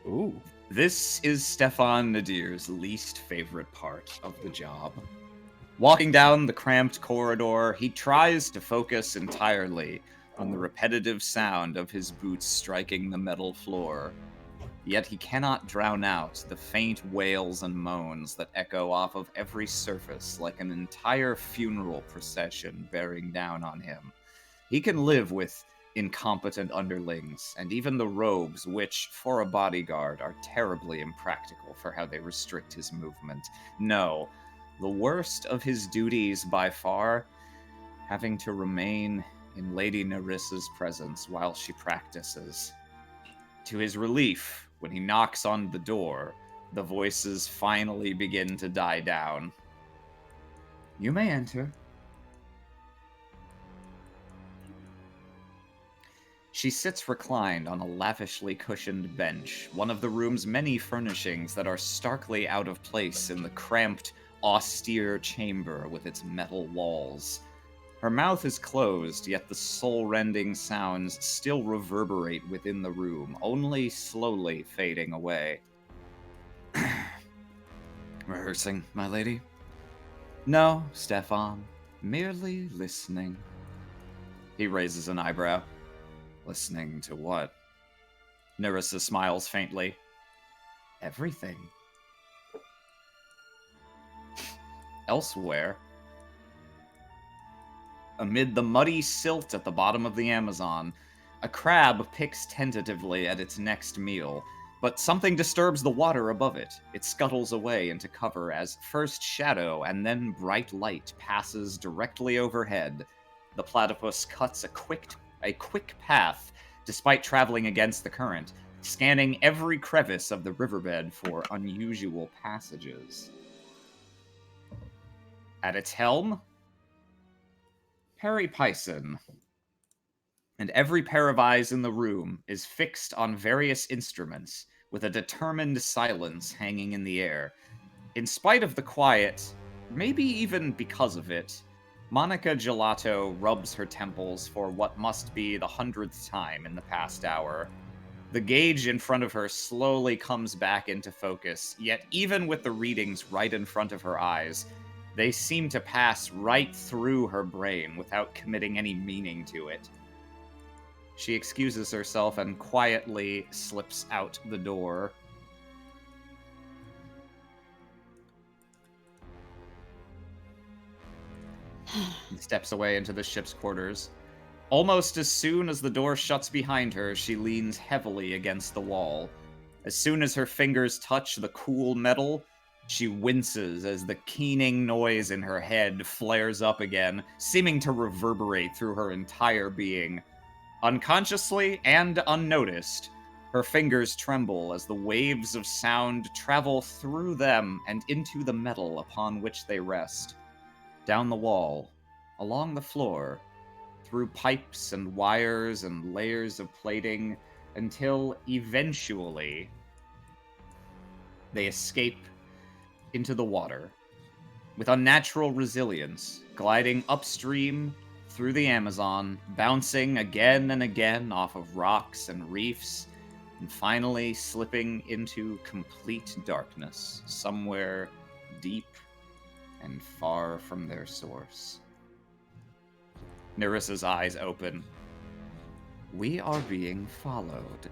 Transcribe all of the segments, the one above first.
Ooh. This is Stefan Nadir's least favorite part of the job. Walking down the cramped corridor, he tries to focus entirely on the repetitive sound of his boots striking the metal floor. Yet he cannot drown out the faint wails and moans that echo off of every surface like an entire funeral procession bearing down on him. He can live with incompetent underlings, and even the robes, which, for a bodyguard, are terribly impractical for how they restrict his movement. No, the worst of his duties by far, having to remain in Lady Nerissa's presence while she practices. To his relief, when he knocks on the door, the voices finally begin to die down. You may enter. She sits reclined on a lavishly cushioned bench, one of the room's many furnishings that are starkly out of place in the cramped, austere chamber with its metal walls. Her mouth is closed, yet the soul-rending sounds still reverberate within the room, only slowly fading away. Rehearsing, my lady? No, Stefan. Merely listening. He raises an eyebrow. Listening to what? Nerissa smiles faintly. Everything. Elsewhere, amid the muddy silt at the bottom of the Amazon, a crab picks tentatively at its next meal, but something disturbs the water above it. It scuttles away into cover as first shadow and then bright light passes directly overhead. The platypus cuts a quick path, despite traveling against the current, scanning every crevice of the riverbed for unusual passages. At its helm, Perry Pyson, and every pair of eyes in the room is fixed on various instruments, with a determined silence hanging in the air. In spite of the quiet, maybe even because of it, Monica Gelato rubs her temples for what must be the 100th time in the past hour. The gauge in front of her slowly comes back into focus, yet even with the readings right in front of her eyes, they seem to pass right through her brain without committing any meaning to it. She excuses herself and quietly slips out the door. He steps away into the ship's quarters. Almost as soon as the door shuts behind her, she leans heavily against the wall. As soon as her fingers touch the cool metal, she winces as the keening noise in her head flares up again, seeming to reverberate through her entire being. Unconsciously and unnoticed, her fingers tremble as the waves of sound travel through them and into the metal upon which they rest. Down the wall, along the floor, through pipes and wires and layers of plating, until eventually they escape into the water, with unnatural resilience, gliding upstream through the Amazon, bouncing again and again off of rocks and reefs, and finally slipping into complete darkness, somewhere deep and far from their source. Nerissa's eyes open. We are being followed.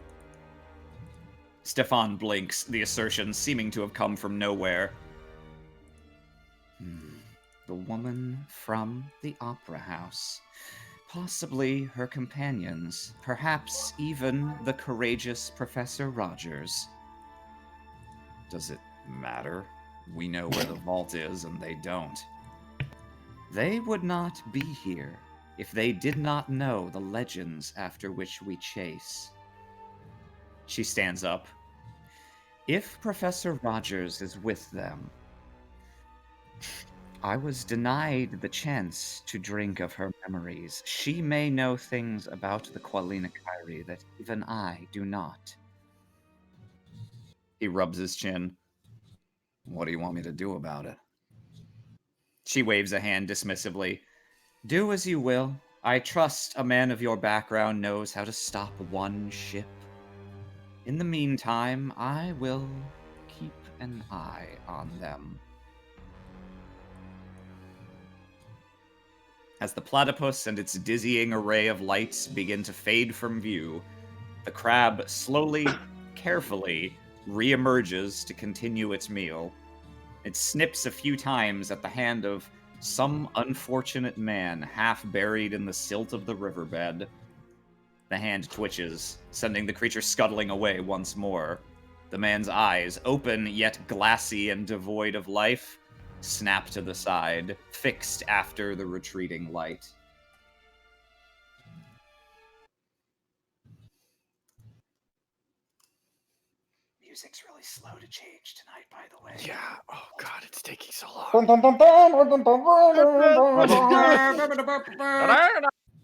Stefan blinks, the assertion seeming to have come from nowhere. The woman from the opera house. Possibly her companions. Perhaps even the courageous Professor Rogers. Does it matter? We know where the vault is, and they don't. They would not be here if they did not know the legends after which we chase. She stands up. If Professor Rogers is with them, I was denied the chance to drink of her memories. She may know things about the Qualina Kyrie that even I do not. He rubs his chin. What do you want me to do about it? She waves a hand dismissively. Do as you will. I trust a man of your background knows how to stop one ship. In the meantime, I will keep an eye on them. As the platypus and its dizzying array of lights begin to fade from view, the crab slowly, carefully, reemerges to continue its meal. It snips a few times at the hand of some unfortunate man half buried in the silt of the riverbed. The hand twitches, sending the creature scuttling away once more. The man's eyes, open yet glassy and devoid of life, snap to the side, fixed after the retreating light. Music's really slow to change tonight, by the way. Yeah. Oh god, it's taking so long.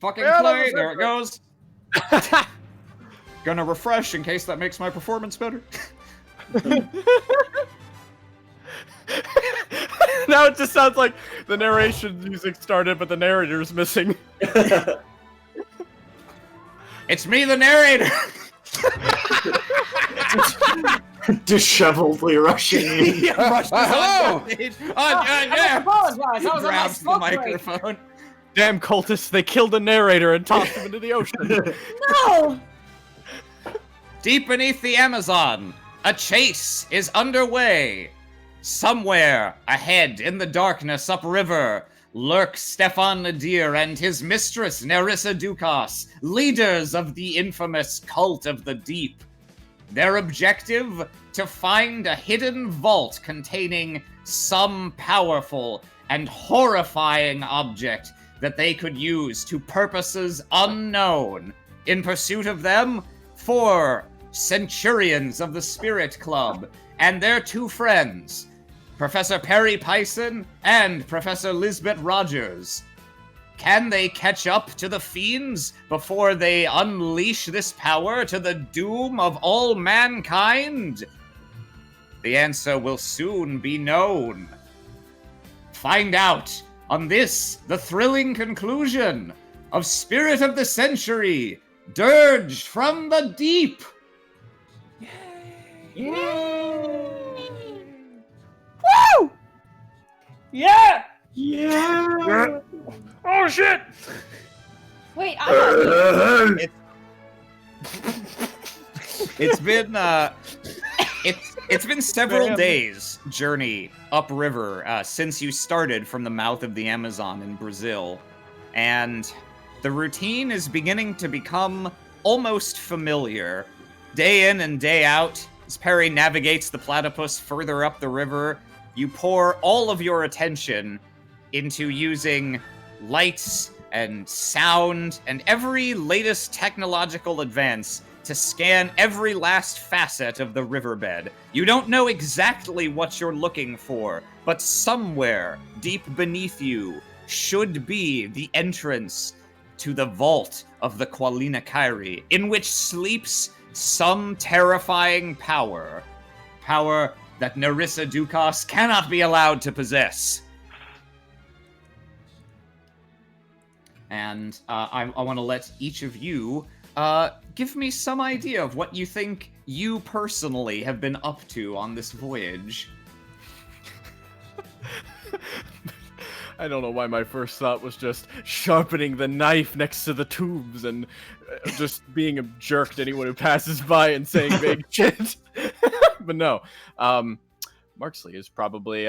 Fucking play. There it goes. Gonna refresh in case that makes my performance better. Now it just sounds like the narration music started, but the narrator's missing. It's me, the narrator. Disheveledly rushing in. Hello. I apologize. I was on my Grabs the smoke break. microphone. Damn cultists, they killed the narrator and tossed him into the ocean. No! Deep beneath the Amazon, a chase is underway. Somewhere ahead in the darkness upriver lurk Stefan Nadir and his mistress Nerissa Dukas, leaders of the infamous Cult of the Deep. Their objective? To find a hidden vault containing some powerful and horrifying object that they could use to purposes unknown. In pursuit of them, 4 Centurions of the Spirit Club and their 2 friends, Professor Perry Pison and Professor Lisbeth Rogers. Can they catch up to the fiends before they unleash this power to the doom of all mankind? The answer will soon be known. Find out on this, the thrilling conclusion of Spirit of the Century, Dirge from the Deep. Yay! Woo! Yeah! Yeah. Oh shit! Wait, I'm It's been it's been several days journey upriver since you started from the mouth of the Amazon in Brazil, and the routine is beginning to become almost familiar. Day in and day out, as Perry navigates the platypus further up the river, you pour all of your attention into using lights and sound and every latest technological advance to scan every last facet of the riverbed. You don't know exactly what you're looking for, but somewhere deep beneath you should be the entrance to the vault of the Qualina Kyrie, in which sleeps some terrifying power. Power that Nerissa Dukas cannot be allowed to possess. And I want to let each of you give me some idea of what you think you personally have been up to on this voyage. I don't know why my first thought was just sharpening the knife next to the tubes and just being a jerk to anyone who passes by and saying big shit. But no, Marksley is probably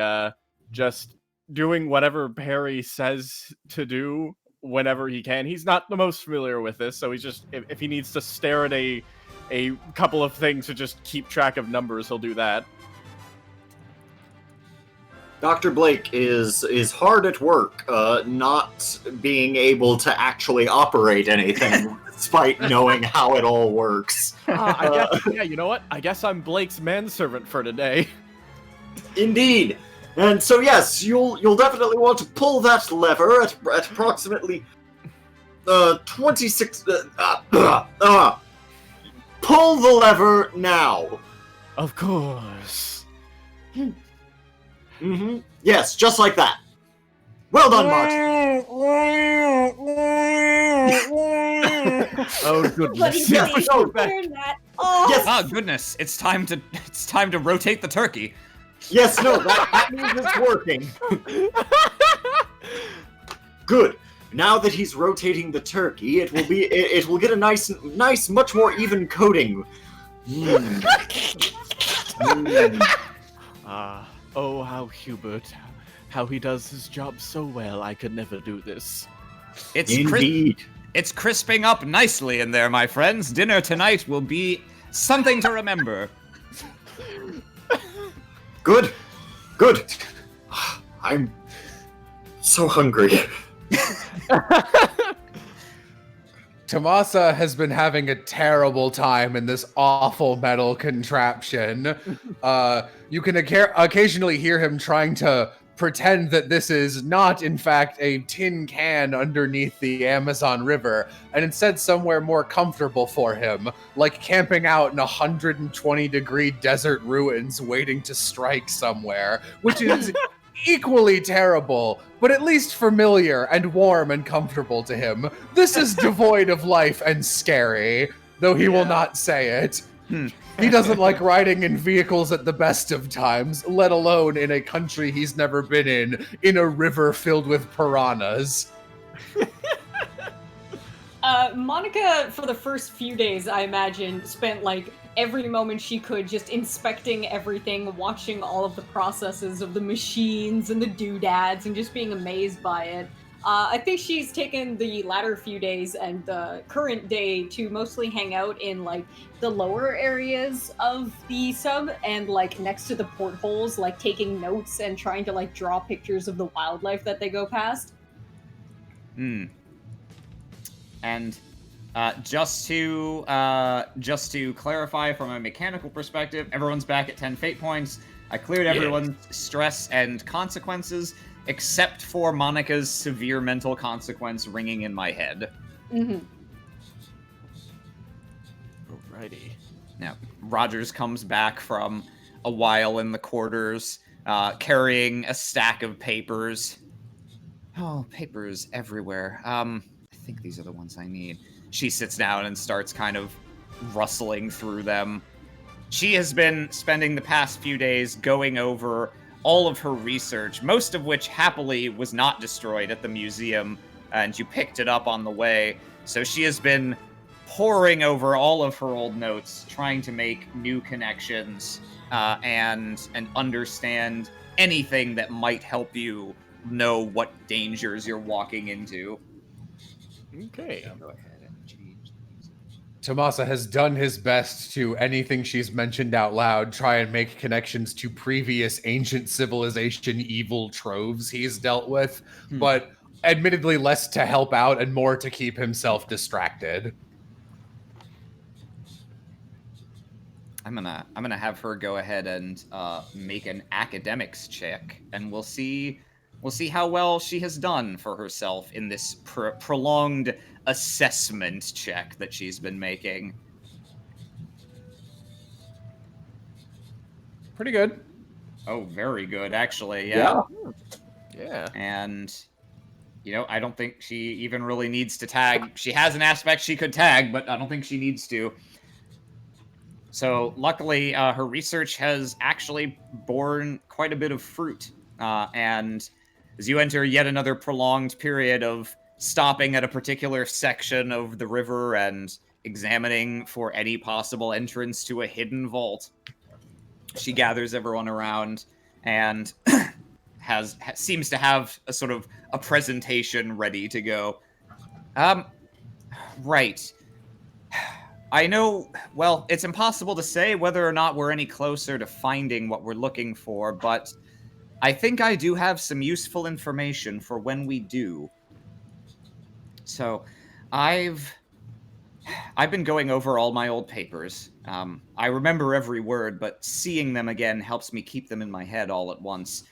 just doing whatever Perry says to do whenever he can. He's not the most familiar with this, so he's just, if he needs to stare at a couple of things to just keep track of numbers, he'll do that. Dr. Blake is hard at work, not being able to actually operate anything, despite knowing how it all works. I guess, yeah, you know what? I guess I'm Blake's manservant for today. Indeed. And so yes, you'll definitely want to pull that lever at approximately 26. Pull the lever now. Of course. Mm-hmm. Yes, just like that. Well done, Mark. Oh goodness. But he's Yeah, really so that Oh, Yes. Ah, goodness! It's time to rotate the turkey. Yes, no, that means it's working. Good. Now that he's rotating the turkey, it will get a nice, much more even coating. Oh, how Hubert, how he does his job so well. I could never do this. Indeed. It's crisping up nicely in there, my friends. Dinner tonight will be something to remember. Good. I'm so hungry. Tomasa has been having a terrible time in this awful metal contraption. You can occasionally hear him trying to pretend that this is not, in fact, a tin can underneath the Amazon River, and instead somewhere more comfortable for him, like camping out in 120-degree desert ruins waiting to strike somewhere, which is equally terrible, but at least familiar and warm and comfortable to him. This is devoid of life and scary, though he will not say it. He doesn't like riding in vehicles at the best of times, let alone in a country he's never been in a river filled with piranhas. Monica, for the first few days, I imagine, spent like every moment she could just inspecting everything, watching all of the processes of the machines and the doodads, and just being amazed by it. I think she's taken the latter few days and the current day to mostly hang out in like the lower areas of the sub and like next to the portholes, like taking notes and trying to like draw pictures of the wildlife that they go past. And just to clarify from a mechanical perspective, everyone's back at 10 fate points. I cleared everyone's stress and consequences, except for Monica's severe mental consequence ringing in my head. Mm-hmm. Alrighty. Now, Rogers comes back from a while in the quarters, carrying a stack of papers. Oh, papers everywhere. I think these are the ones I need. She sits down and starts kind of rustling through them. She has been spending the past few days going over all of her research, most of which happily was not destroyed at the museum, and you picked it up on the way. So she has been poring over all of her old notes, trying to make new connections, and understand anything that might help you know what dangers you're walking into. Okay. Go ahead and change these. Tomasa has done his best to anything she's mentioned out loud, try and make connections to previous ancient civilization evil troves he's dealt with, but admittedly less to help out and more to keep himself distracted. I'm gonna have her go ahead and make an academics check, and we'll see how well she has done for herself in this prolonged assessment check that she's been making. Pretty good. Oh, very good, actually. Yeah. Yeah. And, I don't think she even really needs to tag. She has an aspect she could tag, but I don't think she needs to. So, luckily, her research has actually borne quite a bit of fruit. And as you enter yet another prolonged period of stopping at a particular section of the river and examining for any possible entrance to a hidden vault, she gathers everyone around and seems to have a sort of a presentation ready to go. Right. I know, well, it's impossible to say whether or not we're any closer to finding what we're looking for, but I think I do have some useful information for when we do. So, I've been going over all my old papers. I remember every word, but seeing them again helps me keep them in my head all at once.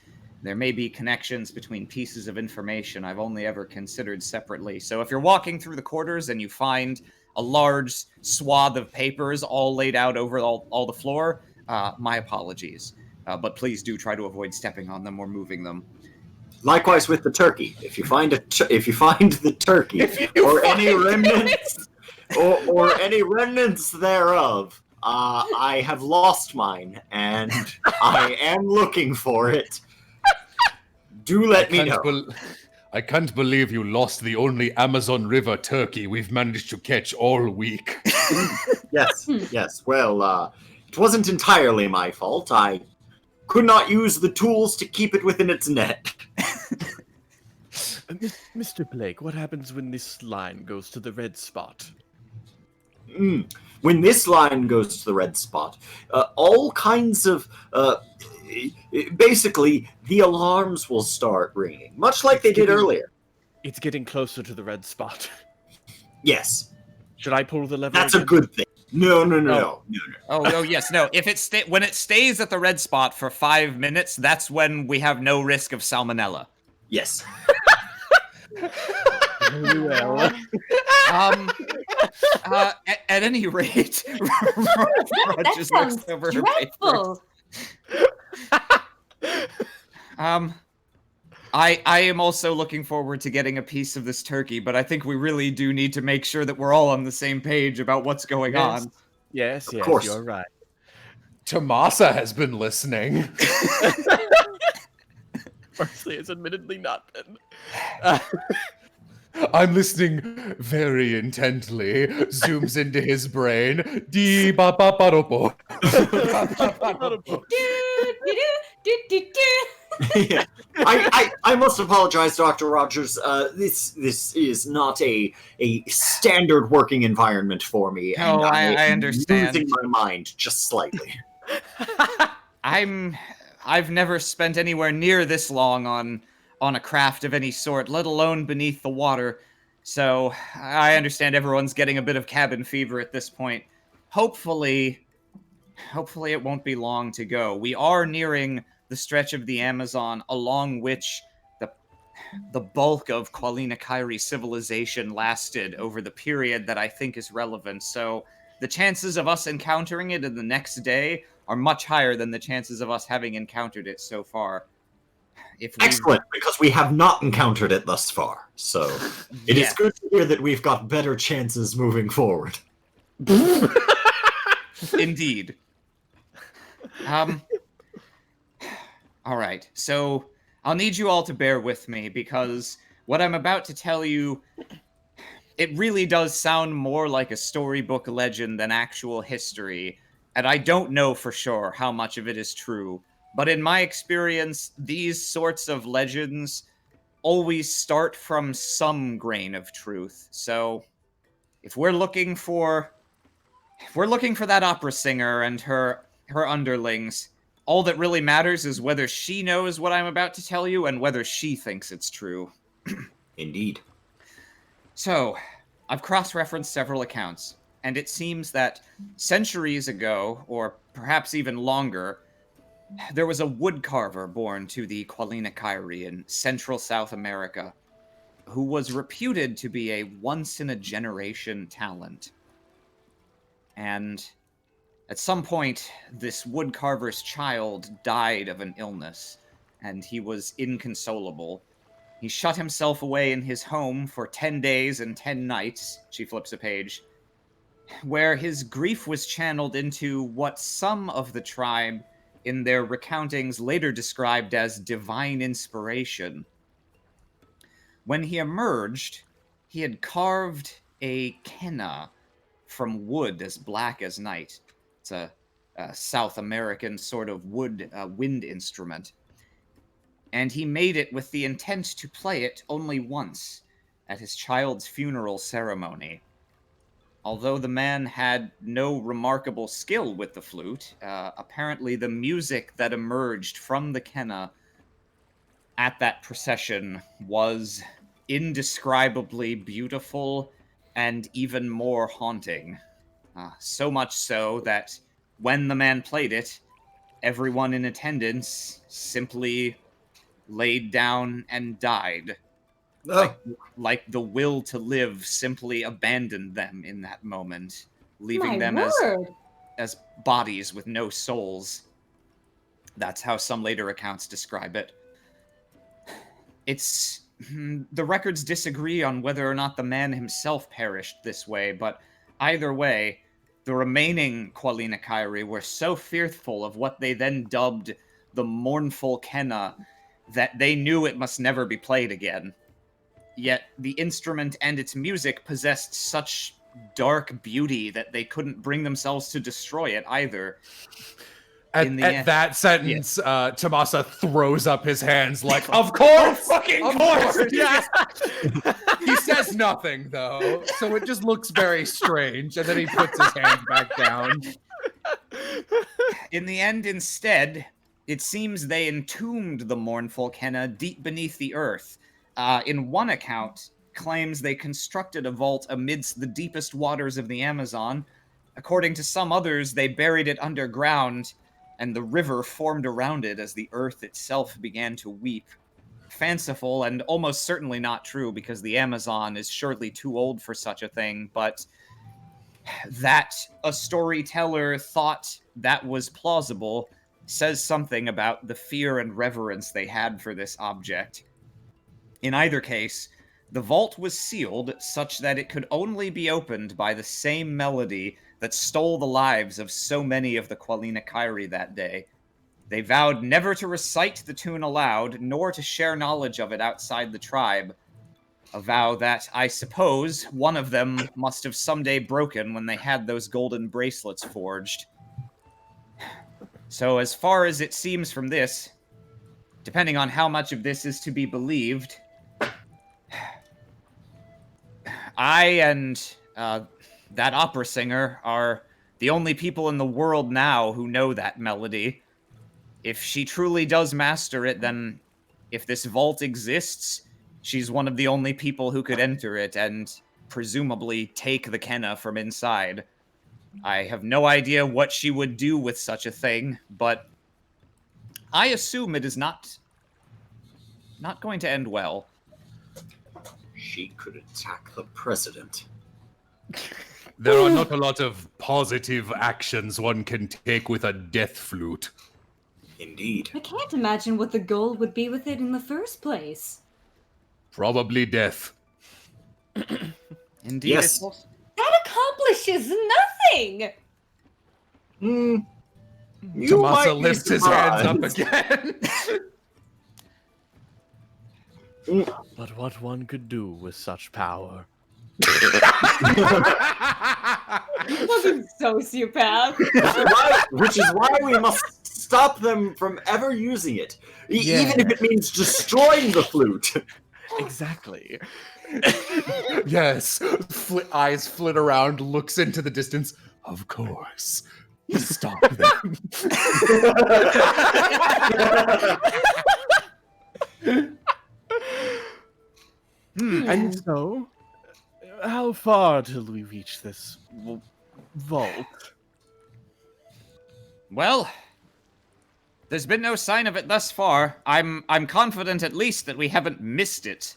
There may be connections between pieces of information I've only ever considered separately. So if you're walking through the quarters and you find a large swath of papers all laid out over all the floor, my apologies. But please do try to avoid stepping on them or moving them. Likewise with the turkey. If you find the turkey or any remnants or any remnants thereof, I have lost mine, and I am looking for it. Do let me know. I can't believe you lost the only Amazon River turkey we've managed to catch all week. Yes. Well, it wasn't entirely my fault. I could not use the tools to keep it within its net. Mr. Blake, what happens when this line goes to the red spot? When this line goes to the red spot, all kinds of basically the alarms will start ringing, much like they did earlier. It's getting closer to the red spot. Yes. Should I pull the lever? That's a good thing. No. Oh, yes, no. If when it stays at the red spot for 5 minutes, that's when we have no risk of salmonella. Yes. Well. At any rate, That sounds dreadful. I am also looking forward to getting a piece of this turkey, but I think we really do need to make sure that we're all on the same page about what's going on. Yes, Of course. you're right. Tomasa has been listening. Parsley has admittedly not been. I'm listening very intently. Zooms into his brain. Dee ba ba ba do po. Yeah. I must apologize, Dr. Rogers. This is not a standard working environment for me. Oh, And I understand. Losing my mind just slightly. I've never spent anywhere near this long on a craft of any sort, let alone beneath the water. So I understand everyone's getting a bit of cabin fever at this point. Hopefully it won't be long to go. We are nearing the stretch of the Amazon along which the bulk of Qualina Kairi civilization lasted over the period that I think is relevant. So the chances of us encountering it in the next day are much higher than the chances of us having encountered it so far. Excellent, because we have not encountered it thus far. So it is good to hear that we've got better chances moving forward. Indeed. All right, so I'll need you all to bear with me because what I'm about to tell you, it really does sound more like a storybook legend than actual history, and I don't know for sure how much of it is true. But in my experience, these sorts of legends always start from some grain of truth. So if we're looking for that opera singer and her underlings, all that really matters is whether she knows what I'm about to tell you and whether she thinks it's true. Indeed. So, I've cross-referenced several accounts, and it seems that centuries ago, or perhaps even longer, there was a woodcarver born to the Qualina Kairi in Central South America, who was reputed to be a once-in-a-generation talent. And at some point, this woodcarver's child died of an illness, and he was inconsolable. He shut himself away in his home for 10 days and 10 nights, she flips a page, where his grief was channeled into what some of the tribe in their recountings later described as divine inspiration. When he emerged, he had carved a kenna from wood as black as night. It's a South American sort of wind instrument. And he made it with the intent to play it only once, at his child's funeral ceremony. Although the man had no remarkable skill with the flute, apparently the music that emerged from the kenna at that procession was indescribably beautiful and even more haunting. So much so that when the man played it, everyone in attendance simply laid down and died. Like the will to live simply abandoned them in that moment, leaving them as bodies with no souls. That's how some later accounts describe it. The records disagree on whether or not the man himself perished this way, but either way, the remaining Qualina Kyrie were so fearful of what they then dubbed the mournful Kenna that they knew it must never be played again. Yet the instrument and its music possessed such dark beauty that they couldn't bring themselves to destroy it either. At that sentence, Tomasa throws up his hands like, of course! Fucking Of course! Yeah. He says nothing, though, so it just looks very strange, and then he puts his hands back down. In the end, instead, it seems they entombed the mournful Kenna deep beneath the earth. In one account, claims they constructed a vault amidst the deepest waters of the Amazon. According to some others, they buried it underground, and the river formed around it as the earth itself began to weep. Fanciful and almost certainly not true, because the Amazon is surely too old for such a thing, but that a storyteller thought that was plausible says something about the fear and reverence they had for this object. In either case, the vault was sealed such that it could only be opened by the same melody that stole the lives of so many of the Qualina Kyrie that day. They vowed never to recite the tune aloud, nor to share knowledge of it outside the tribe. A vow that, I suppose, one of them must have someday broken when they had those golden bracelets forged. So as far as it seems from this, depending on how much of this is to be believed, I and that opera singer are the only people in the world now who know that melody. If she truly does master it, then if this vault exists, she's one of the only people who could enter it and presumably take the Kenna from inside. I have no idea what she would do with such a thing, but I assume it is not going to end well. She could attack the president. There are not a lot of positive actions one can take with a death flute. Indeed. I can't imagine what the goal would be with it in the first place. Probably death. Indeed. Yes. That accomplishes nothing! Tomasa lifts his hands up again. But what one could do with such power. Fucking sociopath. Which is why we must stop them from ever using it, even if it means destroying the flute. Exactly. Yes. Eyes flit around, looks into the distance. Of course. Stop them. And so, how far till we reach this vault? Well, there's been no sign of it thus far. I'm confident at least that we haven't missed it.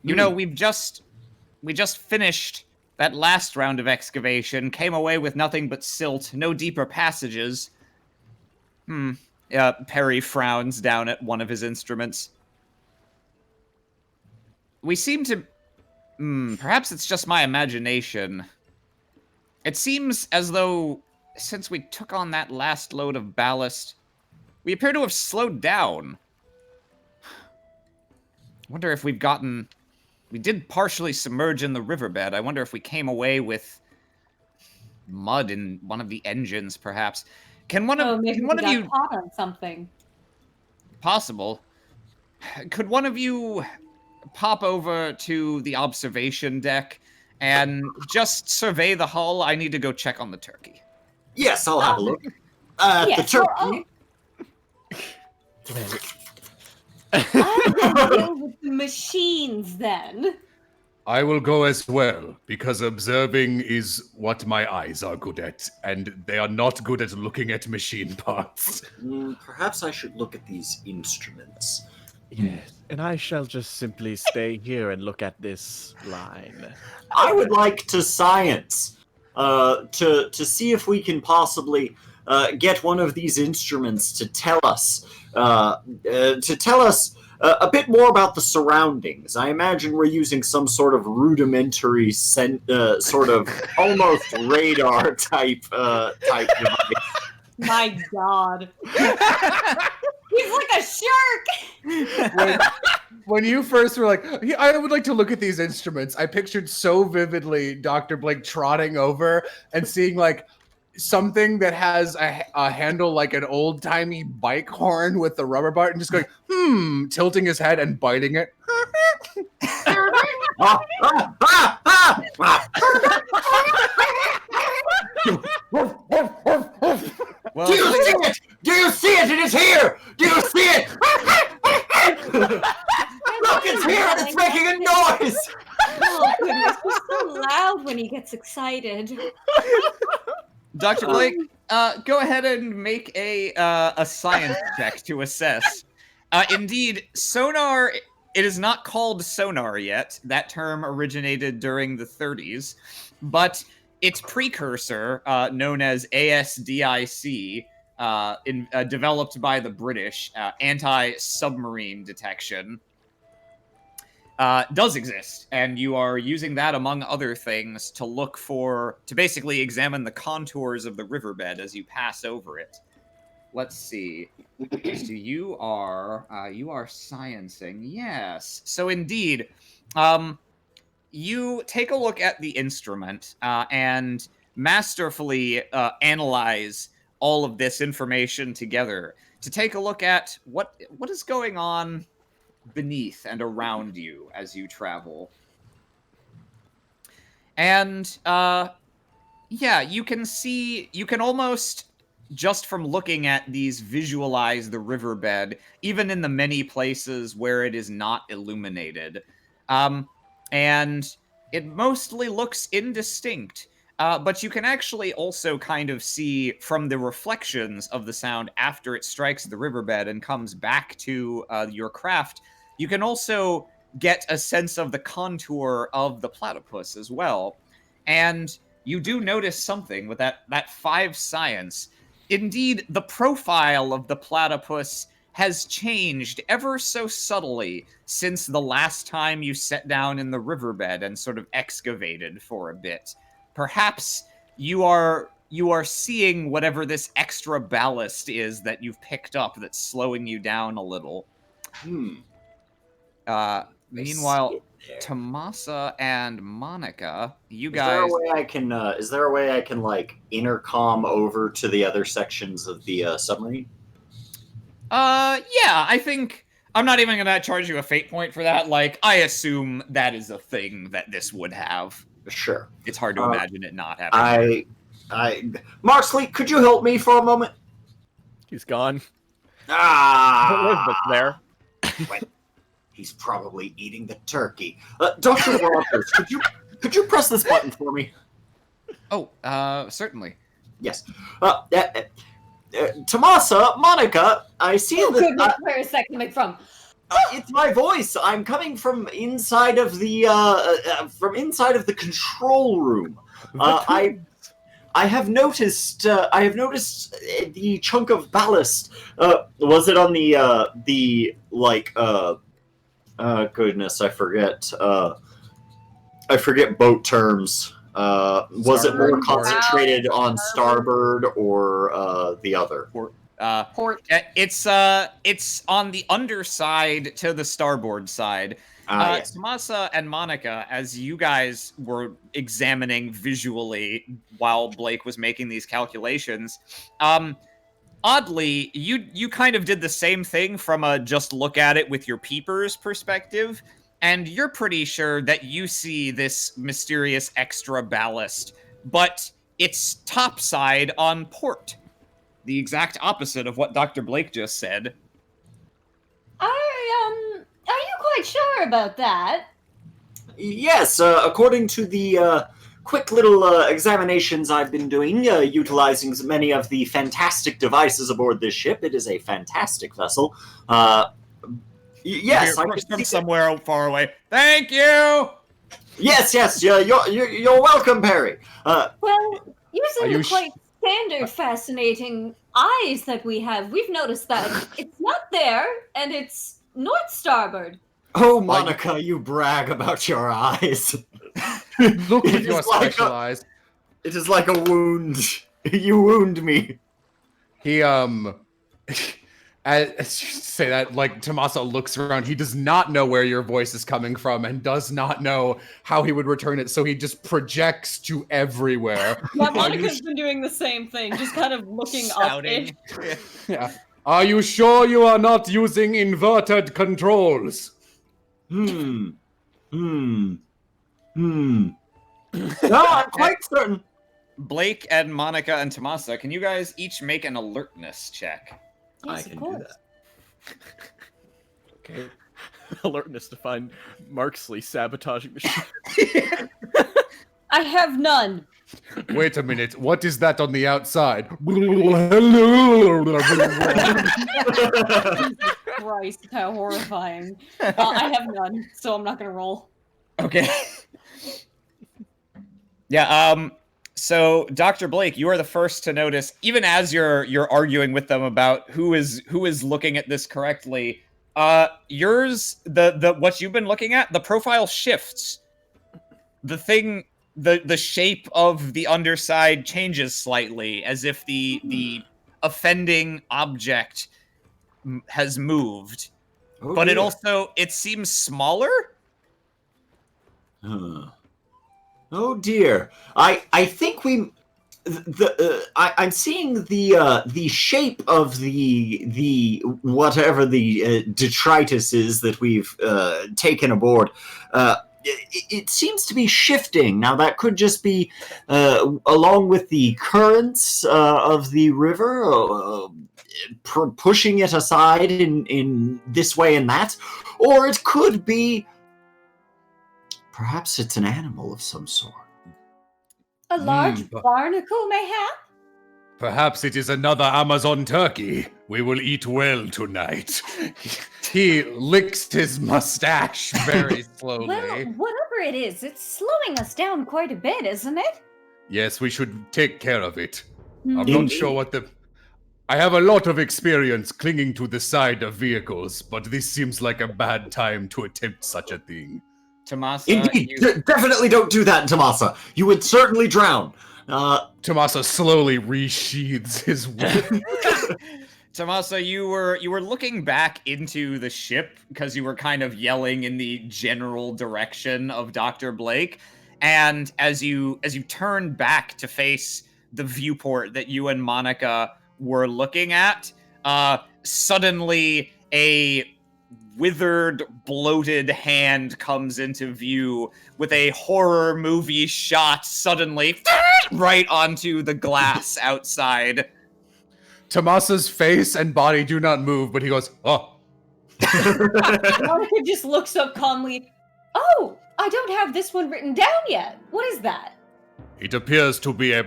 You know, we just finished that last round of excavation, came away with nothing but silt, no deeper passages. Perry frowns down at one of his instruments. We seem to... perhaps it's just my imagination. It seems as though, since we took on that last load of ballast, we appear to have slowed down. I wonder if we've gotten... We did partially submerge in the riverbed. I wonder if we came away with mud in one of the engines, perhaps. Can one of you... caught on something. Possible. Could one of you pop over to the observation deck and just survey the hull? I need to go check on the turkey. Yes, I'll have a look. The turkey. I'll deal with the machines then. I will go as well, because observing is what my eyes are good at, and they are not good at looking at machine parts. Perhaps I should look at these instruments. Yes, and I shall just simply stay here and look at this line. I would like to science, to see if we can possibly get one of these instruments to tell us a bit more about the surroundings. I imagine we're using some sort of rudimentary, sort of almost radar type device. My God. He's like a shark! When you first were like, "Yeah, I would like to look at these instruments," I pictured so vividly Dr. Blake trotting over and seeing like something that has a handle like an old-timey bike horn with the rubber bar and just going, tilting his head and biting it. Well, Do you see it? Do you see it? It is here! Do you see it? Look, it's here and it's making a noise! Oh, goodness. He's so loud when he gets excited. Dr. Blake, go ahead and make a science check to assess. Indeed, sonar, it is not called sonar yet. That term originated during the 30s, but its precursor, known as ASDIC, developed by the British, anti-submarine detection, does exist, and you are using that, among other things, to basically examine the contours of the riverbed as you pass over it. Let's see. So you are sciencing, yes. So indeed, you take a look at the instrument and masterfully analyze all of this information together to take a look at what is going on beneath and around you as you travel. And yeah, you can almost, just from looking at these, visualize the riverbed, even in the many places where it is not illuminated. And it mostly looks indistinct, but you can actually also kind of see from the reflections of the sound after it strikes the riverbed and comes back to your craft. You can also get a sense of the contour of the platypus as well. And you do notice something with that 5 science. Indeed, the profile of the platypus has changed ever so subtly since the last time you sat down in the riverbed and sort of excavated for a bit. Perhaps you are seeing whatever this extra ballast is that you've picked up that's slowing you down a little. Meanwhile, Tomasa and Monica, you guys. Is there a way I can like intercom over to the other sections of the submarine? Yeah, I think I'm not even gonna charge you a fate point for that. Like, I assume that is a thing that this would have. Sure. It's hard to imagine it not having. Marsley, could you help me for a moment? He's gone. Ah, Elizabeth's there. He's probably eating the turkey. Dr. Rogers, could you press this button for me? Oh, certainly. Yes. Tomasa, Monica, I see Oh, that. goodness, where is that coming from? It's my voice. I'm coming from inside of the control room. I have noticed. The chunk of ballast. Was it on the goodness, I forget. I forget boat terms. Was it more concentrated on starboard or the other? Port. It's on the underside to the starboard side. Yes. Tomasa and Monica, as you guys were examining visually while Blake was making these calculations, oddly, you kind of did the same thing from a just look at it with your peepers perspective, and you're pretty sure that you see this mysterious extra ballast, but it's topside on port. The exact opposite of what Dr. Blake just said. Are you quite sure about that? Yes, according to the quick little examinations I've been doing, utilizing many of the fantastic devices aboard this ship, it is a fantastic vessel. Yes, From somewhere far away. Thank you. Yes, you're welcome, Perry. Well, using you the quite standard fascinating eyes that we have, we've noticed that it's not there, and it's North starboard. Oh, Monica, you brag about your eyes. Look It with your is like special eyes. It is like a wound. You wound me. He as say that, like, Tommaso looks around. He does not know where your voice is coming from and does not know how he would return it, so he just projects to everywhere. Yeah, Monica's been doing the same thing, just kind of looking up. Yeah. Are you sure you are not using inverted controls? No, I'm quite certain. Blake and Monica and Tomasa, can you guys each make an alertness check? I can do that. Okay. Alertness to find Marksley sabotaging the ship. I have none. Wait a minute. What is that on the outside? Christ, how horrifying. I have none, so I'm not gonna roll. Okay. Yeah, so Dr. Blake, you are the first to notice, even as you're arguing with them about who is looking at this correctly, yours, the what you've been looking at, the profile shifts. The thing, the shape of the underside changes slightly, as if the offending object has moved. Oh, but dear. it seems smaller. Oh dear. I think I'm seeing the shape of the whatever the detritus is that we've taken aboard. It seems to be shifting. Now that could just be along with the currents of the river, pushing it aside in this way and that, or it could be. Perhaps it's an animal of some sort. A large barnacle, mayhap? Perhaps it is another Amazon turkey. We will eat well tonight. He licks his mustache very slowly. Well, whatever it is, it's slowing us down quite a bit, isn't it? Yes, we should take care of it. I'm Indeed. not sure what I have a lot of experience clinging to the side of vehicles, but this seems like a bad time to attempt such a thing. Tomasa, Indeed, definitely don't do that, Tomasa. You would certainly drown. Tomasa slowly resheathes his whip. Tomasa, you were looking back into the ship because you were kind of yelling in the general direction of Dr. Blake, and as you turned back to face the viewport that you and Monica were looking at, suddenly a withered, bloated hand comes into view with a horror movie shot suddenly right onto the glass outside. Tomasa's face and body do not move, but he goes, "Oh." Monica just looks up calmly. Oh, I don't have this one written down yet. What is that? It appears to be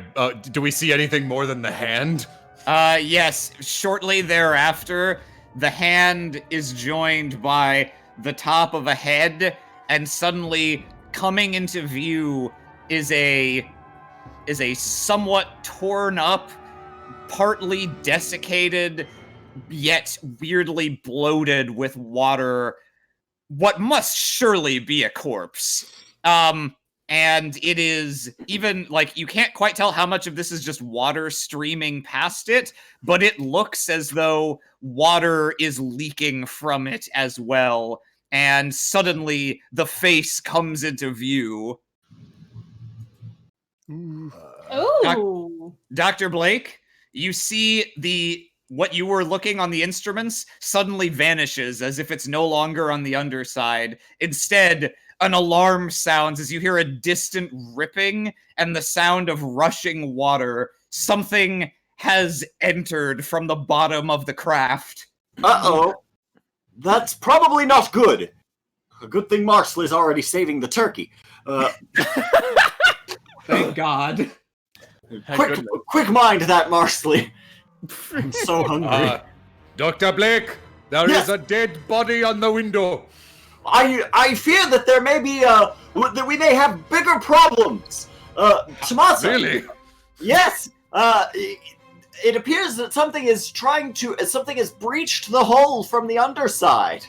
do we see anything more than the hand? Yes. Shortly thereafter, the hand is joined by the top of a head, and suddenly coming into view is a somewhat torn up, partly desiccated, yet weirdly bloated with water, what must surely be a corpse. And it is even, like, you can't quite tell how much of this is just water streaming past it, but it looks as though water is leaking from it as well. And suddenly the face comes into view. Ooh. Dr. Blake, you see what you were looking on the instruments suddenly vanishes as if it's no longer on the underside. Instead, an alarm sounds as you hear a distant ripping and the sound of rushing water. Something has entered from the bottom of the craft. Uh-oh. That's probably not good. A good thing Marsley's already saving the turkey. Thank God. Quick mind that, Marsley. I'm so hungry. Dr. Blake, there Yes. is a dead body on the window. I fear that there may be that we may have bigger problems. Tomasa. Really? Yes. It appears that something has breached the hull from the underside.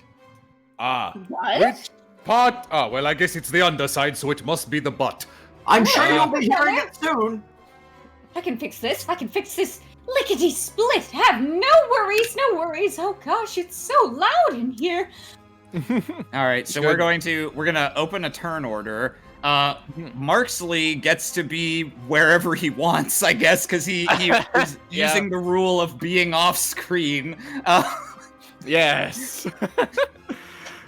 What? Which part? Oh, well, I guess it's the underside, so it must be the butt. I'm sure you'll be hearing it soon. I can fix this. I can fix this. Lickety split. Have no worries, no worries. Oh gosh, it's so loud in here. All right, so we're gonna open a turn order. Marksley gets to be wherever he wants, I guess, because he is using the rule of being off screen. Yes.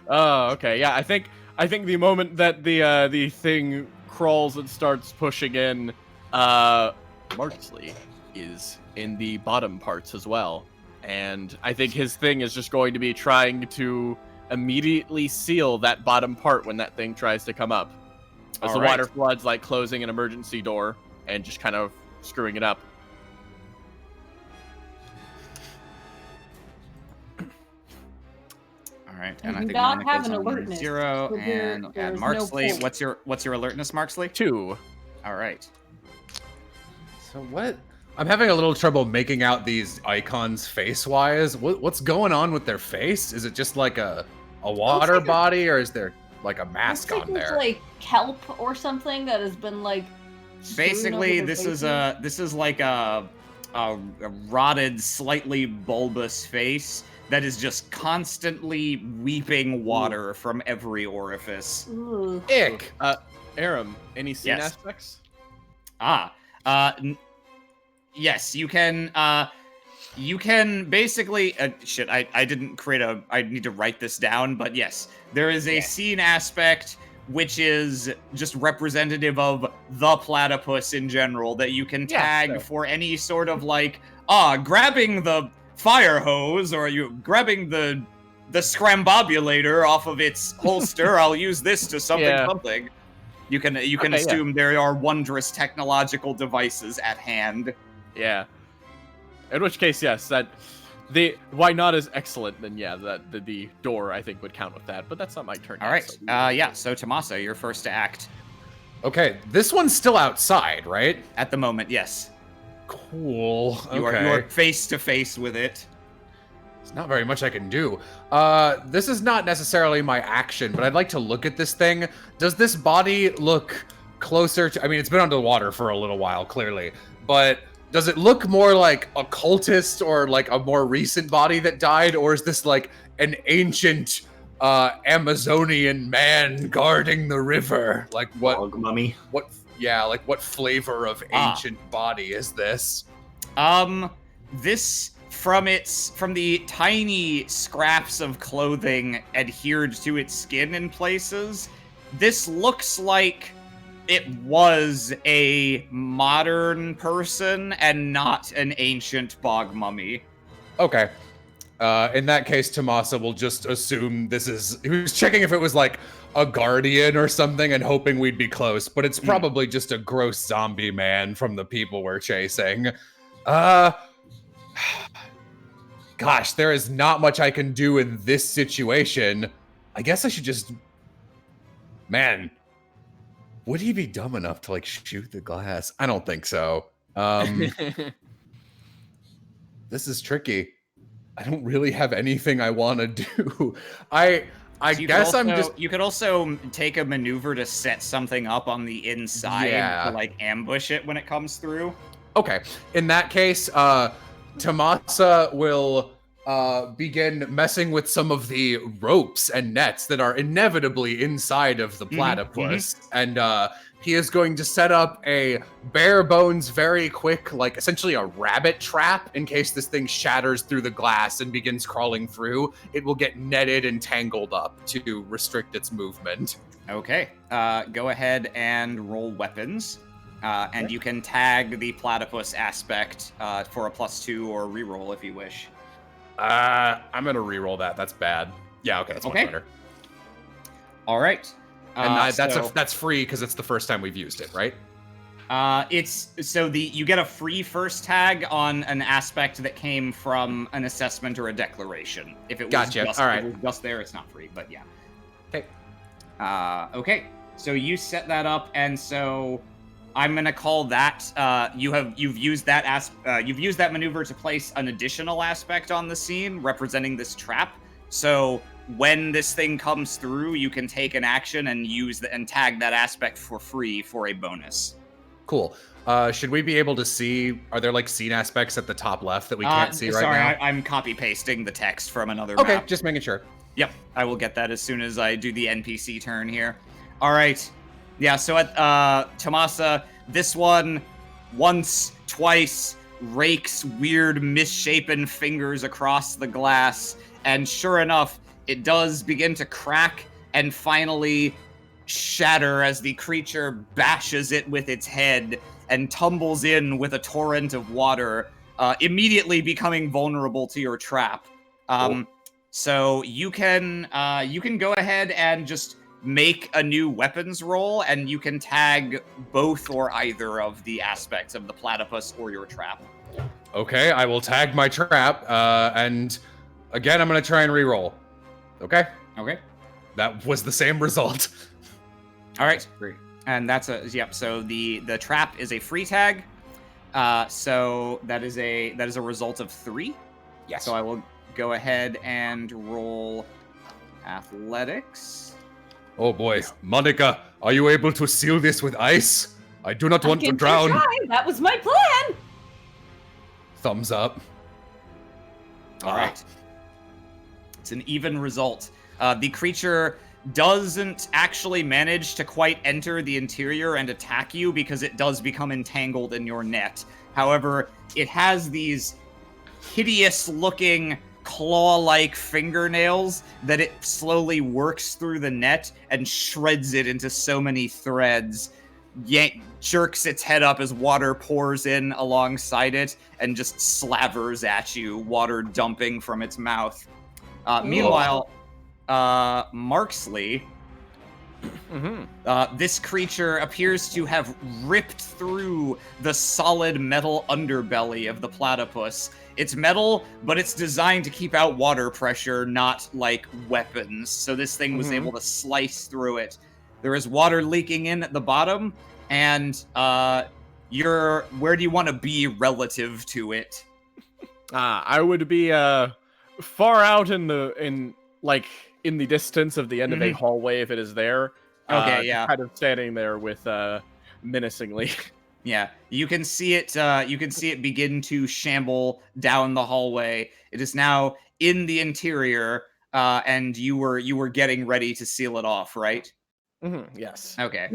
Oh, okay. Yeah, I think the moment that the thing crawls and starts pushing in, Marksley is in the bottom parts as well, and I think his thing is just going to be trying to immediately seal that bottom part when that thing tries to come up. As the water floods, like closing an emergency door and just kind of screwing it up. All right, and I think not Monica's have an on alertness, 0, so and there's Marksley, no point. what's your alertness, Marksley? 2. All right. So what? I'm having a little trouble making out these icons face-wise. What's going on with their face? Is it just like a water body, or is there like a mask Looks like on there's, there? like kelp or something that has been like. Basically, this is like a rotted, slightly bulbous face that is just constantly weeping water from every orifice. Ooh. Ick. Arim, any scene Yes. aspects? Yes, you can basically, shit, I didn't create I need to write this down, but yes, there is a scene aspect which is just representative of the platypus in general that you can tag for any sort of like, grabbing the fire hose, or you grabbing the scrambobulator off of its holster, I'll use this to something. You can assume there are wondrous technological devices at hand. Yeah. In which case, yes, that the why not is excellent. Then yeah, that the door I think would count with that, but that's not my turn. All right. So Tommaso, you're first to act. Okay, this one's still outside, right? At the moment, yes. Cool. You are face to face with it. There's not very much I can do. This is not necessarily my action, but I'd like to look at this thing. Does this body look closer to... I mean, it's been under the water for a little while, clearly. But does it look more like a cultist or like a more recent body that died? Or is this like an ancient Amazonian man guarding the river? Like what... Dog mummy. Like what flavor of ancient body is this? This... From the tiny scraps of clothing adhered to its skin in places, this looks like it was a modern person and not an ancient bog mummy. Okay. In that case, Tomasa will just assume this is... He was checking if it was like a guardian or something and hoping we'd be close, but it's probably just a gross zombie man from the people we're chasing. Gosh, there is not much I can do in this situation. I guess I should just... Man, would he be dumb enough to, like, shoot the glass? I don't think so. This is tricky. I don't really have anything I want to do. I guess I'm just... You could also take a maneuver to set something up on the inside to, like, ambush it when it comes through. Okay. In that case, Tomasa will begin messing with some of the ropes and nets that are inevitably inside of the platypus. And he is going to set up a bare bones, very quick, like essentially a rabbit trap in case this thing shatters through the glass and begins crawling through. It will get netted and tangled up to restrict its movement. Okay. Go ahead and roll weapons. And you can tag the platypus aspect for a +2 or reroll if you wish. I'm gonna reroll that. That's bad. Yeah, okay, that's much better. All right. And that's free because it's the first time we've used it, right? You get a free first tag on an aspect that came from an assessment or a declaration. If it was just there, it's not free, but yeah. Okay. Okay. So you set that up, and so I'm gonna call that. You've used that maneuver to place an additional aspect on the scene representing this trap. So when this thing comes through, you can take an action and and tag that aspect for free for a bonus. Cool. Should we be able to see? Are there like scene aspects at the top left that we can't see right sorry, now? I'm copy pasting the text from another Okay, map. just making sure. Yep, I will get that as soon as I do the NPC turn here. All right. Yeah, so at Tomasa, this one once, twice rakes weird misshapen fingers across the glass, and sure enough, it does begin to crack and finally shatter as the creature bashes it with its head and tumbles in with a torrent of water, immediately becoming vulnerable to your trap. Cool. So you can go ahead and just make a new weapons roll, and you can tag both or either of the aspects of the platypus or your trap. Okay, I will tag my trap, and again, I'm gonna try and re-roll. Okay? Okay. That was the same result. All right. Great. And that's so the trap is a free tag. So that is a result of 3. Yes. So I will go ahead and roll athletics. Oh boy, Monica, are you able to seal this with ice? I do not want to I can drown. try. That was my plan. Thumbs up. All right. It's an even result. The creature doesn't actually manage to quite enter the interior and attack you because it does become entangled in your net. However, it has these hideous-looking claw-like fingernails that it slowly works through the net and shreds it into so many threads. Jerks its head up as water pours in alongside it and just slavers at you, water dumping from its mouth. Meanwhile, Marksley, this creature appears to have ripped through the solid metal underbelly of the platypus. It's metal, but it's designed to keep out water pressure, not like weapons. So this thing was able to slice through it. There is water leaking in at the bottom, and where do you want to be relative to it? I would be far out in the distance of the end of a hallway if it is there. Okay, yeah. Kind of standing there with menacingly. Yeah, you can see it. You can see it begin to shamble down the hallway. It is now in the interior, and you were getting ready to seal it off, right? Yes. Okay.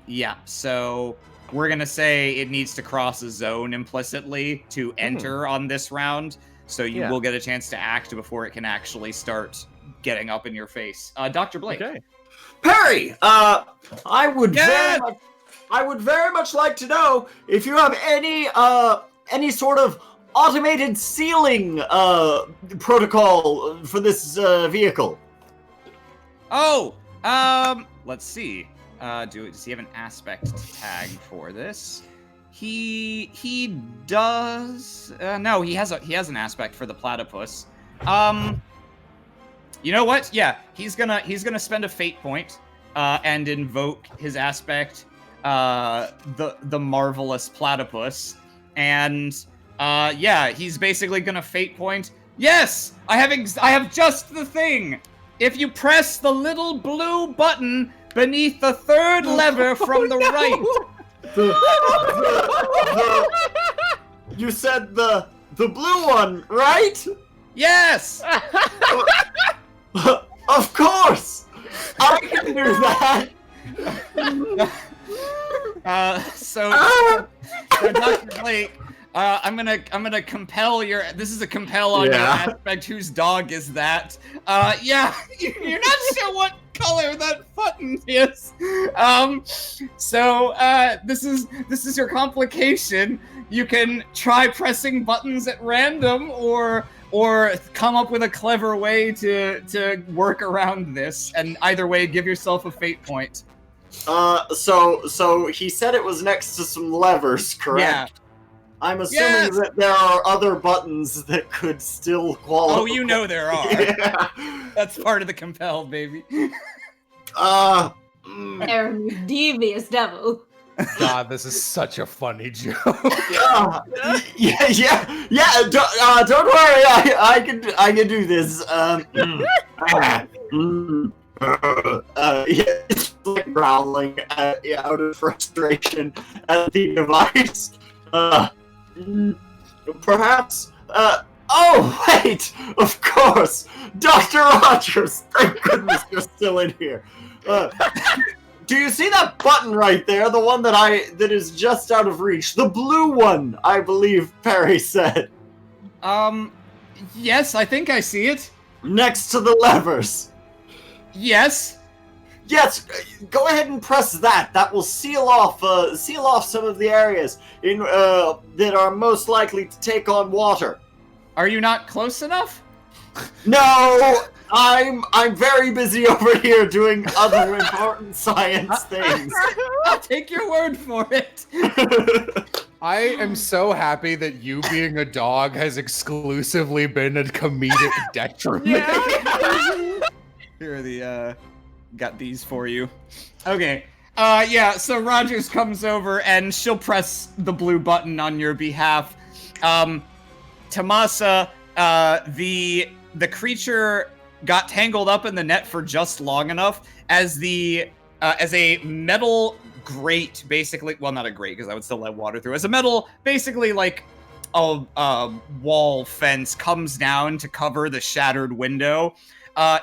Yeah. So we're gonna say it needs to cross a zone implicitly to enter on this round. So you will get a chance to act before it can actually start getting up in your face. Dr. Blake. Okay. Perry, I would very much like to know if you have any sort of automated sealing protocol for this vehicle. Oh, let's see. Does he have an aspect to tag for this? He does. No, he has an aspect for the platypus. You know what? Yeah, he's gonna spend a fate point and invoke his aspect, the marvelous platypus, and yeah, he's basically gonna fate point. Yes, I have just the thing. If you press the little blue button beneath the third lever from the right. You said the blue one, right? Yes. Of course, I can do that. So Dr. Blake, I'm gonna compel your. This is a compel on your aspect. Whose dog is that? Yeah, you're not sure what color that button is. So this is your complication. You can try pressing buttons at random, or come up with a clever way to work around this. And either way, give yourself a fate point. So he said it was next to some levers, correct? Yeah. I'm assuming that there are other buttons that could still qualify. Oh, you know there are. Yeah. That's part of the compel, baby. Arim, you devious devil. God, this is such a funny joke. Don't worry, I can do this. It's like growling out of frustration at the device. Perhaps. Oh wait! Of course, Dr. Rogers. Thank goodness you're still in here. Do you see that button right there? The one that is just out of reach. The blue one, I believe Perry said. Yes, I think I see it. Next to the levers. Yes. Yes, go ahead and press that. That will seal off some of the areas that are most likely to take on water. Are you not close enough? No, I'm very busy over here doing other important science things. I'll take your word for it. I am so happy that you being a dog has exclusively been a comedic detriment. Here are the got these for you. Okay. So Rogers comes over and she'll press the blue button on your behalf. Tomasa, the creature got tangled up in the net for just long enough as a metal grate, basically. Well, not a grate because I would still let water through. As a metal, basically like a wall fence comes down to cover the shattered window.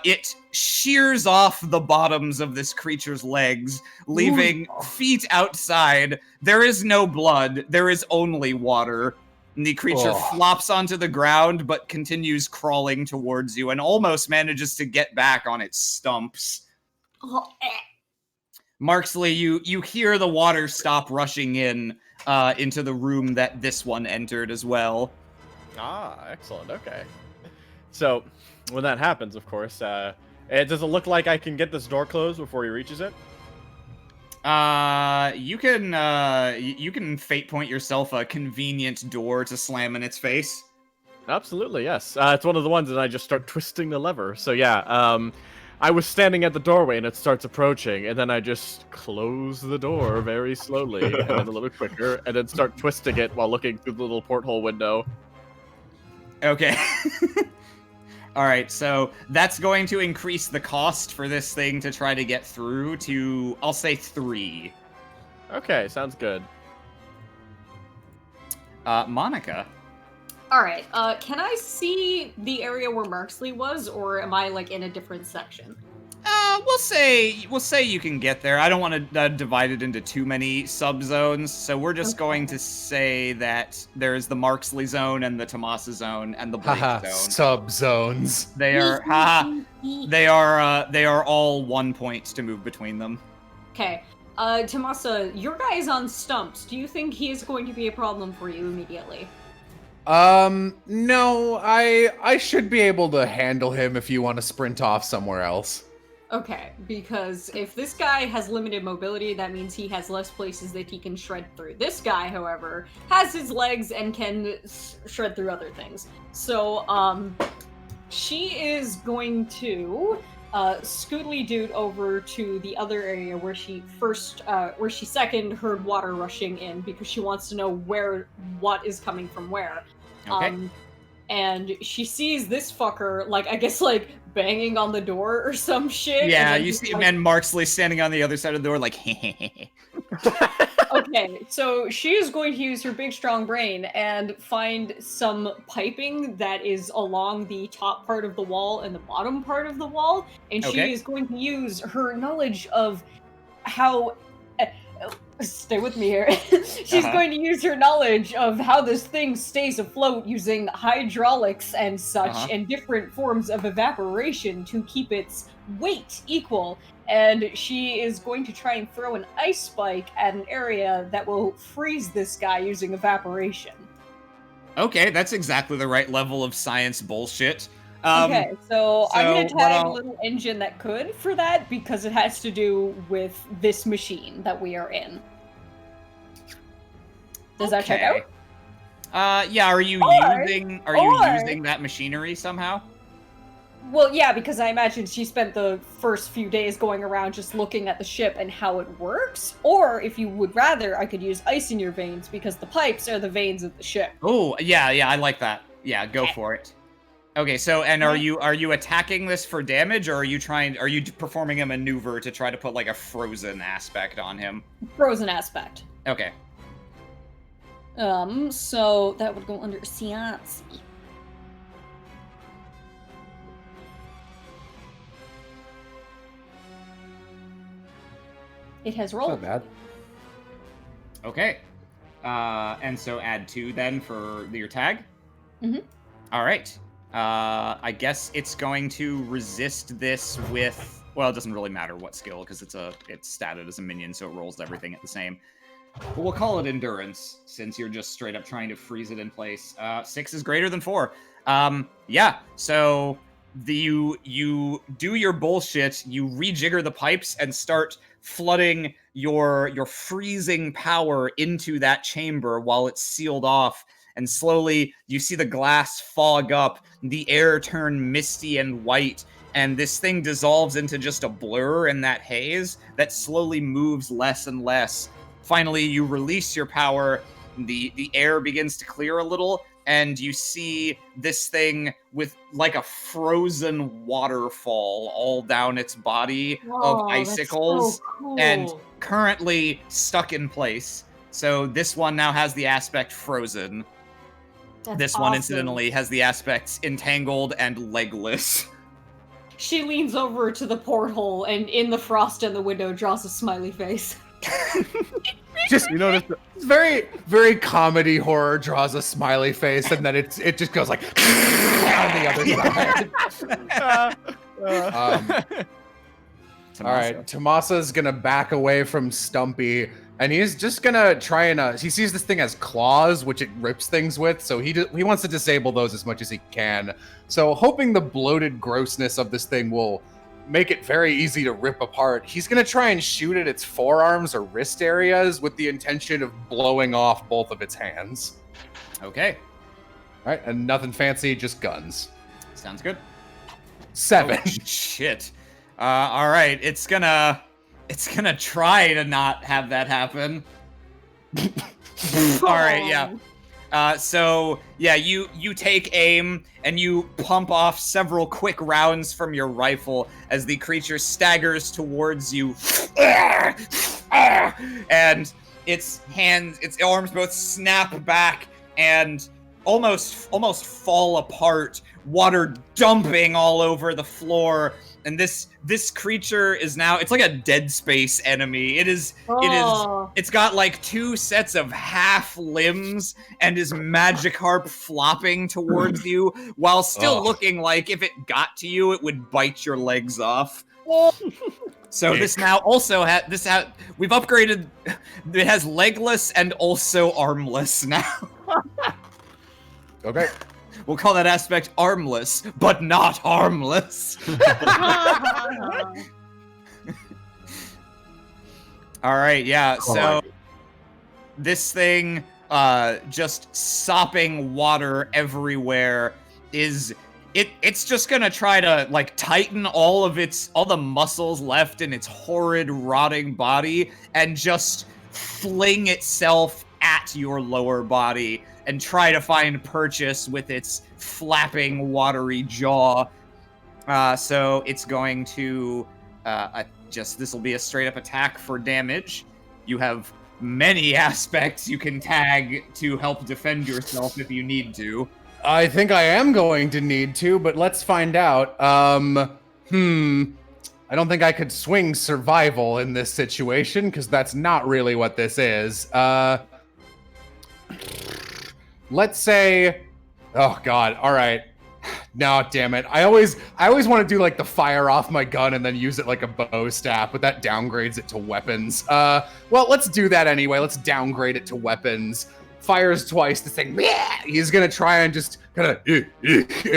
It shears off the bottoms of this creature's legs, leaving feet outside. There is no blood. There is only water. And the creature flops onto the ground, but continues crawling towards you and almost manages to get back on its stumps. Marksley, you hear the water stop rushing into the room that this one entered as well. Ah, excellent. Okay. So, when that happens, of course, does it look like I can get this door closed before he reaches it? You can fate point yourself a convenient door to slam in its face. Absolutely, yes. It's one of the ones that I just start twisting the lever. So yeah, I was standing at the doorway and it starts approaching, and then I just close the door very slowly and then a little quicker, and then start twisting it while looking through the little porthole window. Okay. All right, so that's going to increase the cost for this thing to try to get through to, I'll say 3. Okay, sounds good. Monica. All right. Can I see the area where Marksley was, or am I like in a different section? We'll say you can get there. I don't want to divide it into too many subzones, so we're just going to say that there's the Marksley zone and the Tomasa zone and the Blake zone. Subzones. They are all 1 point to move between them. Okay. Tomasa, your guy is on stumps. Do you think he is going to be a problem for you immediately? No, I should be able to handle him if you want to sprint off somewhere else. Okay, because if this guy has limited mobility, that means he has less places that he can shred through. This guy, however, has his legs and can shred through other things. So, she is going to scootly doot over to the other area where she second heard water rushing in, because she wants to know what is coming from where. Okay. And she sees this fucker, I guess, banging on the door or some shit. Yeah, you see, and Marksley standing on the other side of the door, like, Okay, so she is going to use her big strong brain and find some piping that is along the top part of the wall and the bottom part of the wall, and she is going to use her knowledge of how... Stay with me here. She's going to use her knowledge of how this thing stays afloat using hydraulics and such, and different forms of evaporation to keep its weight equal. And she is going to try and throw an ice spike at an area that will freeze this guy using evaporation. Okay, that's exactly the right level of science bullshit. Okay, so I'm going to tag a little engine that could for that, because it has to do with this machine that we are in. Does that check out? Yeah, are you using that machinery somehow? Well, yeah, because I imagine she spent the first few days going around just looking at the ship and how it works. Or, if you would rather, I could use ice in your veins, because the pipes are the veins of the ship. Oh, yeah, I like that. Yeah, go for it. Okay, so, and are you attacking this for damage, or are you performing a maneuver to try to put, like, a frozen aspect on him? Frozen aspect. Okay. So that would go under science. It has rolled. Not bad. Okay. And so add 2 then for your tag? Mm-hmm. All right. I guess it's going to resist this with... Well, it doesn't really matter what skill, because it's statted as a minion, so it rolls everything at the same. But we'll call it endurance, since you're just straight up trying to freeze it in place. 6 is greater than 4. Yeah, so you do your bullshit, you rejigger the pipes and start flooding your freezing power into that chamber while it's sealed off. And slowly, you see the glass fog up, the air turn misty and white, and this thing dissolves into just a blur in that haze that slowly moves less and less. Finally, you release your power, the air begins to clear a little, and you see this thing with like a frozen waterfall all down its body of icicles, so cool. and currently stuck in place. So this one now has the aspect frozen. This one, incidentally, has the aspects entangled and legless. She leans over to the porthole and in the frost in the window draws a smiley face. Just, you notice, it's very, very comedy horror, draws a smiley face, and then it just goes like on the other side. All right, Tomasa's gonna back away from Stumpy, and he's just gonna try and he sees this thing as claws, which it rips things with, so he wants to disable those as much as he can. So hoping the bloated grossness of this thing will make it very easy to rip apart, he's gonna try and shoot at its forearms or wrist areas with the intention of blowing off both of its hands. Okay. All right, and nothing fancy, just guns. Sounds good. 7. Oh, shit. All right, it's gonna try to not have that happen. All right, yeah. So yeah, you take aim and you pump off several quick rounds from your rifle as the creature staggers towards you, and its arms both snap back and almost fall apart, water dumping all over the floor. And this creature is now, it's like a Dead Space enemy. It's got like 2 sets of half limbs and is Magikarp flopping towards you while still looking like if it got to you, it would bite your legs off. So this now also we've upgraded, it has legless and also armless now. Okay. We'll call that aspect armless, but not harmless. All right, yeah, so this thing, just sopping water everywhere, it's just gonna try to, like, tighten all the muscles left in its horrid, rotting body and just fling itself at your lower body and try to find purchase with its flapping, watery jaw. So it's going to this will be a straight up attack for damage. You have many aspects you can tag to help defend yourself if you need to. I think I am going to need to, but let's find out. I don't think I could swing survival in this situation, because that's not really what this is. Let's say, oh god, all right. No, damn it. I always want to do like the fire off my gun and then use it like a bow staff, but that downgrades it to weapons. Well, let's do that anyway. Let's downgrade it to weapons. Fires twice. The thing, he's gonna try and just kind of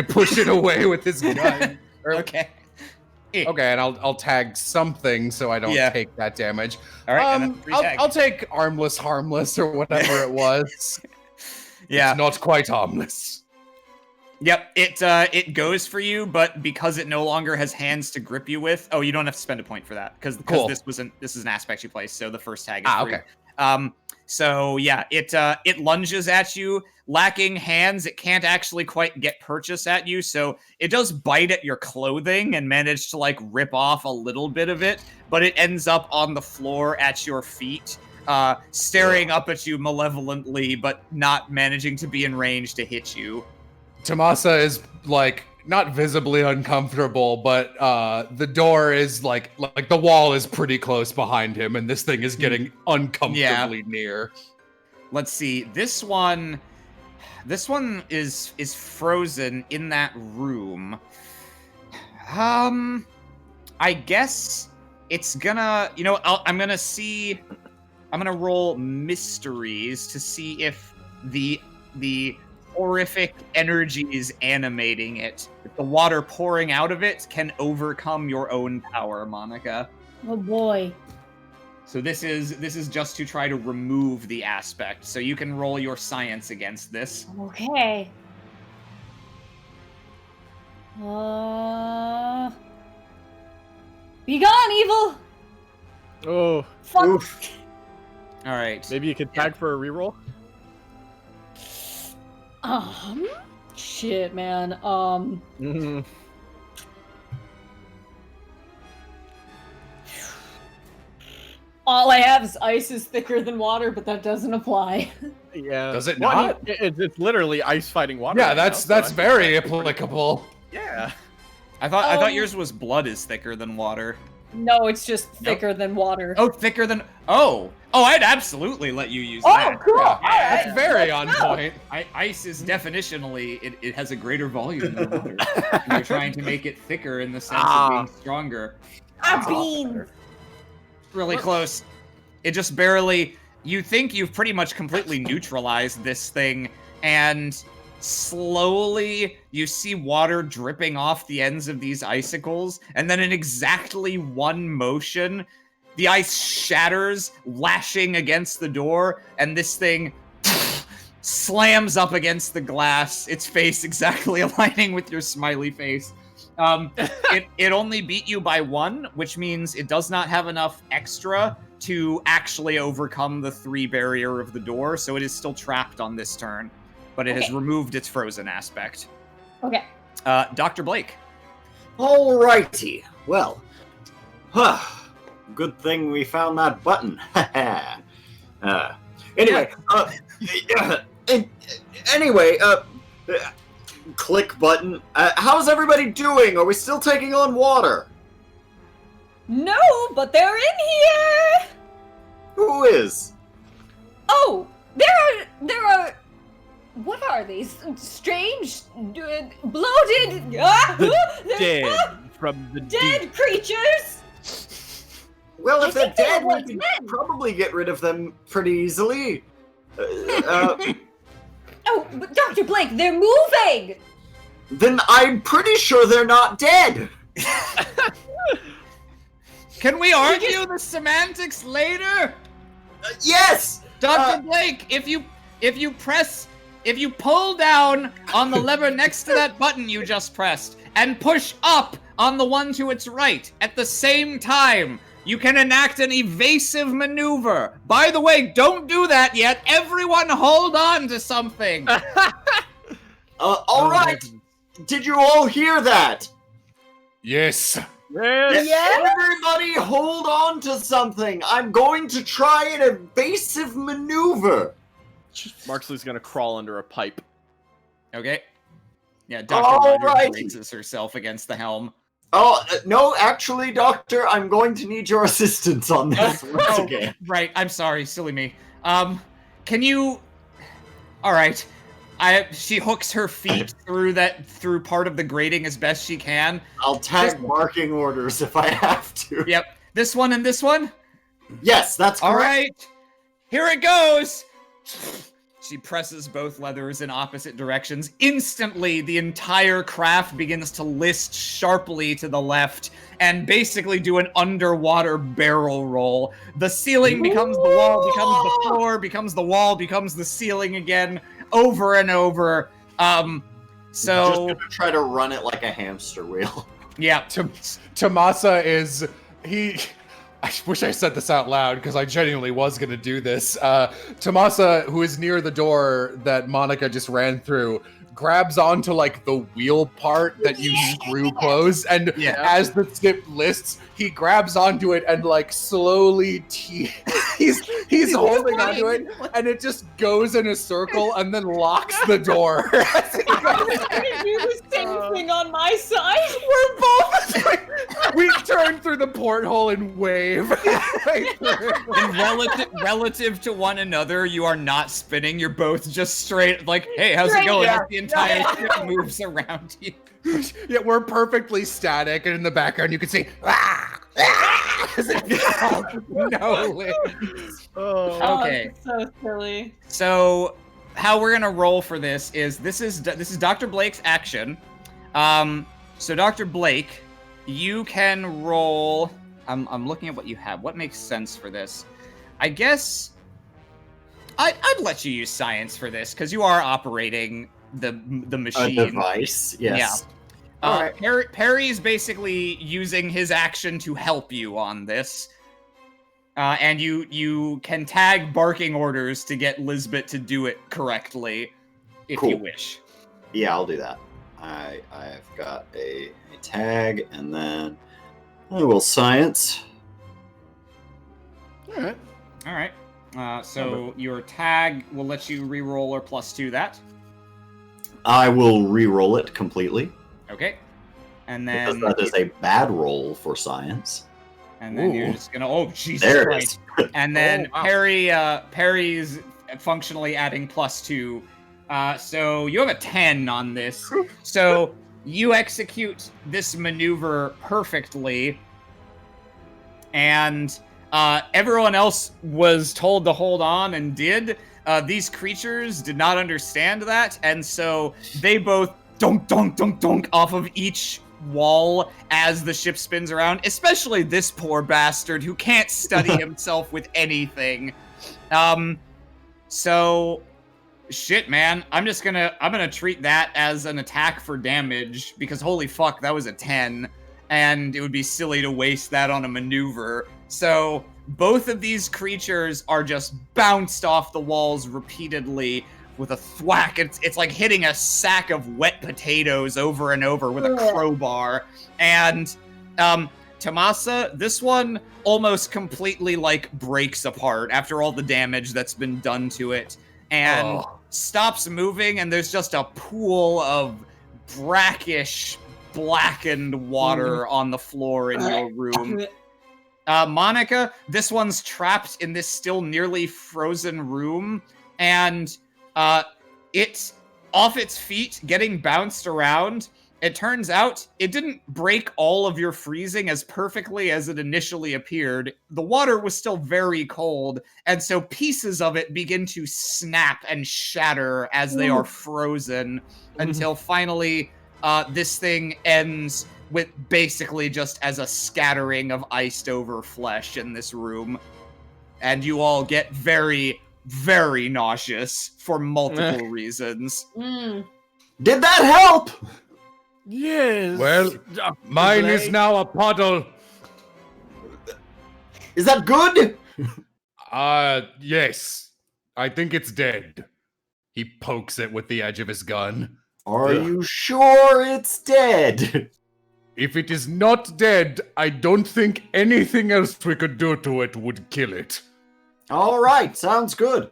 push it away with his gun. Okay. Okay, and I'll tag something so I don't take that damage. All right, and then I'll take armless, harmless, or whatever it was. Yeah. It's not quite harmless. Yep, it goes for you, but because it no longer has hands to grip you with, you don't have to spend a point for that because Cool. this is an aspect you placed, so the first tag is free. Okay. So yeah, it lunges at you, lacking hands. It can't actually quite get purchase at you, so it does bite at your clothing and manage to like rip off a little bit of it, but it ends up on the floor at your feet, staring up at you malevolently, but not managing to be in range to hit you. Tomasa is like not visibly uncomfortable, but the door is like the wall is pretty close behind him, and this thing is getting uncomfortably near. Let's see. This one is frozen in that room. I guess it's gonna, I'm gonna roll mysteries to see if the horrific energies animating it, if the water pouring out of it can overcome your own power, Monica. Oh boy. So this is just to try to remove the aspect. So you can roll your science against this. Okay. Be gone, evil! Oh, Fuck. Oof. All right. maybe you could tag for a reroll. Shit, man. Mm-hmm. All I have is ice is thicker than water, but that doesn't apply. Yeah. Does it Well, not? It's literally ice fighting water. Yeah, right that's now, so very applicable. Yeah. I thought yours was blood is thicker than water. No, it's just thicker than water. Oh, thicker than I'd absolally let you use Oh, that. cool. Yeah. All right, That's very on let's go. point. Ice is definitionally it has a greater volume than water. And you're trying to make it thicker in the sense of being stronger. Bean. Really close. It just barely. You think you've pretty much completely neutralized this thing, and slowly you see water dripping off the ends of these icicles, and then in exactly one motion, the ice shatters, lashing against the door, and this thing slams up against the glass, its face exactly aligning with your smiley face. It only beat you by 1, which means it does not have enough extra to actually overcome the 3 barrier of the door, so it is still trapped on this turn. But it has removed its frozen aspect. Okay. Dr. Blake. Alrighty. Well, good thing we found that button. Anyway, click button. How's everybody doing? Are we still taking on water? No, but they're in here. Who is? Oh, there are. What are these? Strange, bloated, Dead from the dead deep. creatures. Well, if they're think they dead, were we can dead. probably get rid of them pretty easily. Oh, but Dr. Blake, they're moving. Then I'm pretty sure they're not dead. Can we argue the semantics later? Yes. Dr. Blake, if you pull down on the lever next to that button you just pressed and push up on the one to its right at the same time, you can enact an evasive maneuver. By the way, don't do that yet. Everyone hold on to something. All right. Did you all hear that? Yes. Yes. Everybody hold on to something. I'm going to try an evasive maneuver. Marksley's gonna crawl under a pipe. Okay. Yeah, Dr. All Rogers right. braces herself against the helm. Oh, no, actually, Doctor, I'm going to need your assistance on this once again. Right, I'm sorry, silly me. Can you... Alright. She hooks her feet through part of the grating as best she can. I'll tag marking orders if I have to. Yep. This one and this one? Yes, that's correct. Alright. Here it goes! She presses both leathers in opposite directions. Instantly, the entire craft begins to list sharply to the left and basically do an underwater barrel roll. The ceiling becomes the wall, becomes the floor, becomes the wall, becomes the ceiling again, over and over. Just So gonna try to run it like a hamster wheel. yeah, Tamasa is he. I wish I said this out loud because I genuinely was going to do this. Tamasa, who is near the door that Monica just ran through, grabs onto like the wheel part that you screw close, and Yeah. as the ship lists, he grabs onto it and like slowly he's holding onto it, and it just goes in a circle and then locks the door. I'm gonna do the same thing on my side. We're both we turn through the porthole and wave. and relative to one another, you are not spinning. You're both just straight like, hey, how's it going? Yeah. As the entire ship moves around you. Yeah, we're perfectly static, and in the background you can see no limbs. Okay. That's so silly. So how we're gonna roll for this is Dr. Blake's action. So Dr. Blake, you can roll. I'm looking at what you have. What makes sense for this? I guess I'd let you use science for this because you are operating the machine. A device, yes. Yeah. Alright. Perry's basically using his action to help you on this. And you can tag barking orders to get Lisbeth to do it correctly, if you Cool. wish. Yeah, I'll do that. I've got a tag, and then I will science. All right. All right. So your tag will let you re-roll or +2 that. I will re-roll it completely, Okay. And because then that is a bad roll for science. you're Ooh. just gonna Jesus There it Christ. And then Perry's functionally adding +2. So you have a 10 on this. So you execute this maneuver perfectly, and everyone else was told to hold on and did. These creatures did not understand that, and so they both dunk, dunk, dunk, dunk off of each wall as the ship spins around, especially this poor bastard who can't study himself with anything. So shit, man, I'm gonna treat that as an attack for damage, because holy fuck, that was a 10, and it would be silly to waste that on a maneuver. So both of these creatures are just bounced off the walls repeatedly with a thwack. It's like hitting a sack of wet potatoes over and over with a crowbar. And Tamasa, this one almost completely like breaks apart after all the damage that's been done to it, and stops moving, and there's just a pool of brackish blackened water on the floor in your room. Monica, this one's trapped in this still nearly frozen room, and it's off its feet, getting bounced around. It turns out it didn't break all of your freezing as perfectly as it initially appeared. The water was still very cold, and so pieces of it begin to snap and shatter as they are frozen, until finally this thing ends with basically just as a scattering of iced over flesh in this room. And you all get very, very nauseous for multiple reasons. Did that help? Yes. Well, Dr. Mine is Blake. now a puddle. Is that good? Yes. I think it's dead. He pokes it with the edge of his gun. Are you sure it's dead? If it is not dead, I don't think anything else we could do to it would kill it. All right, sounds good.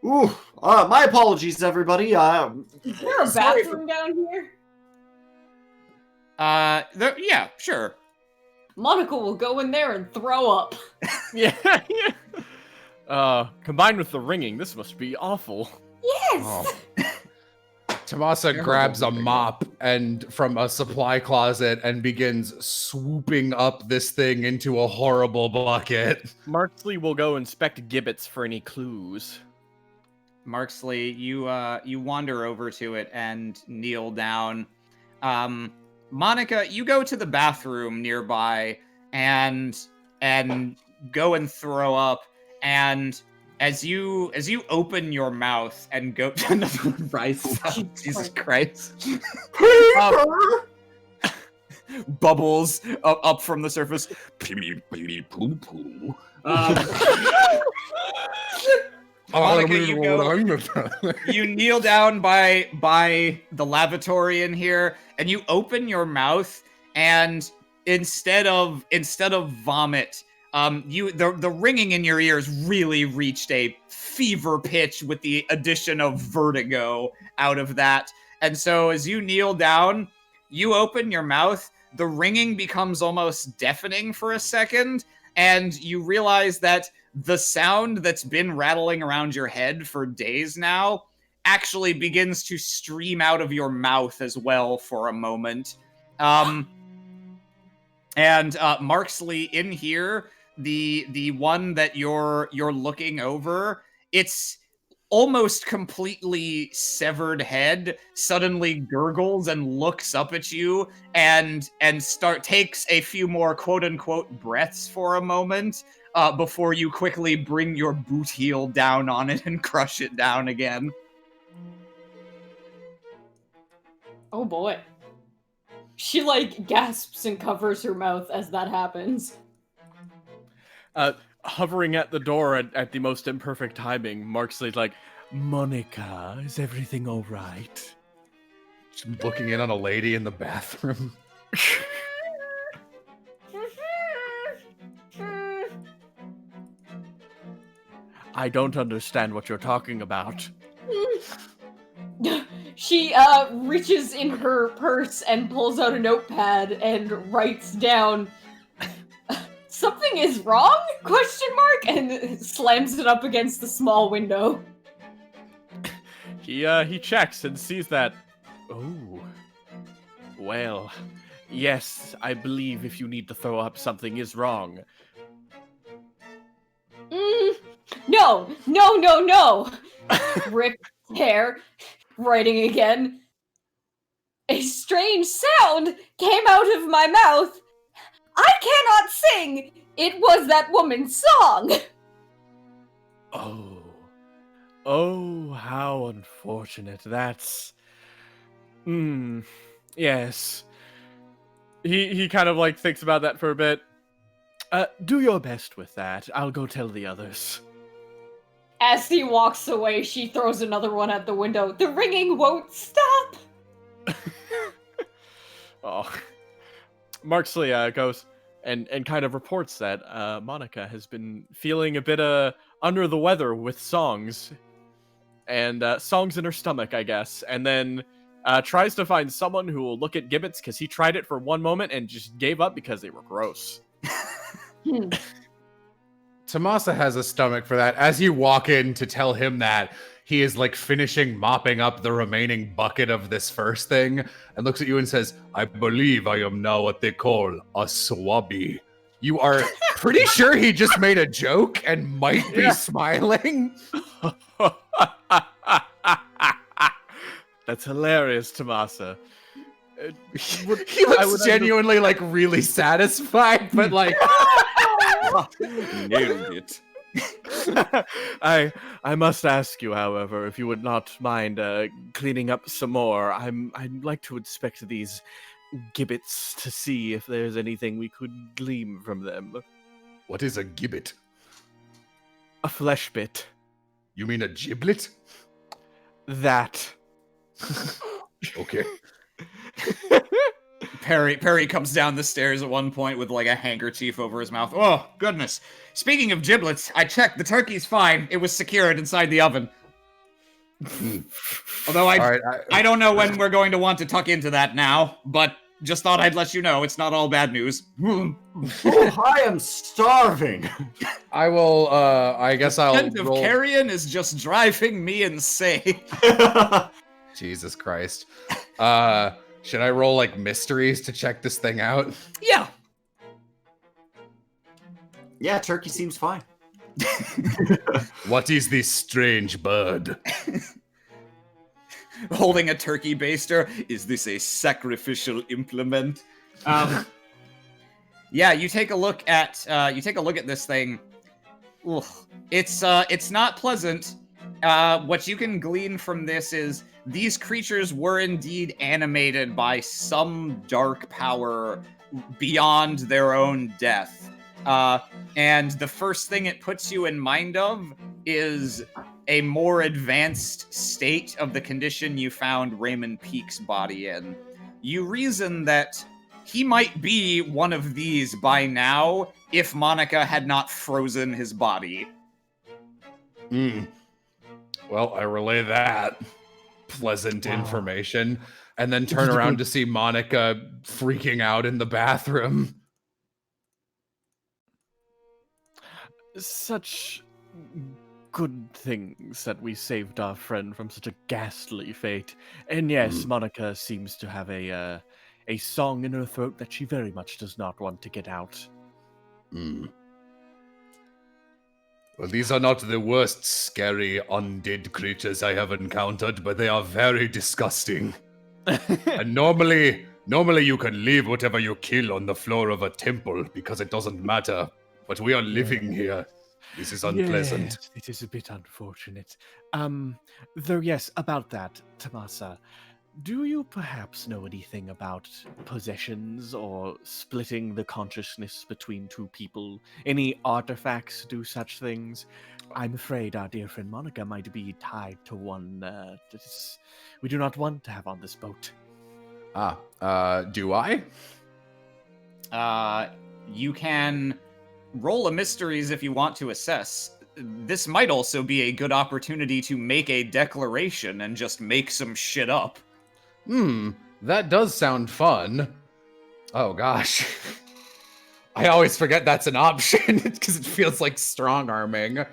Ooh, my apologies, everybody. Is there a Sorry bathroom down here? Yeah, sure. Monica will go in there and throw up. Yeah. Combined with the ringing, this must be awful. Yes! Tamasa grabs a mop and from a supply closet and begins swooping up this thing into a horrible bucket. Marksley will go inspect gibbets for any clues. Marksley, you wander over to it and kneel down. Monica, you go to the bathroom nearby and go and throw up, and as you open your mouth and go to another one rises up. Jesus Christ. Bubbles up from the surface. Monica, you kneel down by the lavatory in here, and you open your mouth, and instead of vomit, the ringing in your ears really reached a fever pitch with the addition of vertigo out of that. And so as you kneel down, you open your mouth, the ringing becomes almost deafening for a second, and you realize that the sound that's been rattling around your head for days now actually begins to stream out of your mouth as well for a moment. And Marksley, in here, the one that you're looking over, it's almost completely severed head suddenly gurgles and looks up at you and takes a few more quote unquote breaths for a moment before you quickly bring your boot heel down on it and crush it down again. Oh boy. She like gasps and covers her mouth as that happens. Hovering at the door at the most imperfect timing, Marksley's like, Monica, is everything all right? Just looking in on a lady in the bathroom. I don't understand what you're talking about. She reaches in her purse and pulls out a notepad and writes down, "Something is wrong?" ? And slams it up against the small window. He checks and sees that. Oh. Well, yes, I believe if you need to throw up, something is wrong. No. Rip hair, writing again. A strange sound came out of my mouth. I cannot sing. It was that woman's song. Oh, how unfortunate. That's... yes. He kind of like thinks about that for a bit. Do your best with that. I'll go tell the others. As he walks away, she throws another one at the window. The ringing won't stop. Oh. Marksley goes and kind of reports that Monica has been feeling a bit under the weather with songs. And songs in her stomach, I guess. And then tries to find someone who will look at gibbets, because he tried it for one moment and just gave up because they were gross. Tomasa has a stomach for that. As you walk in to tell him that, he is like finishing mopping up the remaining bucket of this first thing and looks at you and says, I believe I am now what they call a swabby. You are pretty sure he just made a joke and might be smiling. That's hilarious, Tomasa. He looks genuinely like really satisfied, but like nailed it. I must ask you, however, if you would not mind cleaning up some more. I'd like to inspect these gibbets to see if there's anything we could glean from them. What is a gibbet? A flesh bit. You mean a giblet? That. Okay. Perry comes down the stairs at one point with like a handkerchief over his mouth. Oh, goodness. Speaking of giblets, I checked. The turkey's fine. It was secured inside the oven. Although I don't know when we're going to want to tuck into that now, but just thought I'd let you know. It's not all bad news. Oh, I am starving. I will, I guess I'll The scent of carrion is just driving me insane. Jesus Christ. Should I roll like mysteries to check this thing out? Yeah. Yeah, turkey seems fine. What is this strange bird? Holding a turkey baster. Is this a sacrificial implement? Yeah, you take a look at this thing. Ugh. It's not pleasant. What you can glean from this is these creatures were indeed animated by some dark power beyond their own death. And the first thing it puts you in mind of is a more advanced state of the condition you found Raymond Peake's body in. You reason that he might be one of these by now if Monica had not frozen his body. Well, I relay that pleasant information and then turn around to see Monica freaking out in the bathroom. Such good things that we saved our friend from such a ghastly fate. And yes, Monica seems to have a song in her throat that she very much does not want to get out. Well, these are not the worst scary undead creatures I have encountered, but they are very disgusting. And normally you can leave whatever you kill on the floor of a temple because it doesn't matter. But we are living here. This is unpleasant. Yes, it is a bit unfortunate. Though yes, about that, Tomasa, do you perhaps know anything about possessions or splitting the consciousness between two people? Any artifacts do such things? I'm afraid our dear friend Monica might be tied to one that we do not want to have on this boat. Do I? You can roll a mysteries if you want to assess. This might also be a good opportunity to make a declaration and just make some shit up. That does sound fun. Oh gosh. I always forget that's an option because it feels like strong arming.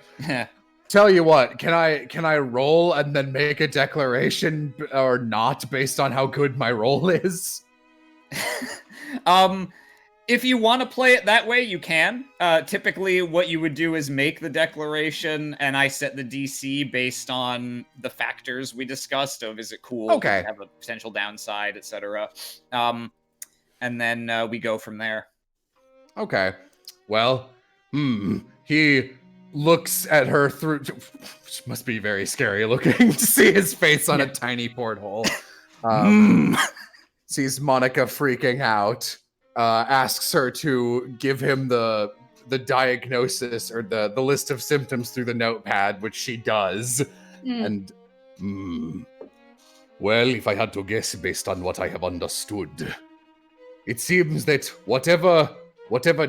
Tell you what, can I roll and then make a declaration or not based on how good my roll is? If you want to play it that way, you can. Typically, what you would do is make the declaration, and I set the DC based on the factors we discussed of is it cool, okay, does it have a potential downside, etc. And then we go from there. Okay. Well, he looks at her through, which must be very scary looking to see his face on a tiny porthole. Sees Monica freaking out. Asks her to give him the diagnosis or the list of symptoms through the notepad, which she does. And, well, if I had to guess based on what I have understood, it seems that whatever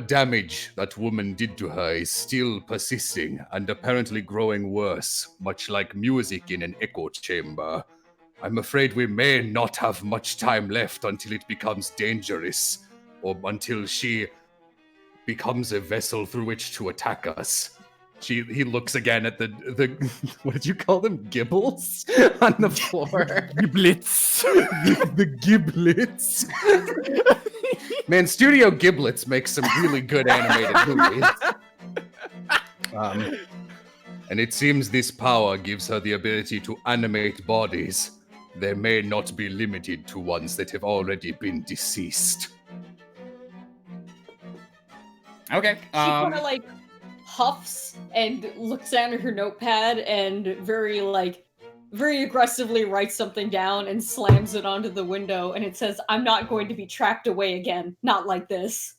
damage that woman did to her is still persisting and apparently growing worse, much like music in an echo chamber. I'm afraid we may not have much time left until it becomes dangerous. Or until she becomes a vessel through which to attack us. He looks again at the what did you call them? Gibbles on the floor. Giblets. the giblets. Man, Studio Giblets makes some really good animated movies. And it seems this power gives her the ability to animate bodies. They may not be limited to ones that have already been deceased. Okay. She kind of like huffs and looks down at her notepad and very aggressively writes something down and slams it onto the window, and it says, "I'm not going to be tracked away again. Not like this."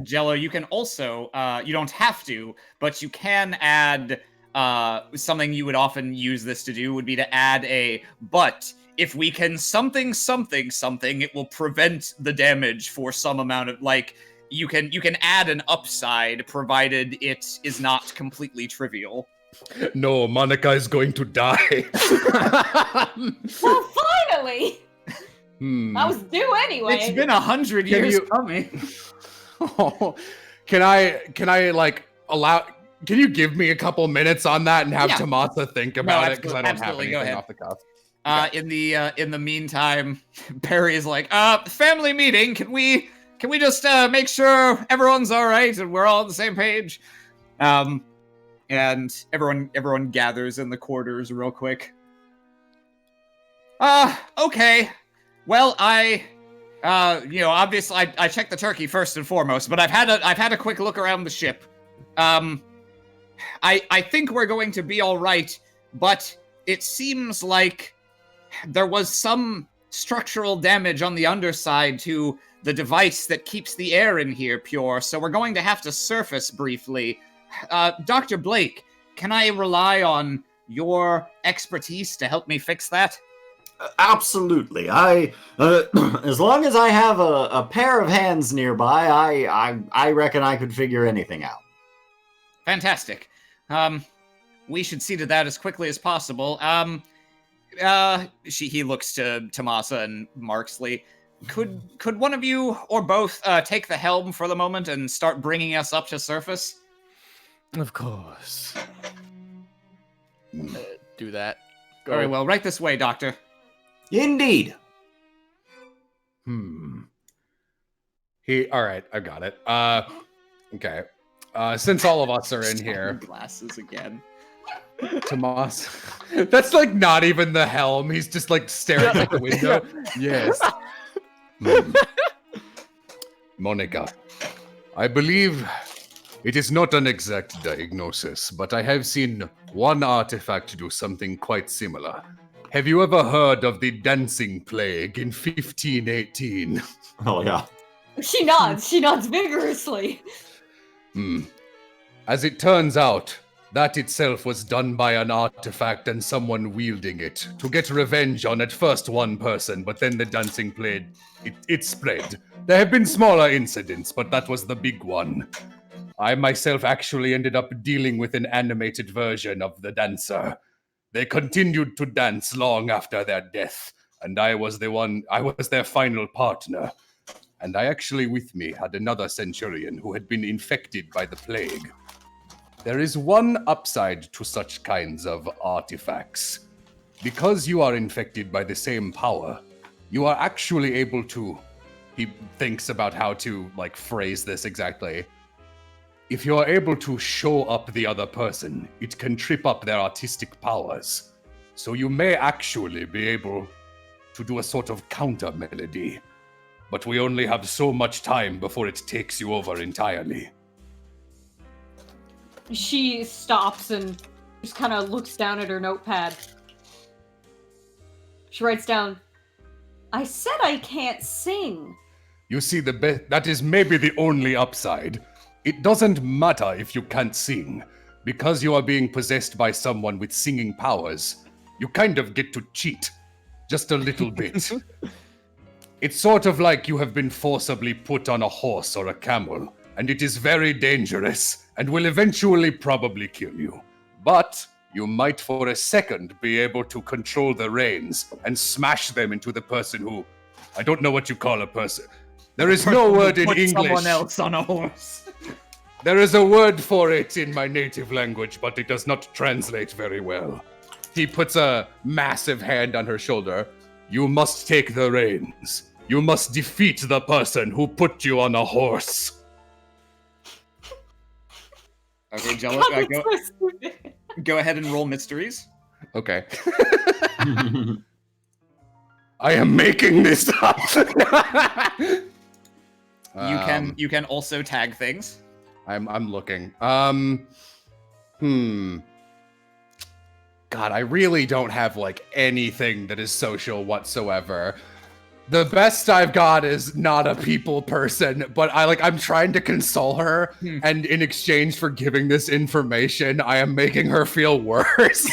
Jello, you can also, you don't have to, but you can add, something you would often use this to do would be to add but if we can something, it will prevent the damage for some amount of, you can add an upside provided it is not completely trivial. No, Monica is going to die. Well, finally! I was due anyway. It's been 100 years coming. Can I allow? Can you give me a couple minutes on that and have Tomasa think about it because I don't have anything off the cuff. In the meantime, Barry is like, family meeting. Can we just make sure everyone's all right and we're all on the same page? And everyone gathers in the quarters real quick. Okay. Well, Obviously, I checked the turkey first and foremost, but I've had a quick look around the ship. I think we're going to be all right, but it seems like there was some structural damage on the underside to the device that keeps the air in here pure, so we're going to have to surface briefly. Dr. Blake, can I rely on your expertise to help me fix that? Absolutely. As long as I have a pair of hands nearby, I reckon I could figure anything out. Fantastic. We should see to that as quickly as possible. He looks to Tomasa and Marksley. Could one of you or both take the helm for the moment and start bringing us up to surface? Of course. Do that. Go. Very well. Right this way, Doctor. Indeed. All right, I got it. Okay. Since all of us are in here, Glasses again. Tomas, that's like not even the helm. He's just like staring at the window. Yes. Monica, I believe it is not an exact diagnosis, but I have seen one artifact do something quite similar. Have you ever heard of the dancing plague in 1518? Oh, yeah. She nods vigorously. As it turns out, that itself was done by an artifact and someone wielding it to get revenge on at first one person, but then the dancing plague, it spread. There have been smaller incidents, but that was the big one. I myself actually ended up dealing with an animated version of the dancer. They continued to dance long after their death, and I was their final partner. And I actually with me had another centurion who had been infected by the plague. There is one upside to such kinds of artifacts. Because you are infected by the same power, you are actually able to... He thinks about how to, phrase this exactly. If you are able to show up the other person, it can trip up their artistic powers. So you may actually be able to do a sort of counter melody. But we only have so much time before it takes you over entirely. She stops and just kind of looks down at her notepad. She writes down, I said I can't sing. You see, that is maybe the only upside. It doesn't matter if you can't sing. Because you are being possessed by someone with singing powers, you kind of get to cheat. Just a little bit. It's sort of like you have been forcibly put on a horse or a camel, and it is very dangerous, and will eventually probably kill you. But you might for a second be able to control the reins and smash them into the person who... I don't know what you call a person. There is no word in English. Someone else on a horse. There is a word for it in my native language, but it does not translate very well. He puts a massive hand on her shoulder. You must take the reins. You must defeat the person who put you on a horse. Okay, Jello, go ahead and roll mysteries. Okay. I am making this up. You can also tag things. I'm looking. God, I really don't have anything that is social whatsoever. The best I've got is not a people person, but I'm trying to console her, and in exchange for giving this information, I am making her feel worse.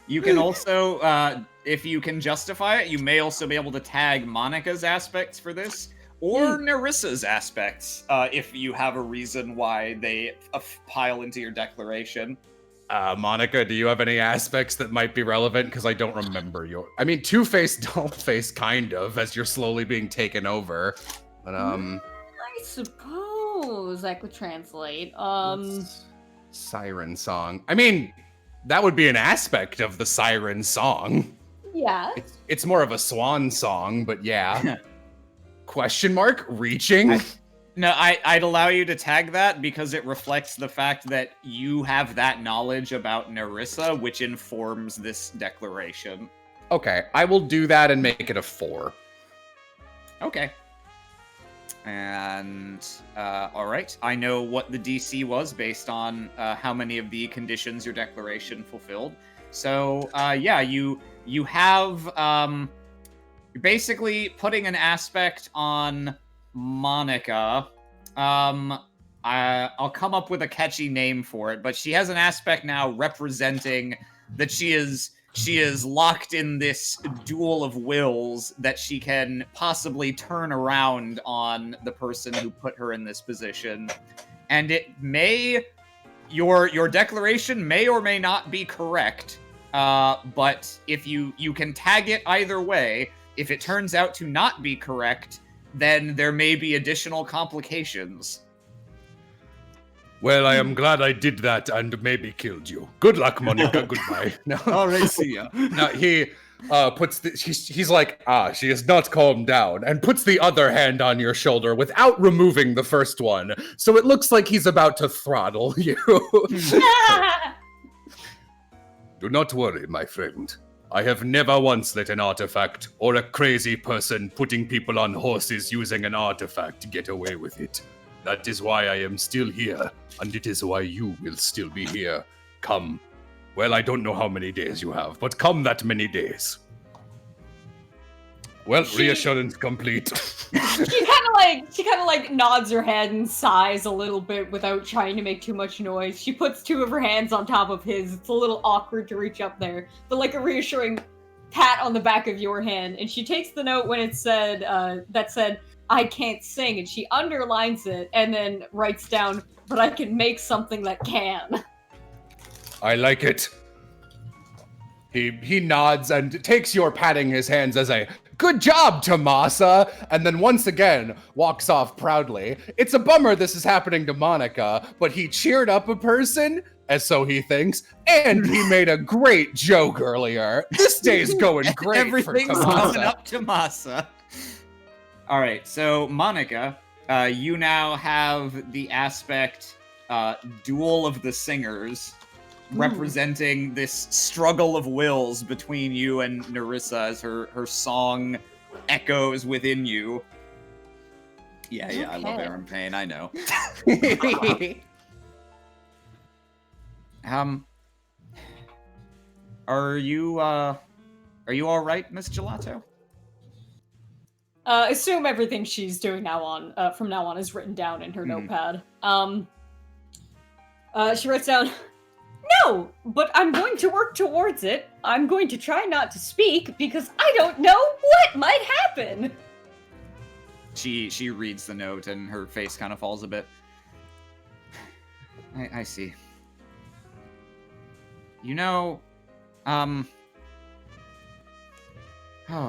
You can also, if you can justify it, you may also be able to tag Monica's aspects for this, or Nerissa's aspects, if you have a reason why they pile into your declaration. Monica, do you have any aspects that might be relevant? Because I don't remember your... I mean, Two-Face, Doll-Face, kind of, as you're slowly being taken over. But, I suppose I could translate. Siren song. I mean, that would be an aspect of the siren song. Yeah. It's more of a swan song, but yeah. Question mark? Reaching? No, I'd allow you to tag that because it reflects the fact that you have that knowledge about Nerissa, which informs this declaration. Okay, I will do that and make it a 4. Okay. And, all right. I know what the DC was based on how many of the conditions your declaration fulfilled. So, yeah, you have, you're basically putting an aspect on Monica. I'll come up with a catchy name for it, but she has an aspect now representing that she is locked in this duel of wills that she can possibly turn around on the person who put her in this position. And it may, your declaration may or may not be correct, but if you can tag it either way, if it turns out to not be correct, then there may be additional complications. Well, I am glad I did that and maybe killed you. Good luck, Monica. Goodbye. No. All right, see ya. Now he puts he's like, she is not calmed down, and puts the other hand on your shoulder without removing the first one. So it looks like he's about to throttle you. Do not worry, my friend. I have never once let an artifact or a crazy person putting people on horses using an artifact get away with it. That is why I am still here, and it is why you will still be here. Come. Well, I don't know how many days you have, but come that many days. Well, reassurance complete. She kind of like nods her head and sighs a little bit without trying to make too much noise. She puts two of her hands on top of his. It's a little awkward to reach up there, but like a reassuring pat on the back of your hand. And she takes the note when it said that said, "I can't sing," and she underlines it and then writes down, "But I can make something that can." I like it. He nods and takes your patting his hands as a "Good job, Tomasa," and then once again walks off proudly. It's a bummer this is happening to Monica, but he cheered up a person, as so he thinks, and he made a great joke earlier. This day's going great. Everything's for Tomasa. coming up to Masa. All right, so Monica, you now have the aspect Duel of the Singers, representing this struggle of wills between you and Nerissa as her song echoes within you. Yeah, I love Arim Payne, I know. Are you all right, Miss Gelato? Assume everything she's doing from now on is written down in her notepad. She writes down, "No, but I'm going to work towards it. I'm going to try not to speak because I don't know what might happen." She reads the note and her face kind of falls a bit. I see. You know, oh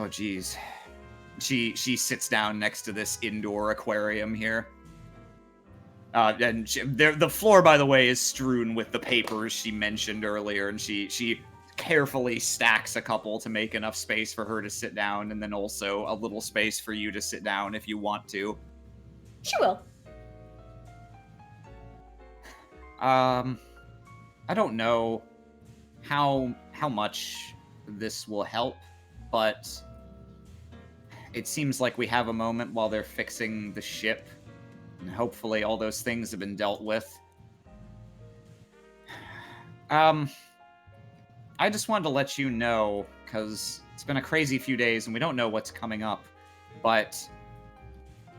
geez. She sits down next to this indoor aquarium here. And the floor, by the way, is strewn with the papers she mentioned earlier, and she carefully stacks a couple to make enough space for her to sit down, and then also a little space for you to sit down if you want to. She will. I don't know how much this will help, but it seems like we have a moment while they're fixing the ship, and hopefully all those things have been dealt with. I just wanted to let you know, because it's been a crazy few days and we don't know what's coming up, but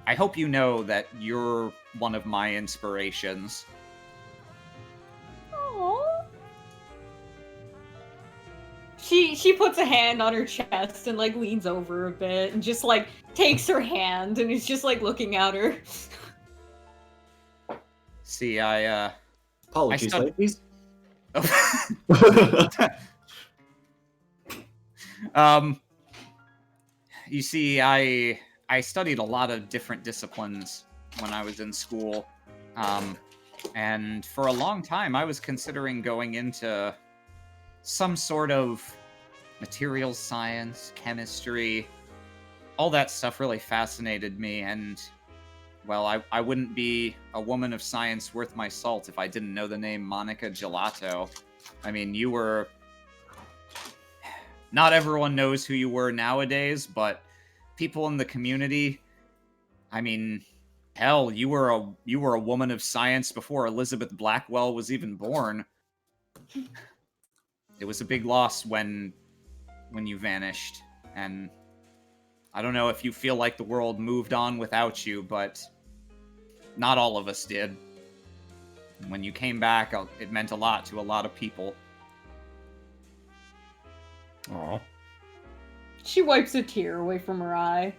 I hope you know that you're one of my inspirations. Aww. She puts a hand on her chest and like leans over a bit and just like takes her hand and is just like looking at her. See, Apologies, ladies. You see, I studied a lot of different disciplines when I was in school, and for a long time I was considering going into some sort of materials science, chemistry. All that stuff really fascinated me, and well, I wouldn't be a woman of science worth my salt if I didn't know the name Monica Gelato. I mean, you were... Not everyone knows who you were nowadays, but people in the community, I mean, hell, you were a woman of science before Elizabeth Blackwell was even born. It was a big loss when you vanished, and I don't know if you feel like the world moved on without you, but not all of us did. When you came back, it meant a lot to a lot of people. Aw. She wipes a tear away from her eye.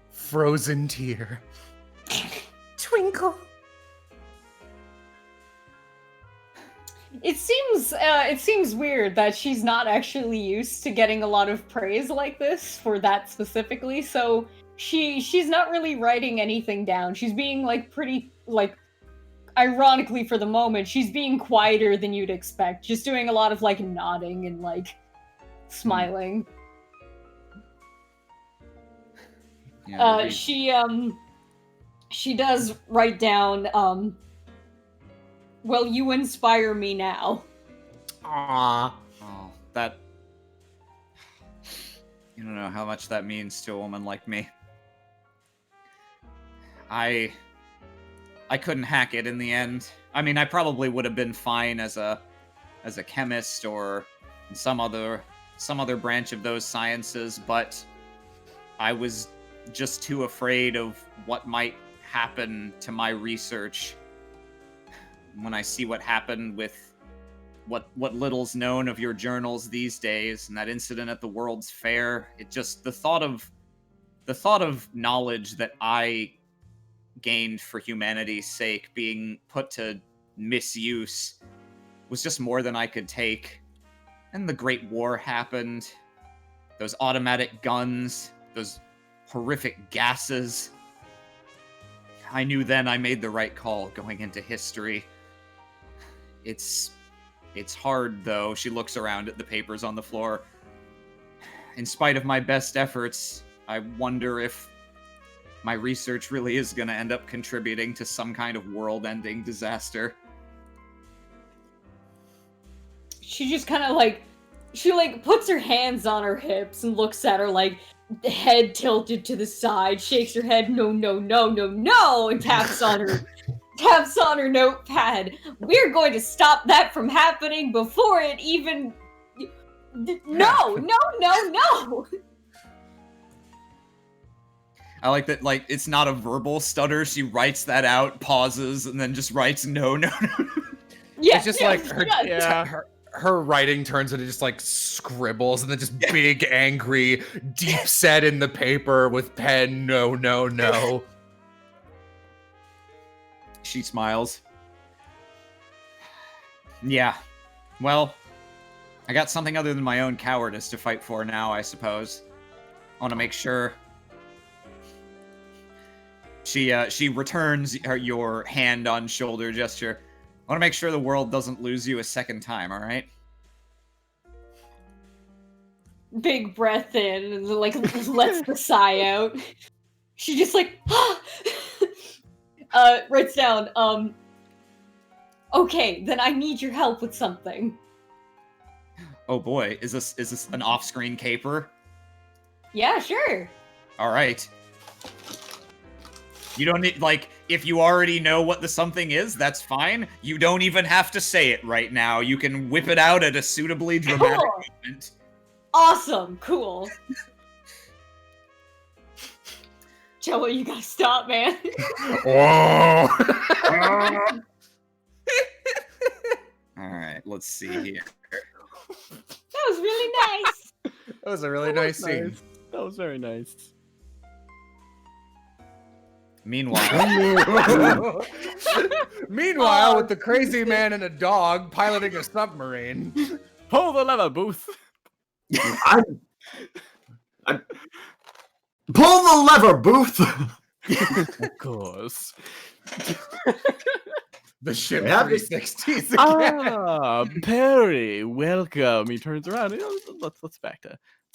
Frozen tear. Twinkle. It seems weird that she's not actually used to getting a lot of praise like this for that specifically. So she's not really writing anything down. She's being like pretty like, ironically for the moment, she's being quieter than you'd expect. Just doing a lot of like nodding and like smiling. Yeah, she does write down, well, you inspire me now. Aww. Oh, that... You don't know how much that means to a woman like me. I couldn't hack it in the end. I mean, I probably would have been fine as a chemist or in some other branch of those sciences, but I was just too afraid of what might happen to my research. When I see what happened with what little's known of your journals these days and that incident at the World's Fair, it just the thought of knowledge that I gained for humanity's sake being put to misuse was just more than I could take. And the Great War happened. Those automatic guns, those horrific gases. I knew then I made the right call going into history. It's hard, though. She looks around at the papers on the floor. In spite of my best efforts, I wonder if my research really is going to end up contributing to some kind of world-ending disaster. She just kind of like, she like puts her hands on her hips and looks at her like head tilted to the side, shakes her head, no, no, no, no, no, and taps on her notepad. We're going to stop that from happening before it even... No, no, no, no! I like that, like, it's not a verbal stutter. She writes that out, pauses, and then just writes no, no, no. Yeah, It's just like her writing turns into just like scribbles and then just big, angry, deep set in the paper with pen, no, no, no. She smiles. Yeah. Well, I got something other than my own cowardice to fight for now, I suppose. I want to make sure... She returns your hand on shoulder gesture. I want to make sure the world doesn't lose you a second time, alright? Big breath in and like lets the sigh out. She just like writes down, okay, then I need your help with something. Oh boy, is this an off-screen caper? Yeah, sure. Alright. You don't need, like, if you already know what the something is, that's fine. You don't even have to say it right now. You can whip it out at a suitably dramatic moment. Awesome, cool. Jello, you gotta stop, man. Alright, let's see here. That was really nice. That was a really nice scene. Nice. That was very nice. Meanwhile, with the crazy man and a dog piloting a submarine. Pull the lever, Booth. I pull the lever, Booth. Of course. The ship Yeah, 360s again. Ah, Perry, welcome. He turns around. Let's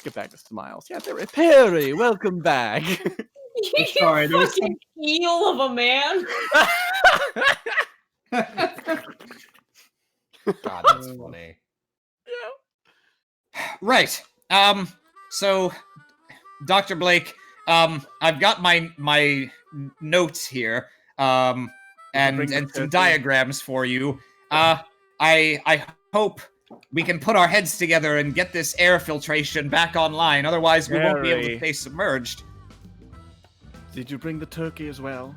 get back to smiles. Yeah, there, Perry, welcome back. You Sorry, there was fucking eel of a man. God, that's funny. right. So, Dr. Blake, I've got my notes here, and some diagrams for you. I hope we can put our heads together and get this air filtration back online. Otherwise, we won't be able to stay submerged. Did you bring the turkey as well?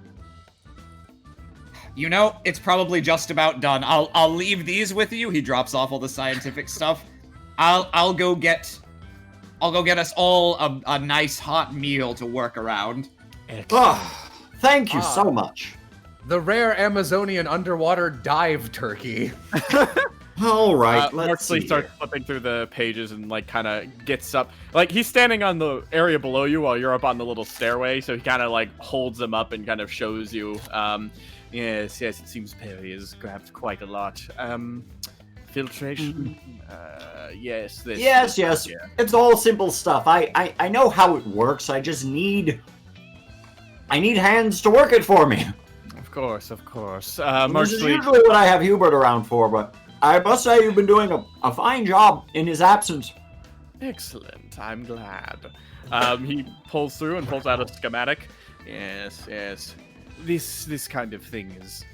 You know, it's probably just about done. I'll leave these with you. He drops off all the scientific stuff. I'll go get us all a nice hot meal to work around. Oh, thank you so much. The rare Amazonian underwater dive turkey. All right, let's see. Marksley starts flipping through the pages and like kind of gets up. Like he's standing on the area below you while you're up on the little stairway, so he kind of like holds them up and kind of shows you. Yes, it seems Perry has grabbed quite a lot. Filtration. Yes, this. Yes. Yeah. It's all simple stuff. I know how it works. I just need hands to work it for me. Of course. This is Marksley. usually what I have Hubert around for, but I must say you've been doing a fine job in his absence. Excellent. I'm glad. He pulls through and pulls out a schematic. Yes. This kind of thing is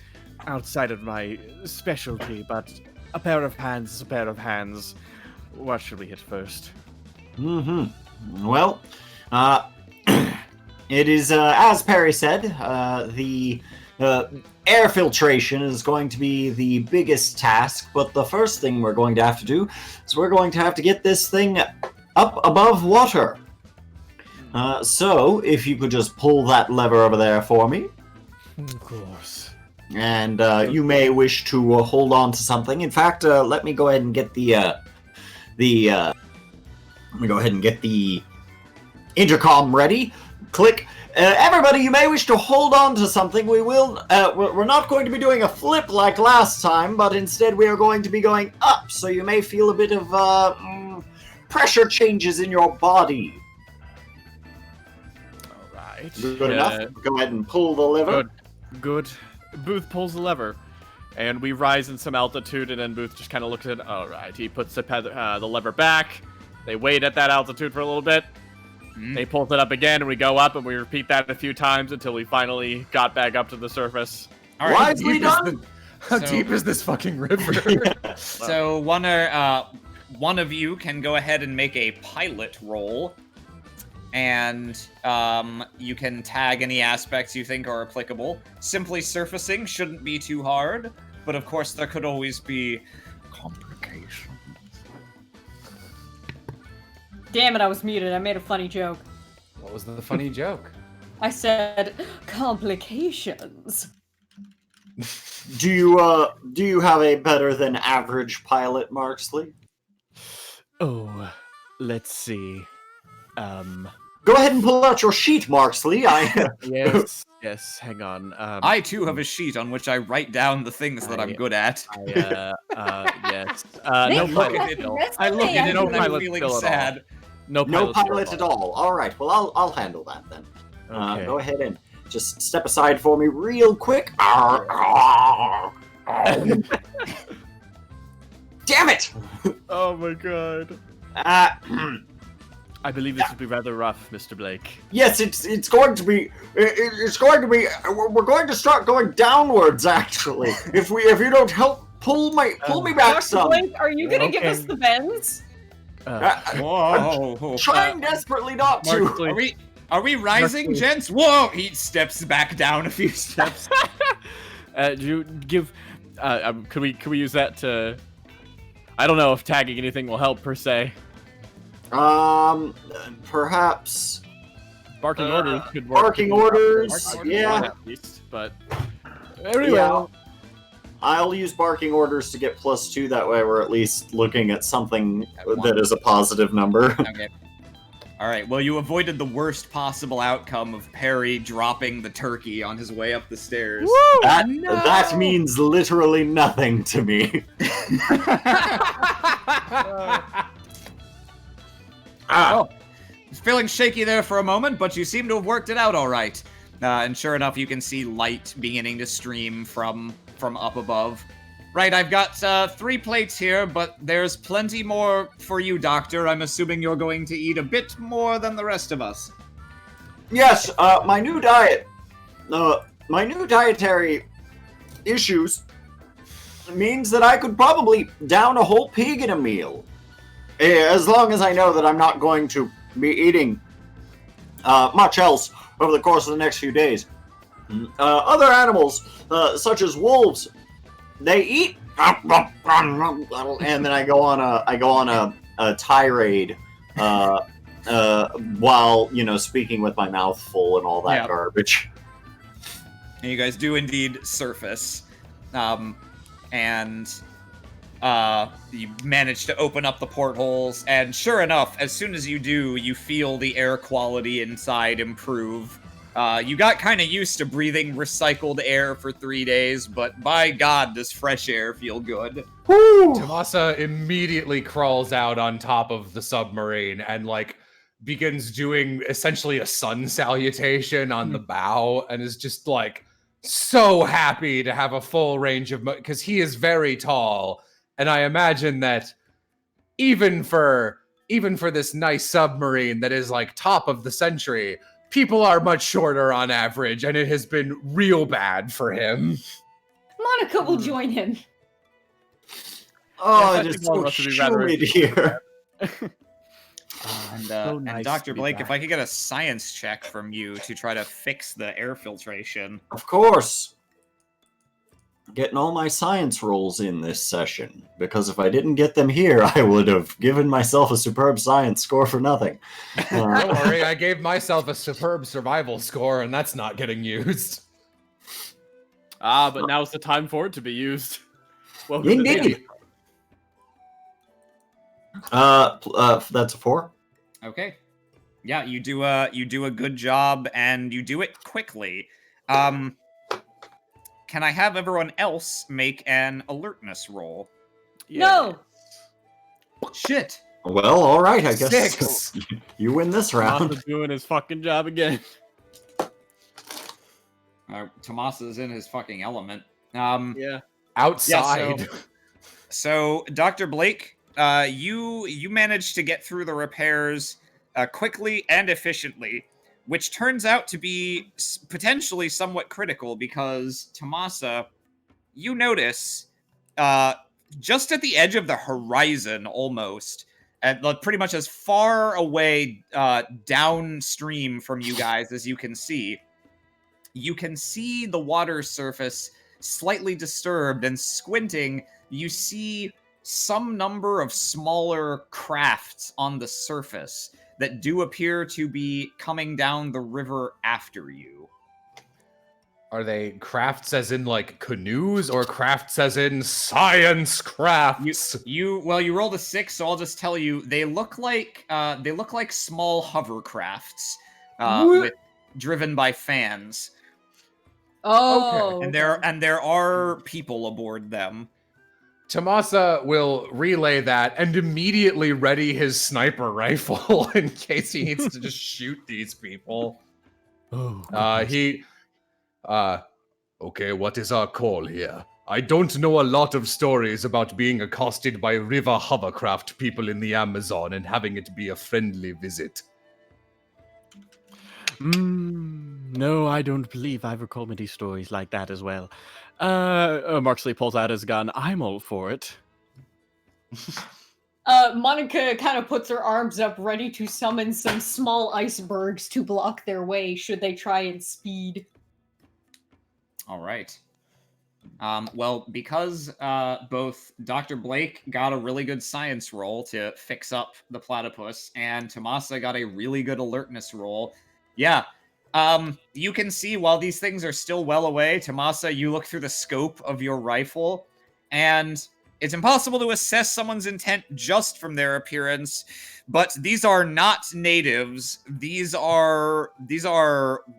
outside of my specialty, but a pair of hands is a pair of hands. What should we hit first? Well, it is, as Perry said, the air filtration is going to be the biggest task, but the first thing we're going to have to do is we're going to have to get this thing up above water. So, if you could just pull that lever over there for me. Of course. And you may wish to hold on to something. In fact, let me go ahead and get the intercom ready. Click. Everybody, you may wish to hold on to something. We will. We're not going to be doing a flip like last time, but instead we are going to be going up. So you may feel a bit of pressure changes in your body. All right. Good enough. Go ahead and pull the lever. Good. Booth pulls the lever, and we rise in some altitude, and then Booth just kind of looks at it. All right. He puts the lever back. They wait at that altitude for a little bit. They pulled it up again, and we go up, and we repeat that a few times until we finally got back up to the surface. All right. Wisely done. How deep is this fucking river? So one of you can go ahead and make a pilot roll, and you can tag any aspects you think are applicable. Simply surfacing shouldn't be too hard, but of course there could always be complications. Damn it, I was muted. I made a funny joke. What was the funny joke? I said complications. Do you have a better than average pilot, Marksley? Oh, let's see. Go ahead and pull out your sheet, Marksley. Yes. Hang on. I too have a sheet on which I write down the things that I'm good at. Yes. No I look at it No and I'm pilot feeling skill at all. sad. No pilot at all. All right. Well, I'll handle that then. Okay. Go ahead and just step aside for me real quick. Damn it! Oh my god. I believe this would be rather rough, Mr. Blake. Yes, it's going to be. It's going to be. We're going to start going downwards. Actually, if you don't help pull me back some. Blake, are you gonna give us the bends? Whoa! I'm trying desperately not to. Marksley. Are we rising, Marksley. gents? Whoa! He steps back down a few steps. Do you give? Could we use that to? I don't know if tagging anything will help per se. Perhaps. Barking orders could work. Barking orders, yeah. At least, but anyway. Yeah. I'll use barking orders to get +2. That way, we're at least looking at something that is a positive number. Okay. All right. Well, you avoided the worst possible outcome of Perry dropping the turkey on his way up the stairs. That means literally nothing to me. Oh, feeling shaky there for a moment, but you seem to have worked it out all right. And sure enough, you can see light beginning to stream from up above. Right, I've got 3 plates here, but there's plenty more for you, Doctor. I'm assuming you're going to eat a bit more than the rest of us. Yes, my new diet. My new dietary issues means that I could probably down a whole pig in a meal. As long as I know that I'm not going to be eating much else over the course of the next few days. Other animals, such as wolves, they eat, and then I go on a tirade while speaking with my mouth full and all that garbage. And you guys do indeed surface, and you manage to open up the portholes, and sure enough, as soon as you do, you feel the air quality inside improve. You got kind of used to breathing recycled air for 3 days, but by God, does fresh air feel good. Woo! Tomasa immediately crawls out on top of the submarine and begins doing essentially a sun salutation on the bow, and is just so happy to have a full range of because he is very tall, and I imagine that even for this nice submarine that is top of the century, people are much shorter on average, and it has been real bad for him. Monica will join him. Oh, it is so humid here. And Dr. Blake, if I could get a science check from you to try to fix the air filtration. Of course. Getting all my science rolls in this session, because if I didn't get them here, I would have given myself a superb science score for nothing. Don't worry, I gave myself a superb survival score, and that's not getting used. But now's the time for it to be used. Indeed. That's a 4. Okay. Yeah, you do a good job, and you do it quickly. Can I have everyone else make an alertness roll? No. Shit. Well, all right, I guess 6. you win this round. Tomasa doing his fucking job again. Tomasa's in his fucking element. Yeah. Outside. Yeah, so Dr. Blake, you managed to get through the repairs quickly and efficiently, which turns out to be potentially somewhat critical because, Tomasa, you notice, just at the edge of the horizon, almost, pretty much as far away downstream from you guys as you can see the water surface slightly disturbed, and squinting, you see some number of smaller crafts on the surface that do appear to be coming down the river after you. Are they crafts as in canoes, or crafts as in science crafts? You rolled a 6, so I'll just tell you they look like small hovercrafts driven by fans. Oh. Okay. And there are people aboard them. Tomasa will relay that and immediately ready his sniper rifle in case he needs to just shoot these people. Okay, what is our call here? I don't know a lot of stories about being accosted by river hovercraft people in the Amazon and having it be a friendly visit. No, I don't believe I've recalled many stories like that as well. Marksley pulls out his gun. I'm all for it. Monica kind of puts her arms up, ready to summon some small icebergs to block their way should they try and speed. All right. Well, because both Dr. Blake got a really good science roll to fix up the platypus, and Tomasa got a really good alertness roll, you can see while these things are still well away, Tomasa, you look through the scope of your rifle, and it's impossible to assess someone's intent just from their appearance, but these are not natives. These are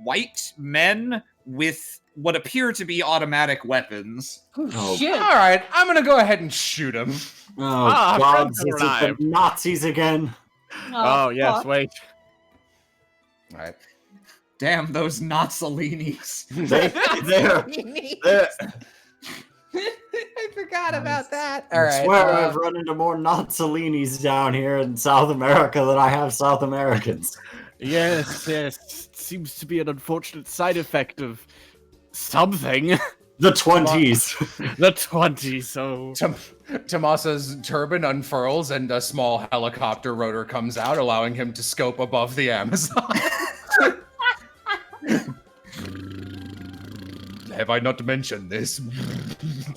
white men with what appear to be automatic weapons. Oh, Shit. All right, I'm gonna go ahead and shoot him. Oh, God, friends is it arrived. the Nazis again? Oh, yes, fuck. wait. All right. Damn those Nazzolinis. They're I forgot about that. I swear I've run into more Nazzolinis down here in South America than I have South Americans. Yes. Seems to be an unfortunate side effect of something. The 20s. The 20, so... Tomasa's turban unfurls and a small helicopter rotor comes out, allowing him to scope above the Amazon. Have I not mentioned this?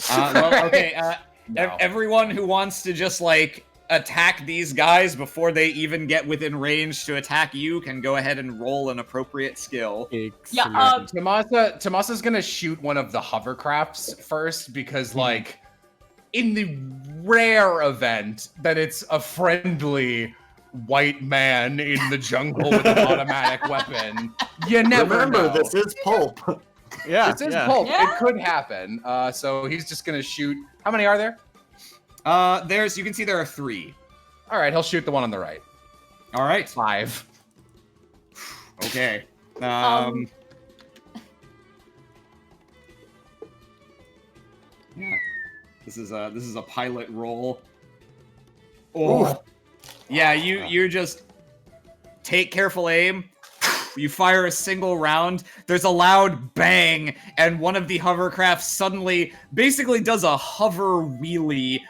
Well, okay. No. Everyone who wants to just like attack these guys before they even get within range to attack you can go ahead and roll an appropriate skill. Yeah, Tomasa's gonna shoot one of the hovercrafts first because, like, in the rare event that it's a friendly white man in the jungle with an automatic weapon, you never Remember, know. this is pulp. Yeah, This is pulp. Yeah. It could happen. So he's just gonna shoot. How many are there? You can see there are 3. All right, he'll shoot the one on the right. All right. 5. Okay. Um, Yeah. This is a pilot roll. Oh. Yeah, you just take careful aim. You fire a single round. There's a loud bang, and one of the hovercrafts suddenly basically does a hover wheelie,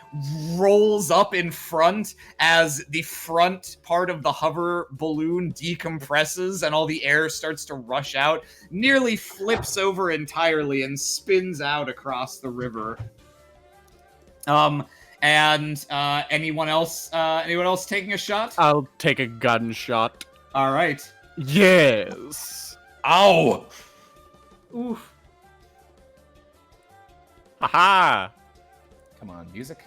rolls up in front as the front part of the hover balloon decompresses and all the air starts to rush out, nearly flips over entirely and spins out across the river. Anyone else taking a shot? I'll take a gunshot. All right. Yes. Ow! oof. Haha. Come on, music.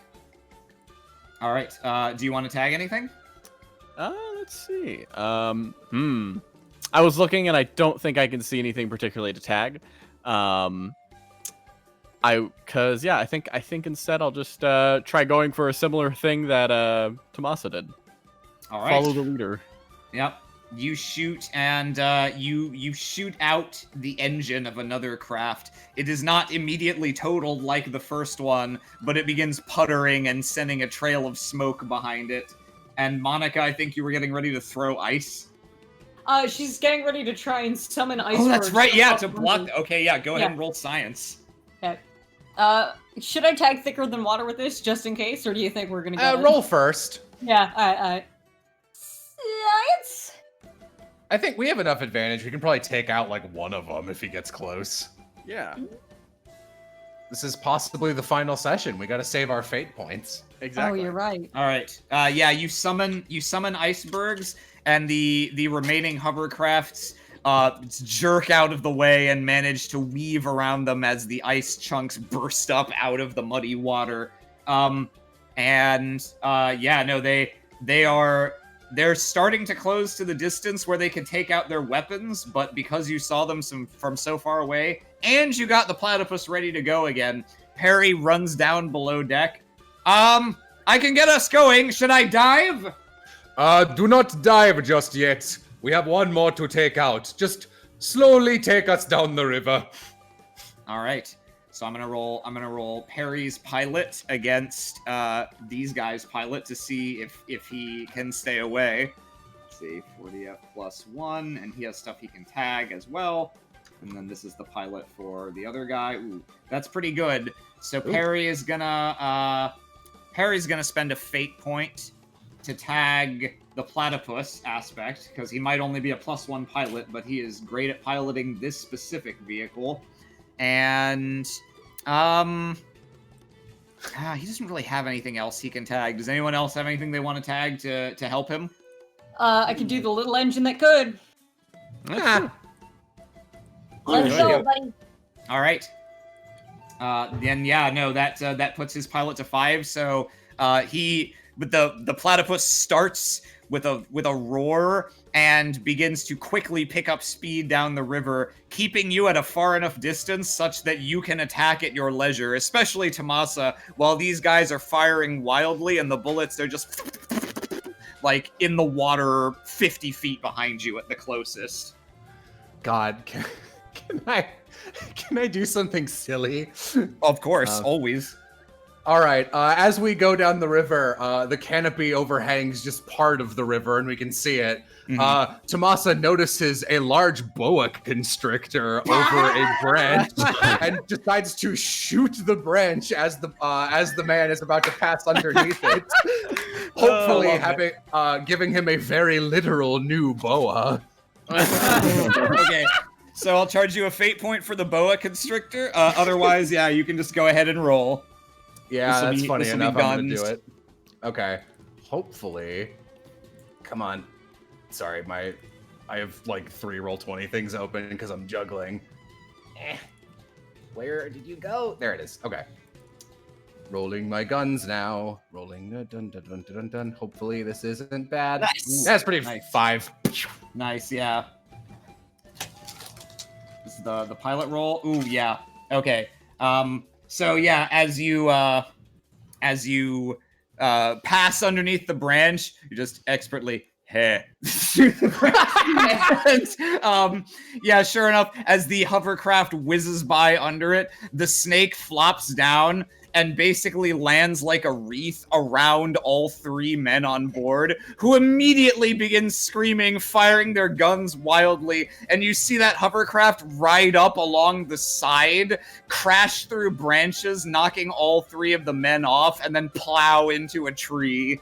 All right. Do you want to tag anything? Let's see. I was looking and I don't think I can see anything particularly to tag. I think instead I'll just try going for a similar thing that Tomasa did. All right. Follow the leader. Yep. You shoot and you shoot out the engine of another craft. It is not immediately totaled like the first one, but it begins puttering and sending a trail of smoke behind it. And Monica, I think you were getting ready to throw ice. She's getting ready to try and summon ice. Oh, that's right. Yeah, to block. block. Okay, yeah. Go ahead Yeah. and roll science. Okay. Should I tag thicker than water with this, just in case, or do you think we're gonna get it? Roll first. Yeah. Alright. Science. I think we have enough advantage. We can probably take out like one of them if he gets close. Yeah. This is possibly the final session. We got to save our fate points. Exactly. Oh, you're right. All right. Yeah, you summon icebergs, and the remaining hovercrafts jerk out of the way and manage to weave around them as the ice chunks burst up out of the muddy water. They're starting to close to the distance where they can take out their weapons, but because you saw them from so far away, and you got the platypus ready to go again, Perry runs down below deck. I can get us going. Should I dive? Do not dive just yet. We have one more to take out. Just slowly take us down the river. All right. So I'm gonna roll Perry's pilot against these guys' pilot to see if he can stay away. Let's see, 40F plus 1, and he has stuff he can tag as well. And then this is the pilot for the other guy. Ooh, that's pretty good. So Perry is gonna spend a fate point to tag the platypus aspect, because he might only be a +1 pilot, but he is great at piloting this specific vehicle. And he doesn't really have anything else he can tag. Does anyone else have anything they want to tag to help him? I could do the little engine that could. Let's Alright. go, buddy. All right. That puts his pilot to 5. So the platypus starts with a roar and begins to quickly pick up speed down the river, keeping you at a far enough distance such that you can attack at your leisure, especially Tomasa, while these guys are firing wildly and the bullets are just like in the water 50 feet behind you at the closest. God, can I do something silly? Of course, always. All right. As we go down the river, the canopy overhangs just part of the river, and we can see it. Tomasa notices a large boa constrictor over a branch, and decides to shoot the branch as the man is about to pass underneath it. Hopefully, giving him a very literal new boa. Okay. So I'll charge you a fate point for the boa constrictor. Otherwise, yeah, you can just go ahead and roll. Yeah, that's funny enough. I'm gonna do guns. it. Okay. Hopefully. Come on. Sorry, I have like 3 Roll20 things open because I'm juggling. Where did you go? There it is. Okay. Rolling my guns now. Rolling. Dun, dun, dun, dun, dun. Hopefully this isn't bad. Nice. That's pretty. Nice. 5. Nice, yeah. This is the pilot roll. Ooh, yeah. Okay. So yeah, as you pass underneath the branch, you just expertly shoot the branch. And, yeah, sure enough, as the hovercraft whizzes by under it, the snake flops down and basically lands like a wreath around all 3 men on board, who immediately begin screaming, firing their guns wildly, and you see that hovercraft ride up along the side, crash through branches, knocking all 3 of the men off, and then plow into a tree.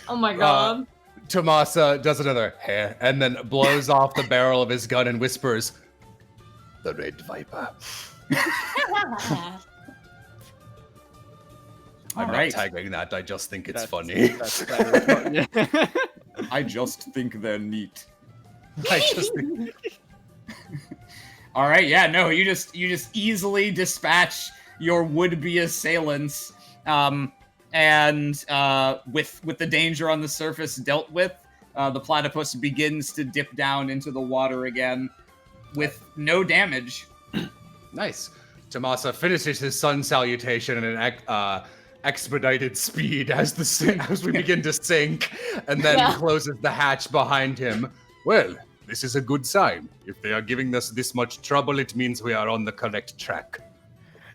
Oh my god. Tomasa does another and then blows off the barrel of his gun and whispers, "The Red Viper." I'm Alright. not tagging that, I just think it's funny. I just think they're neat. I just think... All right, yeah, no, you just easily dispatch your would-be assailants, and with the danger on the surface dealt with, the platypus begins to dip down into the water again with no damage. Nice. Tomasa finishes his sun salutation in an expedited speed as we begin to sink, and then closes the hatch behind him. Well, this is a good sign. If they are giving us this much trouble, it means we are on the correct track.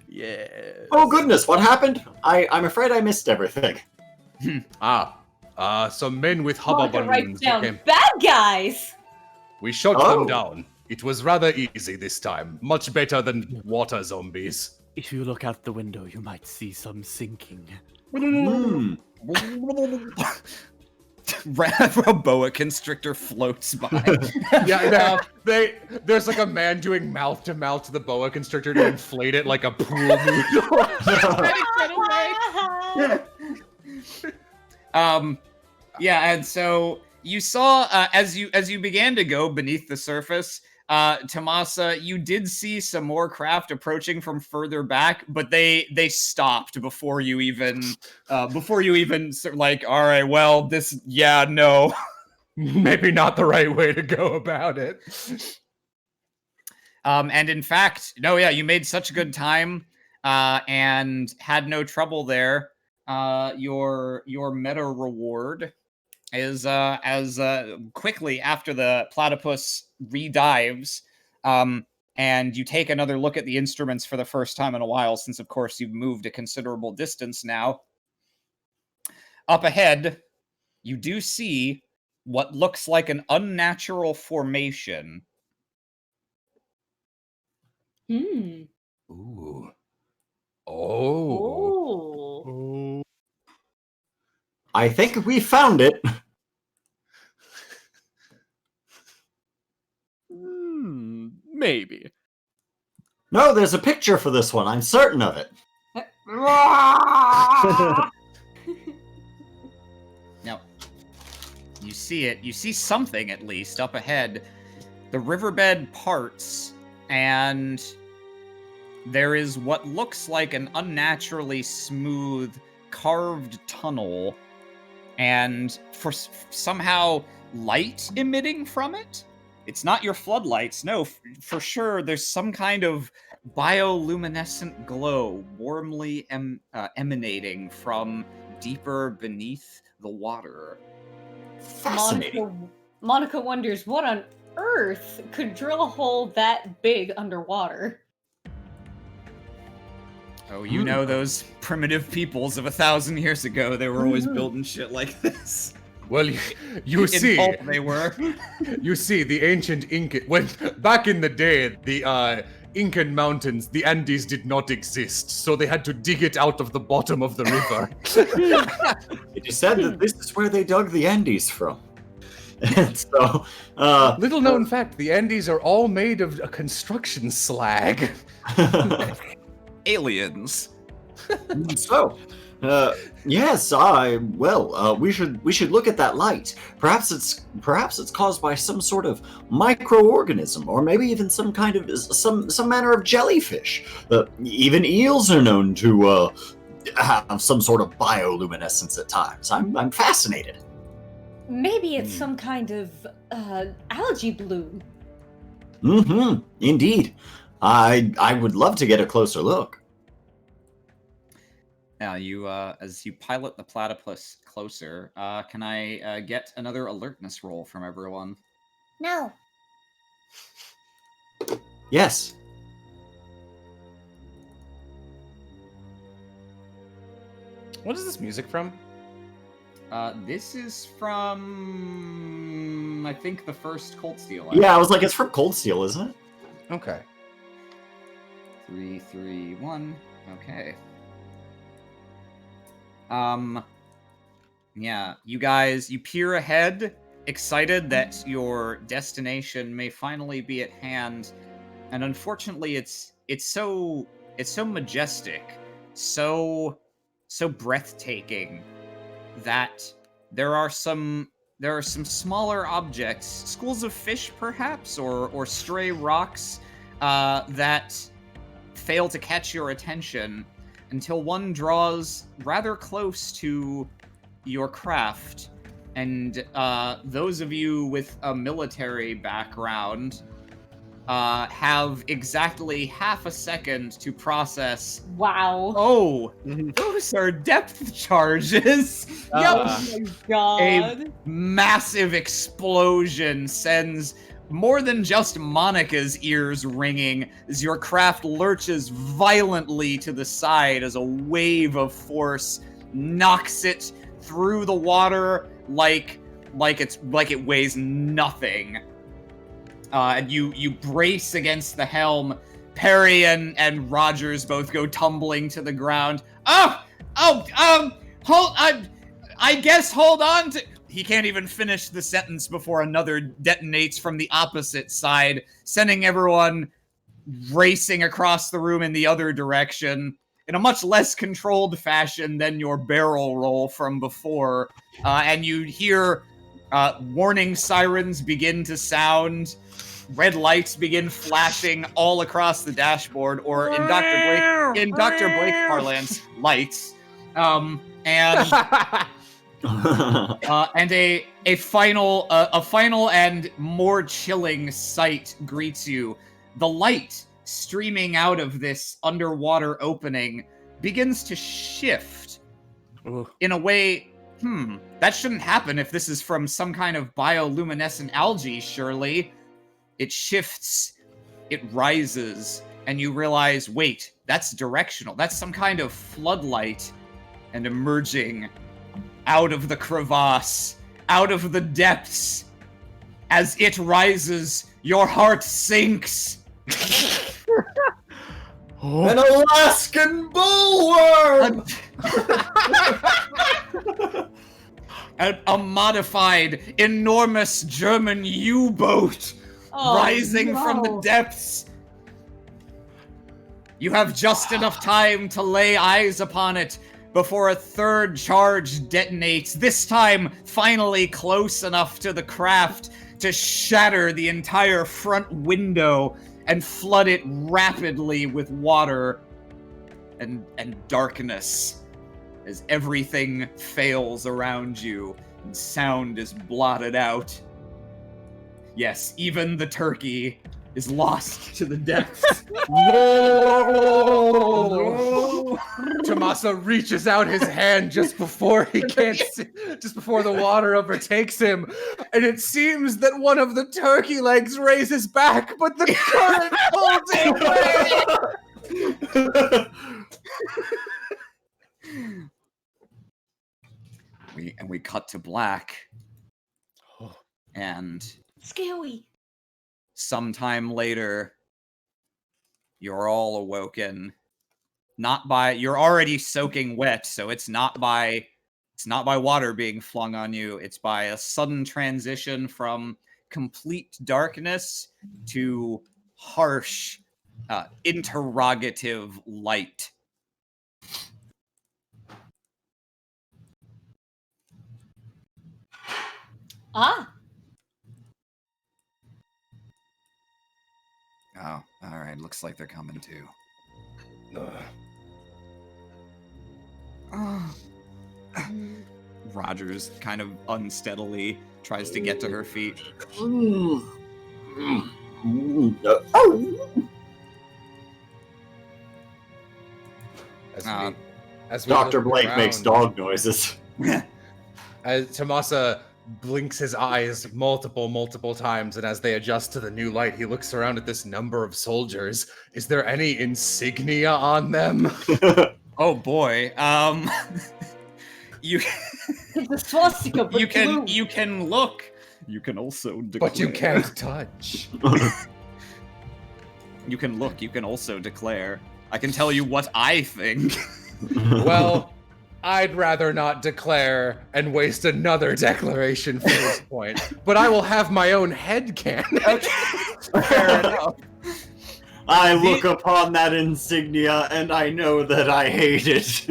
Yeah. Oh goodness, what happened? I'm afraid I missed everything. Some men with hover Monica writes balloons. down bad guys. We shot Oh. them down. It was rather easy this time. Much better than water zombies. If you look out the window, you might see some sinking. Hmm. A boa constrictor floats by. Yeah, there's like a man doing mouth to mouth to the boa constrictor to inflate it like a pool noodle. Yeah, and so you saw as you began to go beneath the surface, Tomasa, you did see some more craft approaching from further back, but they stopped before you even like, all right, well, this, yeah, no. Maybe not the right way to go about it. And in fact, no, yeah, you made such good time and had no trouble there. Your meta reward is as quickly after the platypus redives, and you take another look at the instruments for the first time in a while, since of course you've moved a considerable distance now. Up ahead, you do see what looks like an unnatural formation. Hmm. Ooh. Oh. Oh. I think we found it. Maybe. No, there's a picture for this one. I'm certain of it. Now, you see it. You see something, at least, up ahead. The riverbed parts, and there is what looks like an unnaturally smooth, carved tunnel, and for somehow light emitting from it. It's not your floodlights, no, for sure. There's some kind of bioluminescent glow warmly emanating from deeper beneath the water. Fascinating. Monica wonders what on earth could drill a hole that big underwater. Oh, you know those primitive peoples of 1,000 years ago, they were always building shit like this. Well, you see, In pulp they were. you see, the ancient Inca, when back in the day, the Incan mountains, the Andes did not exist, so they had to dig it out of the bottom of the river. It is said that this is where they dug the Andes from. And so, Little known fact, the Andes are all made of a construction slag. Aliens. so, yes, we should look at that light. Perhaps it's caused by some sort of microorganism, or maybe even some kind of some manner of jellyfish. Even eels are known to have some sort of bioluminescence at times. I'm fascinated. Maybe it's some kind of algae bloom. Mm-hmm. Indeed. I would love to get a closer look. Now, you, as you pilot the platypus closer, can I get another alertness roll from everyone? No. Yes. What is this music from? This is from, I think, the first Cold Steel. Yeah, I was like, it's from Cold Steel, isn't it? Okay. 3, 3, 1. Okay. Yeah, you guys, you peer ahead, excited that your destination may finally be at hand, and unfortunately, it's so majestic, so breathtaking that there are some smaller objects, schools of fish perhaps, or stray rocks that fail to catch your attention until one draws rather close to your craft. And those of you with a military background have exactly half a second to process. Wow. Oh, those are depth charges. Oh my god. A massive explosion sends more than just Monica's ears ringing as your craft lurches violently to the side as a wave of force knocks it through the water like it weighs nothing. And you brace against the helm. Perry and Rogers both go tumbling to the ground. Hold on to. He can't even finish the sentence before another detonates from the opposite side, sending everyone racing across the room in the other direction in a much less controlled fashion than your barrel roll from before. And you hear warning sirens begin to sound. Red lights begin flashing all across the dashboard, or in Dr. Blake parlance, lights. And a final and more chilling sight greets you. The light streaming out of this underwater opening begins to shift in a way. That shouldn't happen if this is from some kind of bioluminescent algae, surely. It shifts, it rises, and you realize, wait, that's directional. That's some kind of floodlight. And emerging out of the crevasse, out of the depths, as it rises, your heart sinks. An Alaskan bullworm! A modified, enormous German U-boat rising from the depths. You have just enough time to lay eyes upon it before a third charge detonates, this time finally close enough to the craft to shatter the entire front window and flood it rapidly with water and darkness as everything fails around you and sound is blotted out. Yes, even the turkey is lost to the depths. No! Tommaso reaches out his hand just before just before the water overtakes him, and it seems that one of the turkey legs raises back, but the current pulls it away. we cut to black, and Scary. sometime later, you're all awoken. You're already soaking wet, so it's not by water being flung on you. It's by a sudden transition from complete darkness to harsh, interrogative light. Ah. Oh, all right. Looks like they're coming too. Rogers kind of unsteadily tries to get to her feet. As we Dr. look Blake makes around, dog noises. As Tomasa blinks his eyes multiple times, and as they adjust to the new light, he looks around at this number of soldiers. Is there any insignia on them? Oh boy. You It's a swastika, but you can blue. you can look. You can also declare. But you can't touch. You can look. You can also declare. I can tell you what I think. Well, I'd rather not declare and waste another declaration for this point, but I will have my own headcanon. Fair enough. I look upon that insignia and I know that I hate it.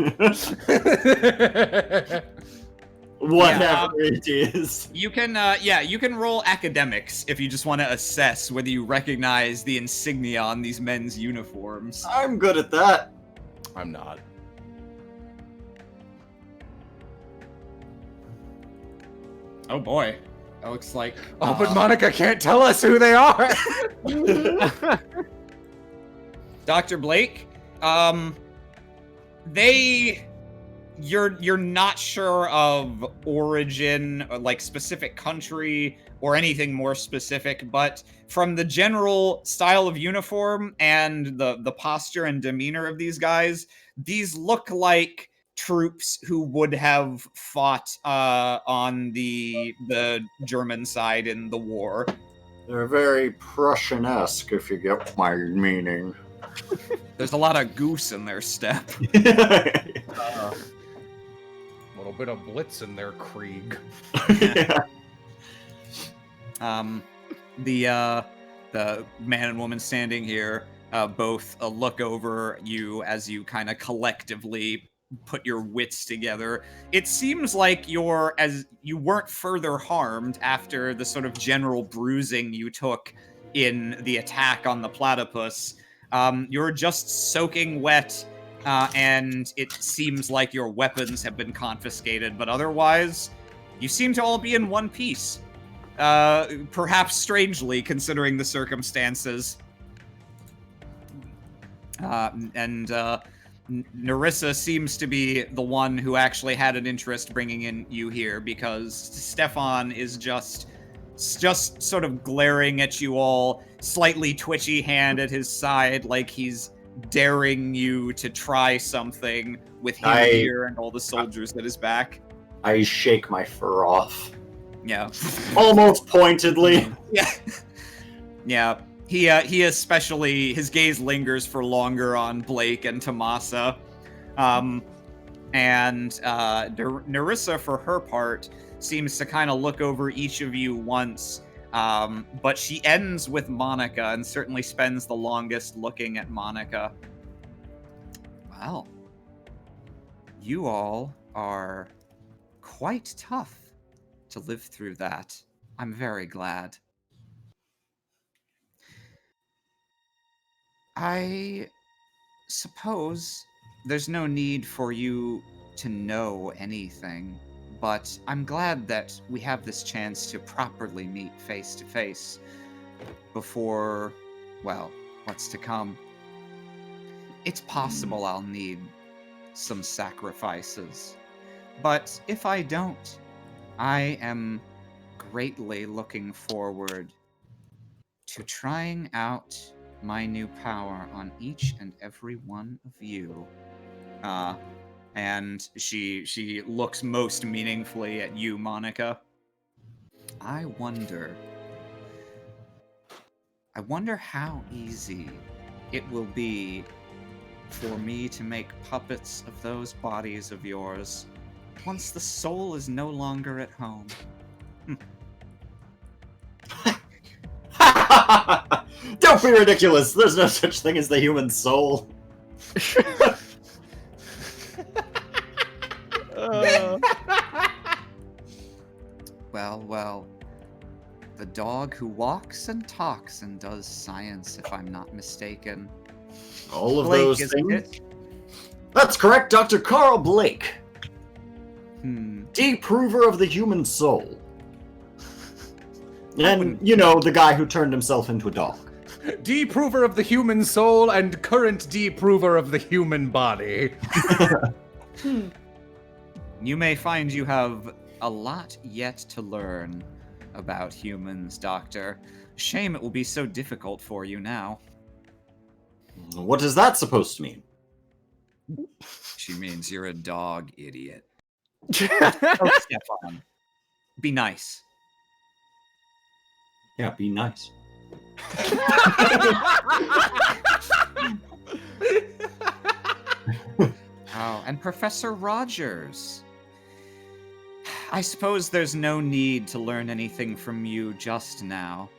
Whatever it is. You can, you can roll academics if you just want to assess whether you recognize the insignia on these men's uniforms. I'm good at that. I'm not. Oh boy, that looks like. Oh, but Monica can't tell us who they are. Dr. Blake, you're not sure of origin, or like specific country or anything more specific, but from the general style of uniform and the posture and demeanor of these guys, these look like troops who would have fought on the German side in the war. They're very Prussian-esque, if you get my meaning. There's a lot of goose in their step. A little bit of blitz in their Krieg. Yeah. The man and woman standing here both look over you as you kind of collectively put your wits together. It seems like you weren't further harmed after the sort of general bruising you took in the attack on the platypus. You're just soaking wet, and it seems like your weapons have been confiscated, but otherwise, you seem to all be in one piece. Perhaps strangely, considering the circumstances. Nerissa seems to be the one who actually had an interest bringing in you here, because Stefan is just sort of glaring at you all, slightly twitchy hand at his side, like he's daring you to try something with him here and all the soldiers at his back. I shake my fur off. Yeah. Almost pointedly. Yeah. Yeah. He especially, his gaze lingers for longer on Blake and Tomasa. Nerissa, for her part, seems to kind of look over each of you once, but she ends with Monica and certainly spends the longest looking at Monica. Well, you all are quite tough to live through that. I'm very glad. I suppose there's no need for you to know anything, but I'm glad that we have this chance to properly meet face to face before, well, what's to come. It's possible I'll need some sacrifices, but if I don't, I am greatly looking forward to trying out my new power on each and every one of you And she looks most meaningfully at you, Monica. I wonder how easy it will be for me to make puppets of those bodies of yours once the soul is no longer at home. Don't be ridiculous. There's no such thing as the human soul. Well, the dog who walks and talks and does science, if I'm not mistaken. All of Blake, those isn't things. it? That's correct, Dr. Carl Blake. Hmm. Deprover of the human soul. And, you know, the guy who turned himself into a dog. Deprover of the human soul and current deprover of the human body. You may find you have a lot yet to learn about humans, Doctor. Shame it will be so difficult for you now. What is that supposed to mean? She means you're a dog, idiot. Oh, Stefan. Be nice. Yeah, be nice. Oh, and Professor Rogers. I suppose there's no need to learn anything from you just now.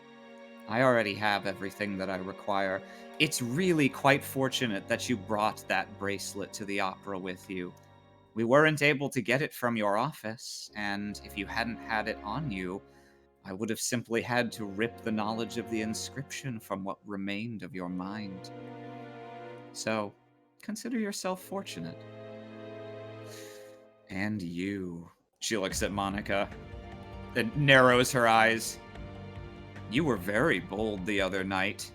I already have everything that I require. It's really quite fortunate that you brought that bracelet to the opera with you. We weren't able to get it from your office, and if you hadn't had it on you, I would have simply had to rip the knowledge of the inscription from what remained of your mind. So, consider yourself fortunate. And you. She looks at Monica, then narrows her eyes. You were very bold the other night.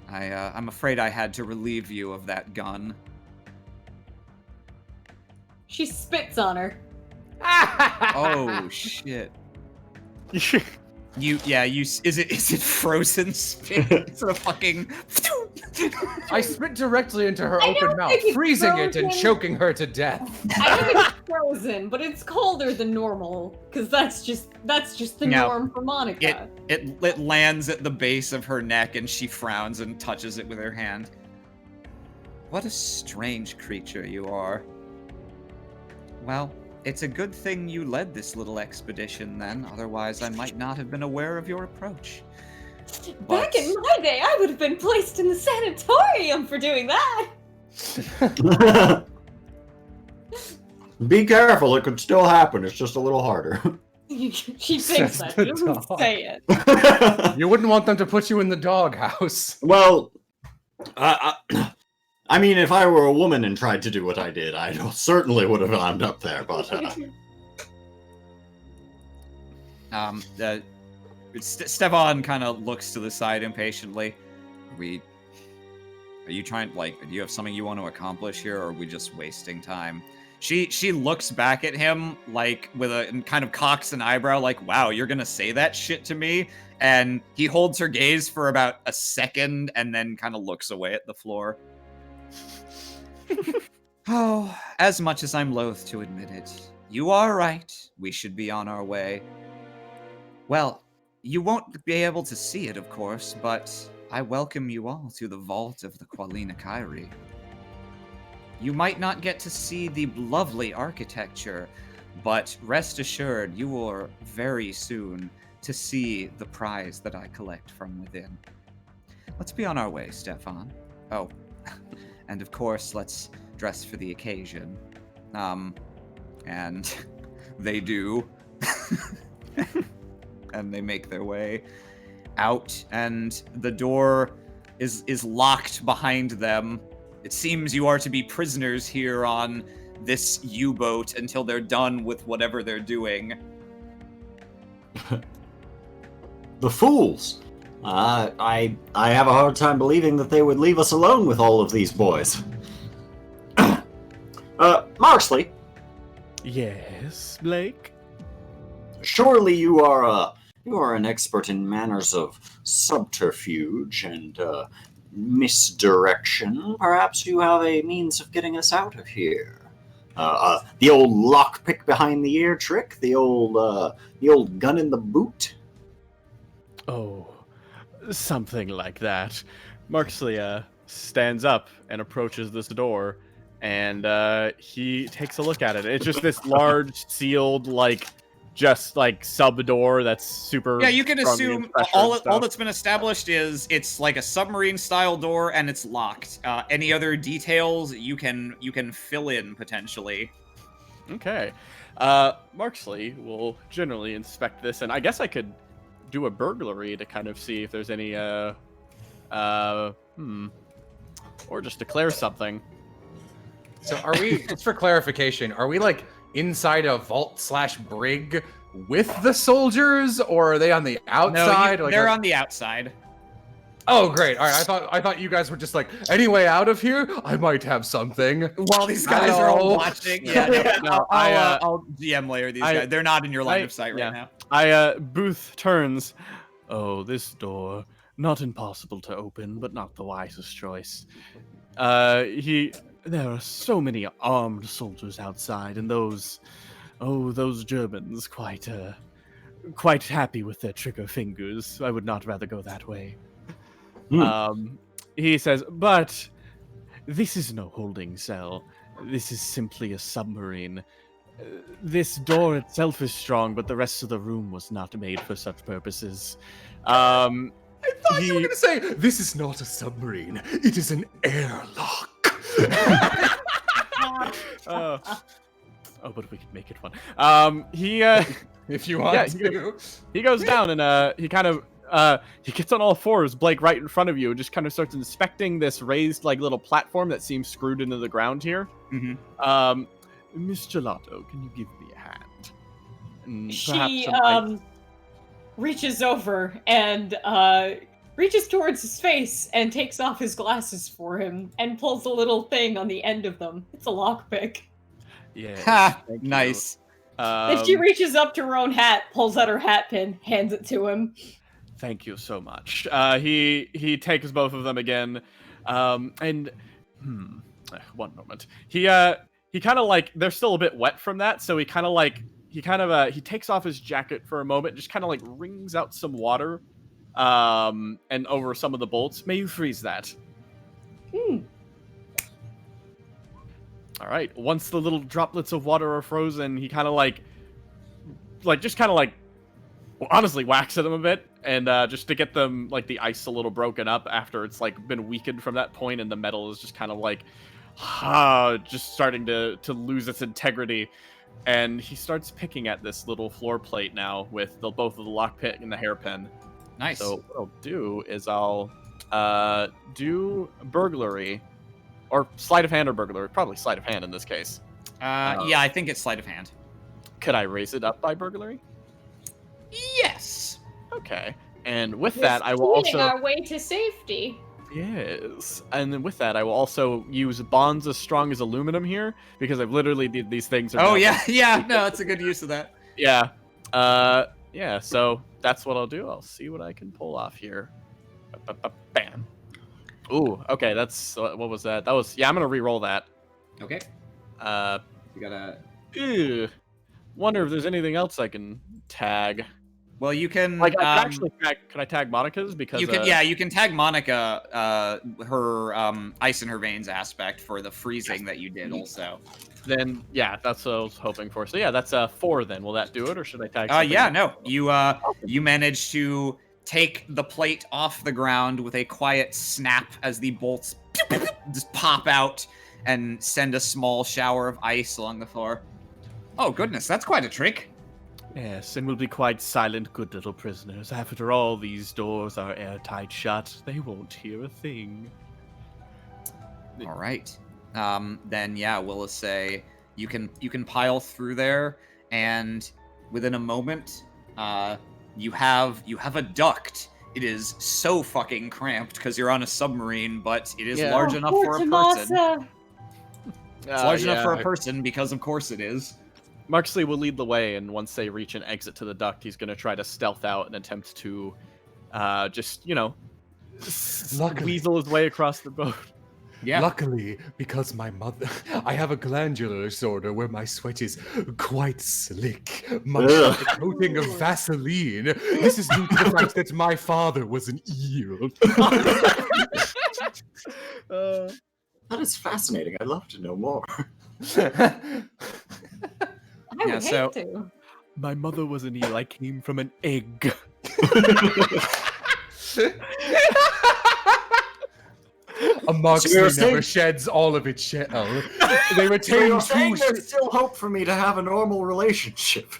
I'm afraid I had to relieve you of that gun. She spits on her. Oh shit. Is it frozen spit? It's a fucking I spit directly into her I open don't mouth, think it's freezing it and frozen. choking her to death. I think it's frozen, but it's colder than normal because that's just the No. norm for Monica. It lands at the base of her neck and she frowns and touches it with her hand. What a strange creature you are. Well, it's a good thing you led this little expedition then, otherwise I might not have been aware of your approach. Back in my day, I would have been placed in the sanatorium for doing that. Be careful, it could still happen. It's just a little harder. She thinks that. She the doesn't dog. say it. You wouldn't want them to put you in the doghouse. Well, I mean, if I were a woman and tried to do what I did, I certainly would have wound up there, but... Stefan kind of looks to the side impatiently. Are you trying, do you have something you want to accomplish here, or are we just wasting time? She looks back at him, and kind of cocks an eyebrow, wow, you're gonna say that shit to me? And he holds her gaze for about a second, and then kind of looks away at the floor. Oh, as much as I'm loath to admit it, you are right. We should be on our way. Well, you won't be able to see it, of course, but I welcome you all to the vault of the Qualina Kyrie. You might not get to see the lovely architecture, but rest assured you will very soon to see the prize that I collect from within. Let's be on our way, Stefan. Oh, and of course, let's dress for the occasion. And they do. And they make their way out, and the door is locked behind them. It seems you are to be prisoners here on this U-boat until they're done with whatever they're doing. The fools! I have a hard time believing that they would leave us alone with all of these boys. Marsley, Yes, Blake? surely you are an expert in manners of subterfuge and misdirection, perhaps you have a means of getting us out of here. The old lockpick behind the ear trick, the old gun in the boot. Oh, something like that. Marksley stands up and approaches this door, and he takes a look at it. It's just this large, sealed, just sub door that's super. Yeah, you can strongly assume pressured all and stuff. that's been established is it's like a submarine style door and it's locked. Any other details you can fill in potentially. Okay. Marksley will generally inspect this, and I guess I could do a burglary to kind of see if there's any or just declare something. So are we, just for clarification, are we inside a vault/brig with the soldiers, or are they on the outside? No, they're on the outside. Oh, great. All right, I thought you guys were just any way out of here? I might have something. While these guys are all Hello? watching. I'll DM layer these guys. They're not in your line of sight right now. Booth turns. Oh, this door. Not impossible to open, but not the wisest choice. There are so many armed soldiers outside, and those Germans quite happy with their trigger fingers. I would not rather go that way. He says, but this is no holding cell. This is simply a submarine. This door itself is strong, but the rest of the room was not made for such purposes. I thought you were going to say, this is not a submarine. It is an airlock. But we could make it one. If you want to. He goes down and he kind of he gets on all fours, Blake, right in front of you, and just kind of starts inspecting this raised little platform that seems screwed into the ground here. Mm-hmm. Miss Gelato, can you give me a hand? And She reaches over and reaches towards his face and takes off his glasses for him and pulls a little thing on the end of them. It's a lockpick. Yeah. Ha! Nice. Then she reaches up to her own hat, pulls out her hat pin, hands it to him. Thank you so much. He takes both of them again, and one moment. He kind of they're still a bit wet from that, so he takes off his jacket for a moment, just kind of wrings out some water, and over some of the bolts. May you freeze that? All right. Once the little droplets of water are frozen, he kind of honestly whacks at them a bit, and just to get them the ice a little broken up after it's been weakened from that point, and the metal is just kind of just starting to lose its integrity. And he starts picking at this little floor plate now with both of the lockpick and the hairpin. Nice. So what I'll do is I'll do burglary, or sleight of hand or burglary. Probably sleight of hand in this case. Yeah, I think it's sleight of hand. Could I raise it up by burglary? Yes. Okay. And with that, I will also our way to safety. Yes. And then with that, I will also use bonds as strong as aluminum here, because I've literally did these things. Oh yeah, yeah. No, it's a good use of that. Yeah. Yeah. So that's what I'll do. I'll see what I can pull off here. Bam. Ooh. Okay. That's what was that? That was I'm gonna re-roll that. Okay. You gotta. Ew. Wonder if there's anything else I can tag. Well, you can I can actually tag. Can I tag Monica's? Because you can. Yeah, you can tag Monica. Her ice in her veins aspect for the freezing that you did also. Then yeah, that's what I was hoping for. So yeah, that's 4. Then will that do it, or should I tag? Something Yeah, else? no. You managed to take the plate off the ground with a quiet snap as the bolts just pop out and send a small shower of ice along the floor. Oh goodness, that's quite a trick. Yes, and we'll be quite silent, good little prisoners. After all, these doors are airtight shut. They won't hear a thing. All right. Then yeah, we'll say you can pile through there, and within a moment, you have a duct. It is so fucking cramped because you're on a submarine, but it is large enough for a person. It's large enough for a person because, of course, it is. Marksley will lead the way, and once they reach an exit to the duct, he's going to try to stealth out and attempt to just, weasel his way across the boat. Yeah. Luckily, because I have a glandular disorder where my sweat is quite slick, much like a coating of Vaseline. This is due to the fact that my father was an eel. That is fascinating. I'd love to know more. I would hate to. My mother was an eel. I came from an egg. A Moxley So you're never saying- sheds all of its shell. They So retain you're saying two. there's still hope for me to have a normal relationship.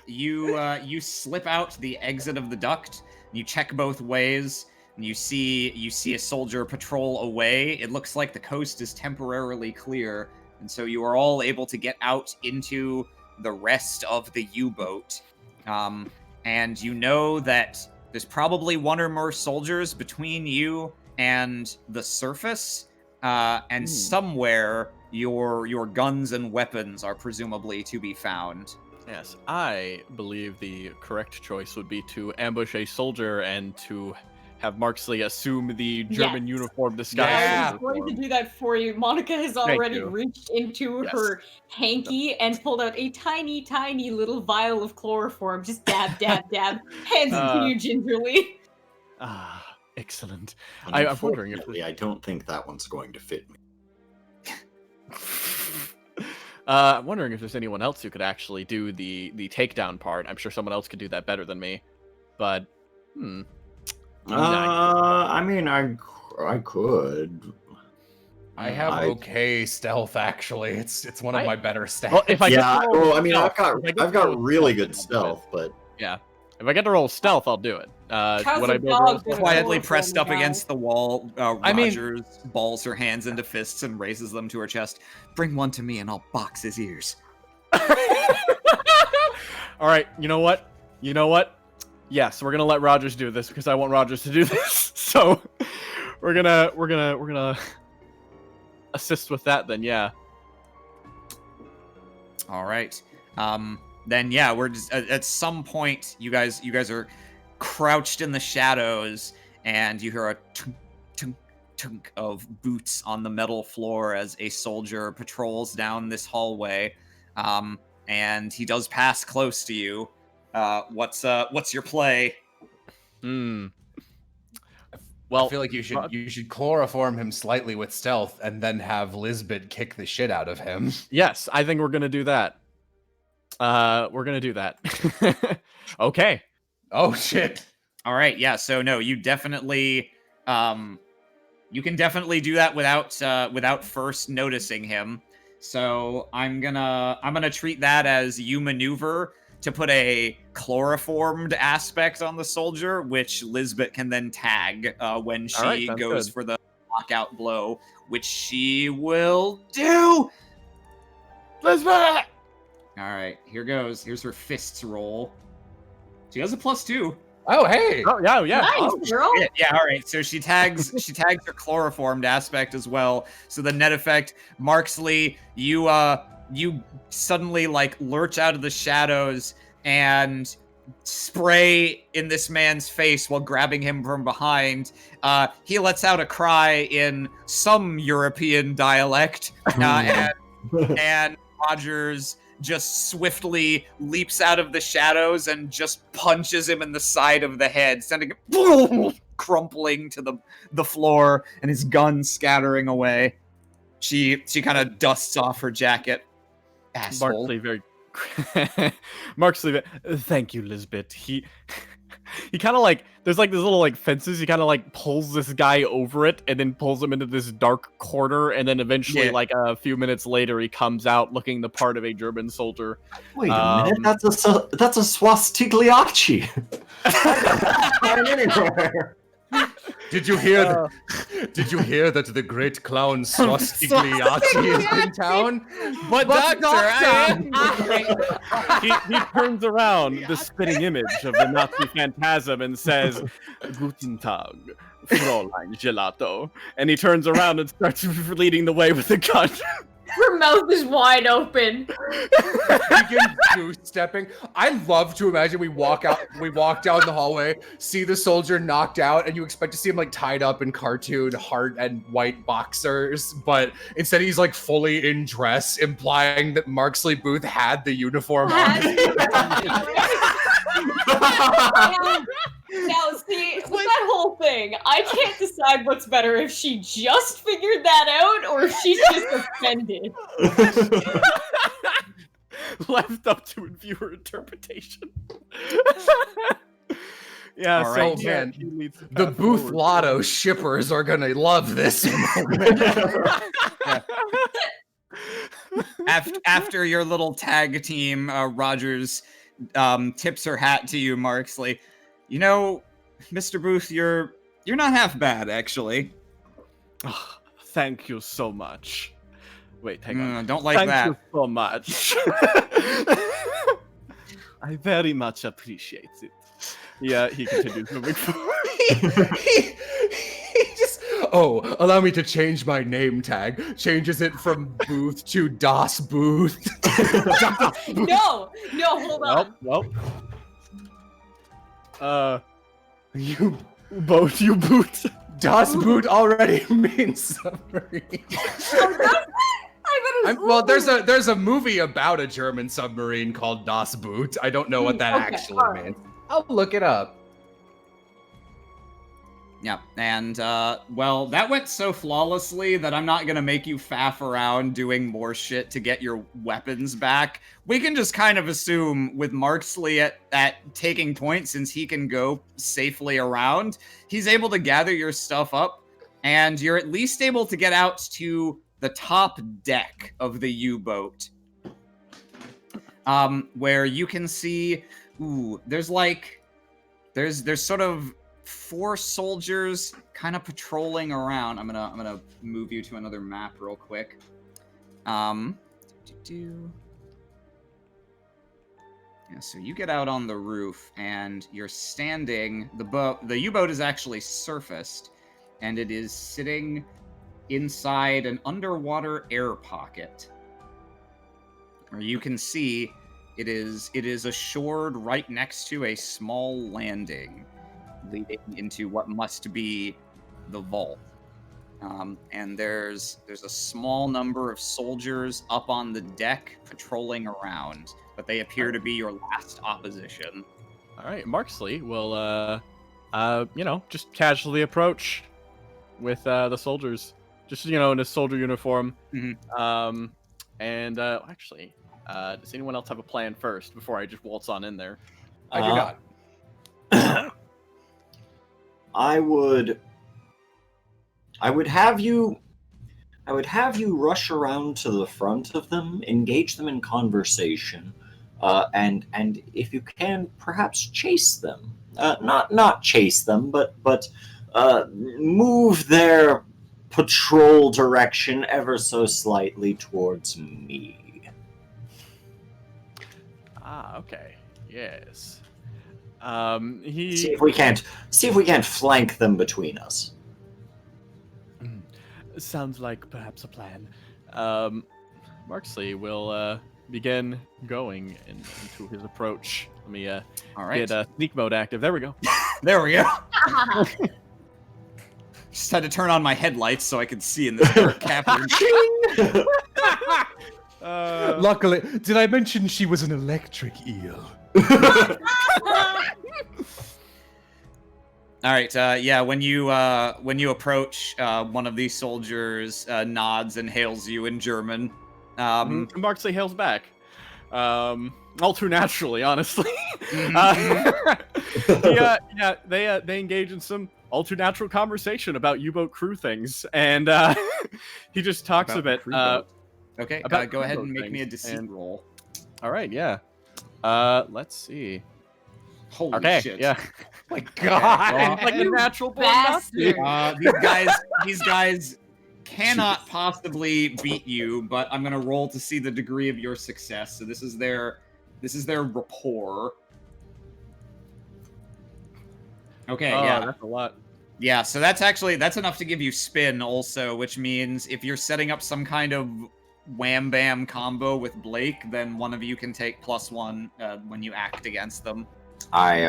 You slip out the exit of the duct. You check both ways, and you see a soldier patrol away. It looks like the coast is temporarily clear, and so you are all able to get out into the rest of the U-boat. And you know that there's probably one or more soldiers between you and the surface, and somewhere your guns and weapons are presumably to be found. Yes, I believe the correct choice would be to ambush a soldier and to have Marksley assume the German uniform disguise. Yeah. I was going to do that for you. Monica has already reached into her hanky and pulled out a tiny, tiny little vial of chloroform. Just dab, dab, dab. Hands it to you gingerly. Ah, excellent. I'm wondering if I don't think that one's going to fit me. I'm wondering if there's anyone else who could actually do the takedown part. I'm sure someone else could do that better than me. But, I mean, I could. I have okay stealth, actually. It's one of my better stats. Well, if I I've got really good stealth, but yeah, if I get to roll stealth, I'll do it. When I quietly pressed up against the wall, Rogers balls her hands into fists and raises them to her chest. Bring one to me, and I'll box his ears. All right, you know what? Yes, we're gonna let Rogers do this because I want Rogers to do this. So we're gonna assist with that. Then yeah. All right. Then yeah, we're just at some point. You guys are crouched in the shadows, and you hear a tunk, tunk, tunk of boots on the metal floor as a soldier patrols down this hallway. And he does pass close to you. What's your play? Well, I feel like you should chloroform him slightly with stealth, and then have Lisbeth kick the shit out of him. Yes, I think we're gonna do that. Okay. Oh shit. All right. Yeah. So no, you definitely, you can definitely do that without first noticing him. So I'm gonna treat that as you maneuver to put a chloroformed aspect on the soldier, which Lisbeth can then tag when she goes for the knockout blow, which she will do. Lisbeth! All right, here goes. Here's her fists roll. She has a +2. Oh hey. Oh yeah. Nice, girl. Yeah, all right. So she tags her chloroformed aspect as well. So the net effect, Marksley, you suddenly like lurch out of the shadows and spray in this man's face while grabbing him from behind. He lets out a cry in some European dialect, and Rogers just swiftly leaps out of the shadows and just punches him in the side of the head, sending him crumpling to the floor and his gun scattering away. She kind of dusts off her jacket. Asshole. Marksley, thank you, Lisbeth. He kind of like, there's like this little like fences. He kind of like pulls this guy over it and then pulls him into this dark corner. And then eventually, like a few minutes later, he comes out looking the part of a German soldier. Wait a minute, that's a swastigliacci. Did you hear? Did you hear that the great clown Swastigliacci is in town? But doctor, he turns around, the spitting image of the Nazi phantasm, and says, "Guten Tag, Fräulein Gelato." And he turns around and starts leading the way with a gun. Her mouth is wide open. Begin goose-stepping. I love to imagine we walk down the hallway, see the soldier knocked out, and you expect to see him like tied up in cartoon heart and white boxers, but instead he's like fully in dress, implying that Marksley Booth had the uniform on. Now, see, with that whole thing, I can't decide what's better if she just figured that out or if she's just offended. Left up to viewer interpretation. Yeah, All so right. man, he leads The path Booth forward. Lotto shippers are gonna love this moment. After your little tag team, Rogers tips her hat to you, Marksley. You know, Mr. Booth, you're not half bad, actually. Oh, thank you so much. Wait, hang on. Don't like Thank that. you so much. I very much appreciate it. Yeah, he continues moving forward. he just, allow me to change my name tag. Changes it from Booth to Das Booth. No, hold on. Well. You boot. Das Boot already means submarine. Well, there's a movie about a German submarine called Das Boot. I don't know what that Okay, actually alright. means. I'll look it up. Yeah, and, well, that went so flawlessly that I'm not gonna make you faff around doing more shit to get your weapons back. We can just kind of assume with Marksley at taking point, since he can go safely around, he's able to gather your stuff up, and you're at least able to get out to the top deck of the U-boat. Where you can see, there's sort of 4 soldiers kind of patrolling around. I'm gonna move you to another map real quick. Yeah, so you get out on the roof and you're standing. The U-boat is actually surfaced, and it is sitting inside an underwater air pocket. Where you can see it is assured right next to a small landing, leading into what must be the vault. And there's a small number of soldiers up on the deck patrolling around, but they appear to be your last opposition. All right, Marksley will, just casually approach with the soldiers, just in a soldier uniform. Mhm. Actually, does anyone else have a plan first before I just waltz on in there? I do not. I would have you rush around to the front of them, engage them in conversation, and if you can, perhaps chase them. Not chase them, but move their patrol direction ever so slightly towards me. Ah, okay. Yes. See if we can't flank them between us. Sounds like perhaps a plan. Marksley will begin going into his approach. Let me All right. get sneak mode active. There we go. There we go. Just had to turn on my headlights so I could see in this dark cavern. Luckily, did I mention she was an electric eel? All right. Yeah. When you approach, one of these soldiers nods and hails you in German. Marksley hails back. All too naturally, honestly. They engage in some all too natural conversation about U-boat crew things, and he just talks About a bit. Okay. About Go ahead crew and make me a things, deceit and- roll. All right, yeah. Let's see. Holy Okay, shit. yeah. My God. Well, Like a natural born Bastard. Nazi. These guys cannot possibly beat you, but I'm gonna roll to see the degree of your success. So this is their rapport. Okay, yeah. That's a lot. Yeah, so that's enough to give you spin also, which means if you're setting up some kind of wham bam combo with Blake, then one of you can take +1 when you act against them. I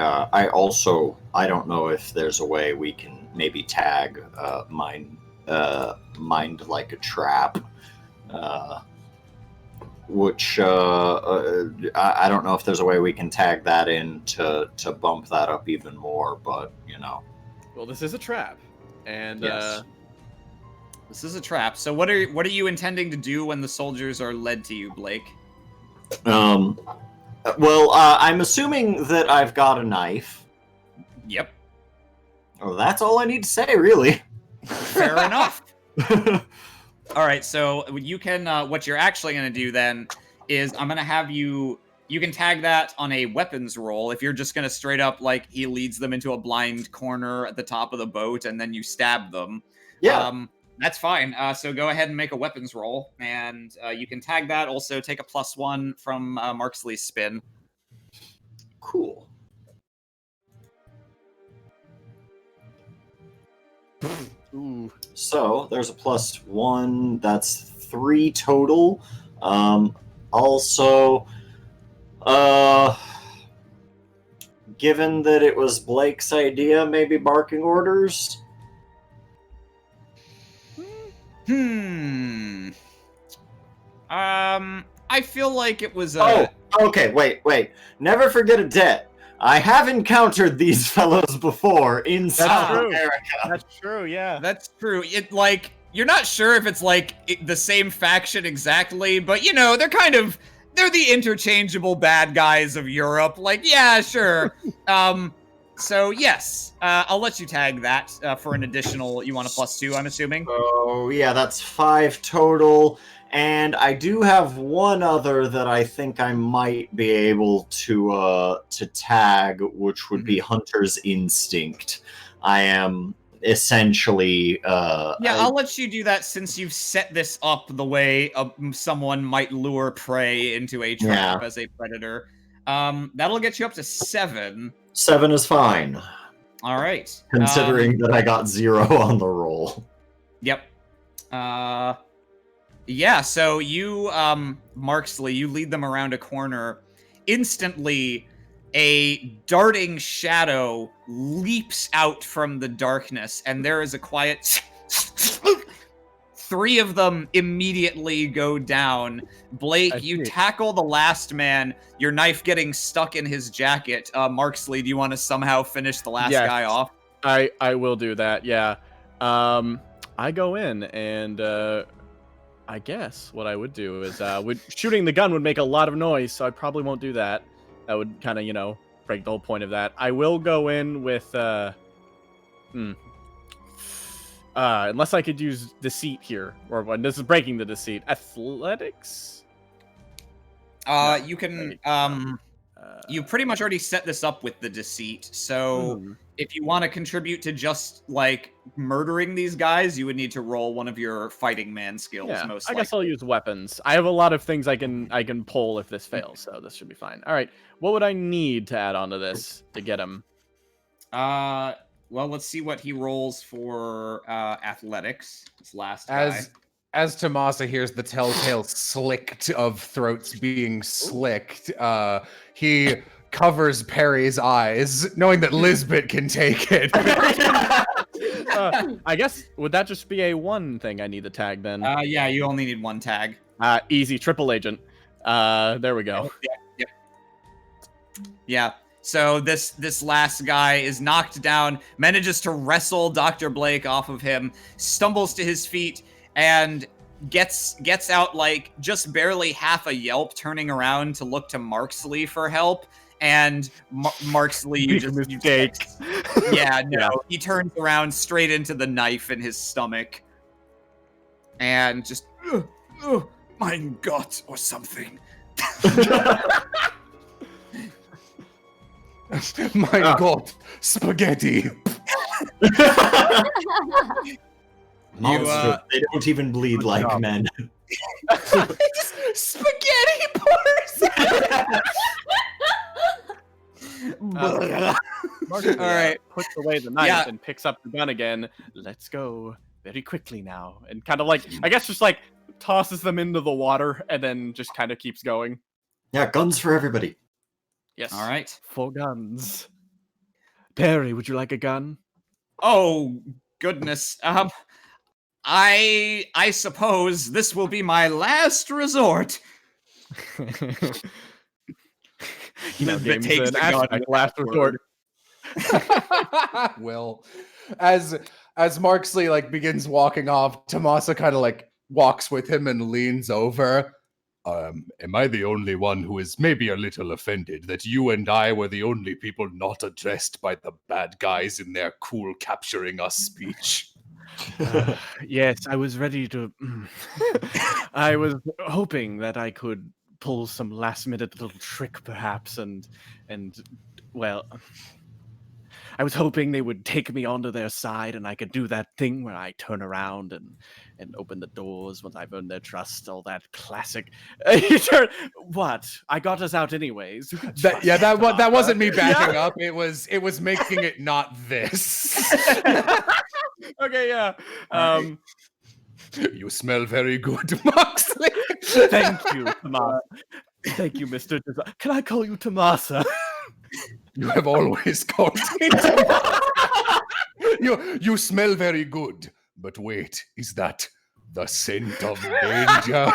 don't know if there's a way we can maybe tag mind like a trap, which I don't know if there's a way we can tag that in to bump that up even more, but Well, this is a trap, and Yes. This is a trap. So what are you intending to do when the soldiers are led to you, Blake? Well, I'm assuming that I've got a knife. Yep. Oh, that's all I need to say, really. Fair enough. All right, so you can. What you're actually going to do then is I'm going to have you. You can tag that on a weapons roll. If you're just going to straight up he leads them into a blind corner at the top of the boat and then you stab them. Yeah. That's fine. So go ahead and make a weapons roll, and you can tag that. Also, take a +1 from Marksley's spin. Cool. ooh, So there's a +1. That's 3 total. Also, given that it was Blake's idea, maybe barking orders. I feel like it was. Oh, okay. Wait. Never forget a debt. I have encountered these fellows before in South true. America. that's true. Yeah. That's true. You're not sure if it's the same faction exactly, but they're the interchangeable bad guys of Europe. Yeah, sure. So yes, I'll let you tag that for an additional. You want a +2, I'm assuming. Oh yeah, that's 5 total. And I do have one other that I think I might be able to tag, which would be Hunter's Instinct. I am essentially I'll let you do that since you've set this up the way someone might lure prey into a trap as a predator. That'll get you up to 7. 7 is fine. All right. Considering that I got 0 on the roll. Yep. Yeah, so you, Marksley, you lead them around a corner. Instantly, a darting shadow leaps out from the darkness, and there is a quiet... 3 of them immediately go down. Blake, you tackle the last man, your knife getting stuck in his jacket. Marksley, do you want to somehow finish the last guy off? I will do that, yeah. I go in, and I guess what I would do is shooting the gun would make a lot of noise, so I probably won't do that. That would kind of, break the whole point of that. I will go in with unless I could use deceit here, or this is breaking the deceit. Athletics? You can you pretty much already set this up with the deceit, so if you want to contribute to just murdering these guys, you would need to roll one of your fighting man skills. Yeah, most I likely. guess I'll use weapons. I have a lot of things I can pull if this fails, so this should be fine. All right, what would I need to add on to this to get him? Well, let's see what he rolls for athletics. This last guy. As Tomasa hears the telltale slicked of throats being slicked, he covers Perry's eyes, knowing that Lisbeth can take it. I guess, would that just be a 1 thing I need to tag then? Yeah, you only need 1 tag. Easy, triple agent. There we go. Yeah. So this last guy is knocked down, manages to wrestle Dr. Blake off of him, stumbles to his feet, and gets out just barely half a yelp, turning around to look to Marksley for help. And Marksley, he turns around straight into the knife in his stomach, and just, mein Gott, or something. My God, spaghetti. Monsters, they don't even bleed like men. Spaghetti person. Mark, all right, puts away the knife and picks up the gun again. Let's go very quickly now, and kind of I guess just tosses them into the water, and then just kind of keeps going. Yeah, guns for everybody. Yes. All right. 4 guns. Perry, would you like a gun? Oh, goodness. I suppose this will be my last resort. You know, That game's takes an the gun aspect, with last that resort. Will, as Marksley like begins walking off, Tomasa kind of like walks with him and leans over. Am I the only one who is maybe a little offended that you and I were the only people not addressed by the bad guys in their cool capturing us speech? Yes, I was ready to. I was hoping that I could pull some last-minute little trick, perhaps, and well, I was hoping they would take me onto their side, and I could do that thing where I turn around and open the doors once I've earned their trust. All that classic. What? I got us out anyways. That wasn't me backing up. It was making it not this. Okay, yeah. You smell very good, Moxley. Thank you, Tomasa. Thank you, Mr. Can I call you Tomasa? You have always called me Tomasa. You smell very good. But wait, is that the scent of danger?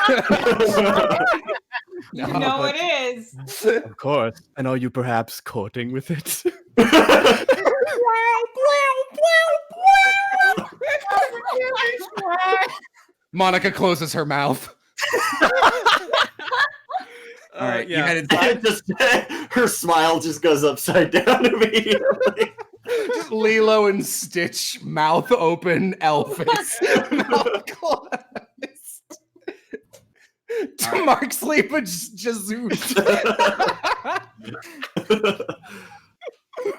You know it is. Of course. And are you perhaps courting with it? Monica closes her mouth. All right, you yeah. head inside. Her smile just goes upside down immediately. Just Lilo and Stitch, mouth open, Elvis. Mouth closed. To Mark Sleep and Jesus.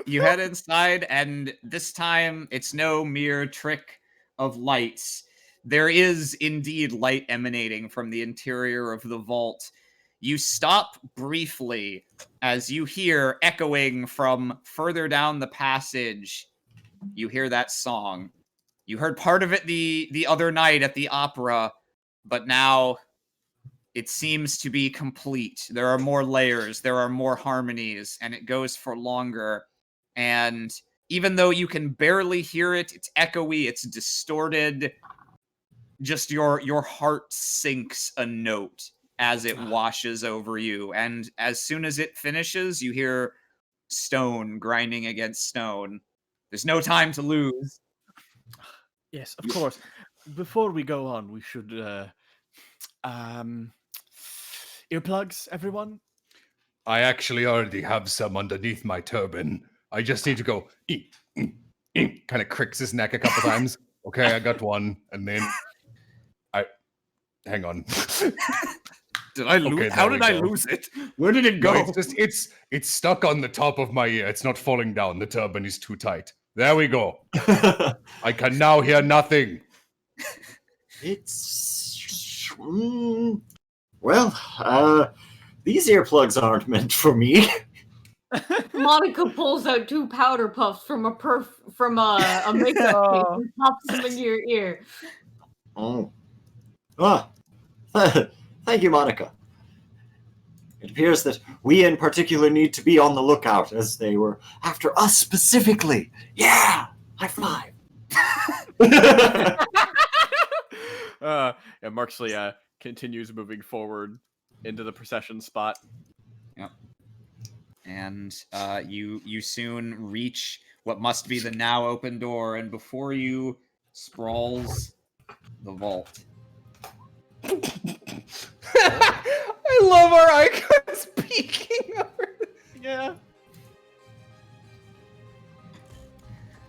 You head inside, and this time it's no mere trick of lights. There is indeed light emanating from the interior of the vault. You stop briefly as you hear echoing from further down the passage. You hear that song. You heard part of it the other night at the opera, but now it seems to be complete. There are more layers, there are more harmonies, and it goes for longer. And even though you can barely hear it, it's echoey, it's distorted. Just your heart sinks a note as it washes over you. And as soon as it finishes, you hear stone grinding against stone. There's no time to lose. Yes, of course. Before we go on, we should earplugs, everyone? I actually already have some underneath my turban. I just need to go kind of cricks his neck a couple times. Okay, I got one, and then hang on. Did I lose? Okay, How there did we I go. lose it? Where did it go? No, it's stuck on the top of my ear. It's not falling down. The turban is too tight. There we go. I can now hear nothing. It's well, these earplugs aren't meant for me. Monica pulls out 2 powder puffs from a makeup case and pops them into your ear. Oh. Thank you, Monica. It appears that we in particular need to be on the lookout, as they were after us specifically. Yeah! High five! And Marksley continues moving forward into the procession spot. Yep. And you soon reach what must be the now open door, and before you sprawls the vault. I love our icons peeking over. Yeah.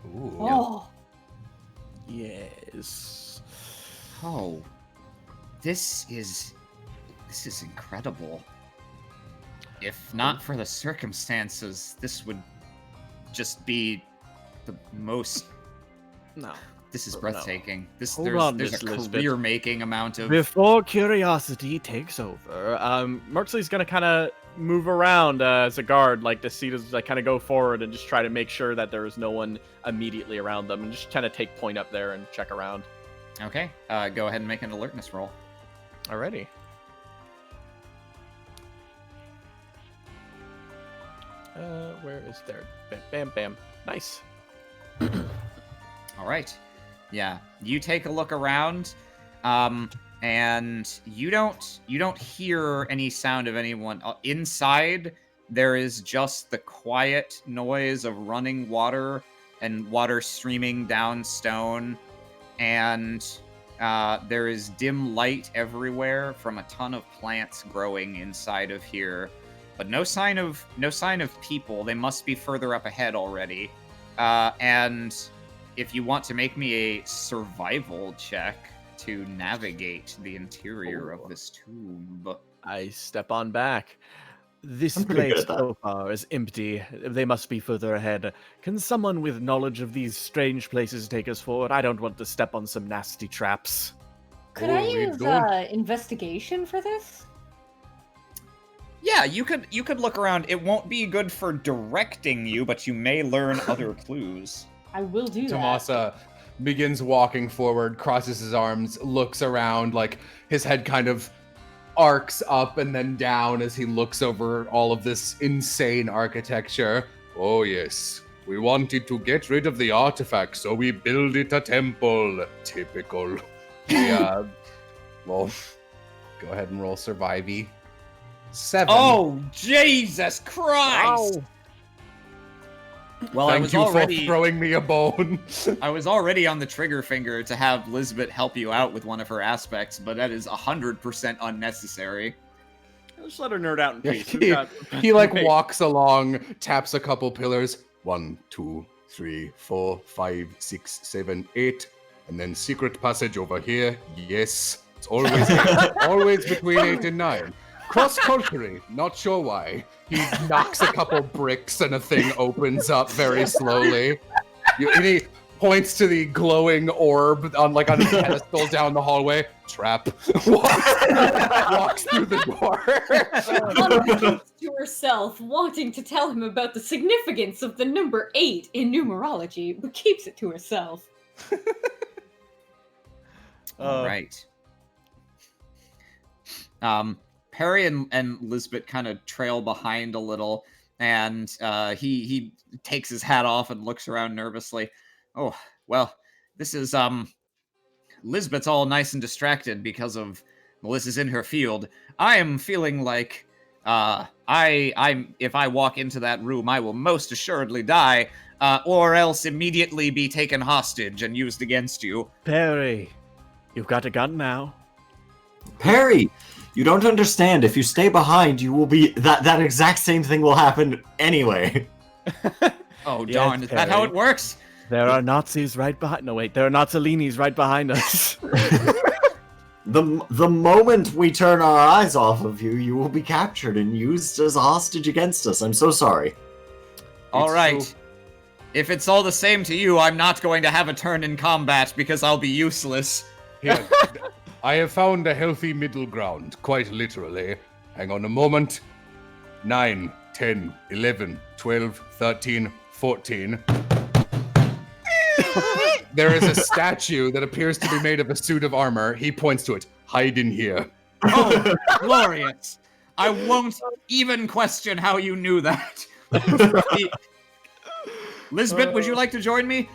Ooh. Oh, Yes. Oh, this is incredible. If not for the circumstances, this would just be the most. No. This is No. breathtaking. Hold on, There's Miss a Lisbeth. career-making amount of. Before curiosity takes over, Marksley's gonna kind of move around as a guard, like to see, like kind of go forward and just try to make sure that there is no one immediately around them, and just kind of take point up there and check around. Okay, go ahead and make an alertness roll. Alrighty. Where is there? Bam, bam, bam. Nice. All right. Yeah, you take a look around, and you don't hear any sound of anyone inside. There is just the quiet noise of running water and water streaming down stone, and there is dim light everywhere from a ton of plants growing inside of here, but no sign of people. They must be further up ahead already. And if you want to make me a survival check to navigate the interior of this tomb. I step on back. This I'm pretty good place at that. so far is empty. They must be further ahead. Can someone with knowledge of these strange places take us forward? I don't want to step on some nasty traps. Could I we use don't- investigation for this? Yeah, you could look around. It won't be good for directing you, but you may learn other clues. I will do that. Tomasa begins walking forward, crosses his arms, looks around, like his head kind of arcs up and then down as he looks over all of this insane architecture. Oh yes, we wanted to get rid of the artifact, so we build it a temple. Typical. Yeah. Well, go ahead and roll survivey. 7. Oh, Jesus Christ! Ow. Well, I Thank was you already for throwing me a bone. I was already on the trigger finger to have Lisbeth help you out with one of her aspects, but that is 100% unnecessary. Just let her nerd out in peace. He like walks along, taps a couple pillars. 1, 2, 3, 4, 5, 6, 7, 8, and then secret passage over here. Yes, it's always always between 8 and 9. Cross-culturally, not sure why. He knocks a couple bricks and a thing opens up very slowly. And he points to the glowing orb on a pedestal down the hallway. Trap. Walks through the door. Monica keeps to herself, wanting to tell him about the significance of the number 8 in numerology, but keeps it to herself. All right. Perry and Lisbeth kind of trail behind a little, and he takes his hat off and looks around nervously. Oh, well, this is Lisbeth's all nice and distracted because of Melissa's in her field. I am feeling like if I walk into that room, I will most assuredly die, or else immediately be taken hostage and used against you. Perry, you've got a gun now. Perry, you don't understand. If you stay behind, you will be that exact same thing will happen anyway. Oh, Yes, darn, is that how Perry. it works? There are Nazis right behind. No, wait, there are Nazzolinis right behind us. The moment we turn our eyes off of you, you will be captured and used as a hostage against us. I'm so sorry. All It's right. true. If it's all the same to you, I'm not going to have a turn in combat because I'll be useless. Here, I have found a healthy middle ground, quite literally. Hang on a moment. 9, 10, 11, 12, 13, 14. There is a statue that appears to be made of a suit of armor. He points to it. Hide in here. Oh, glorious. I won't even question how you knew that. Lisbeth, would you like to join me?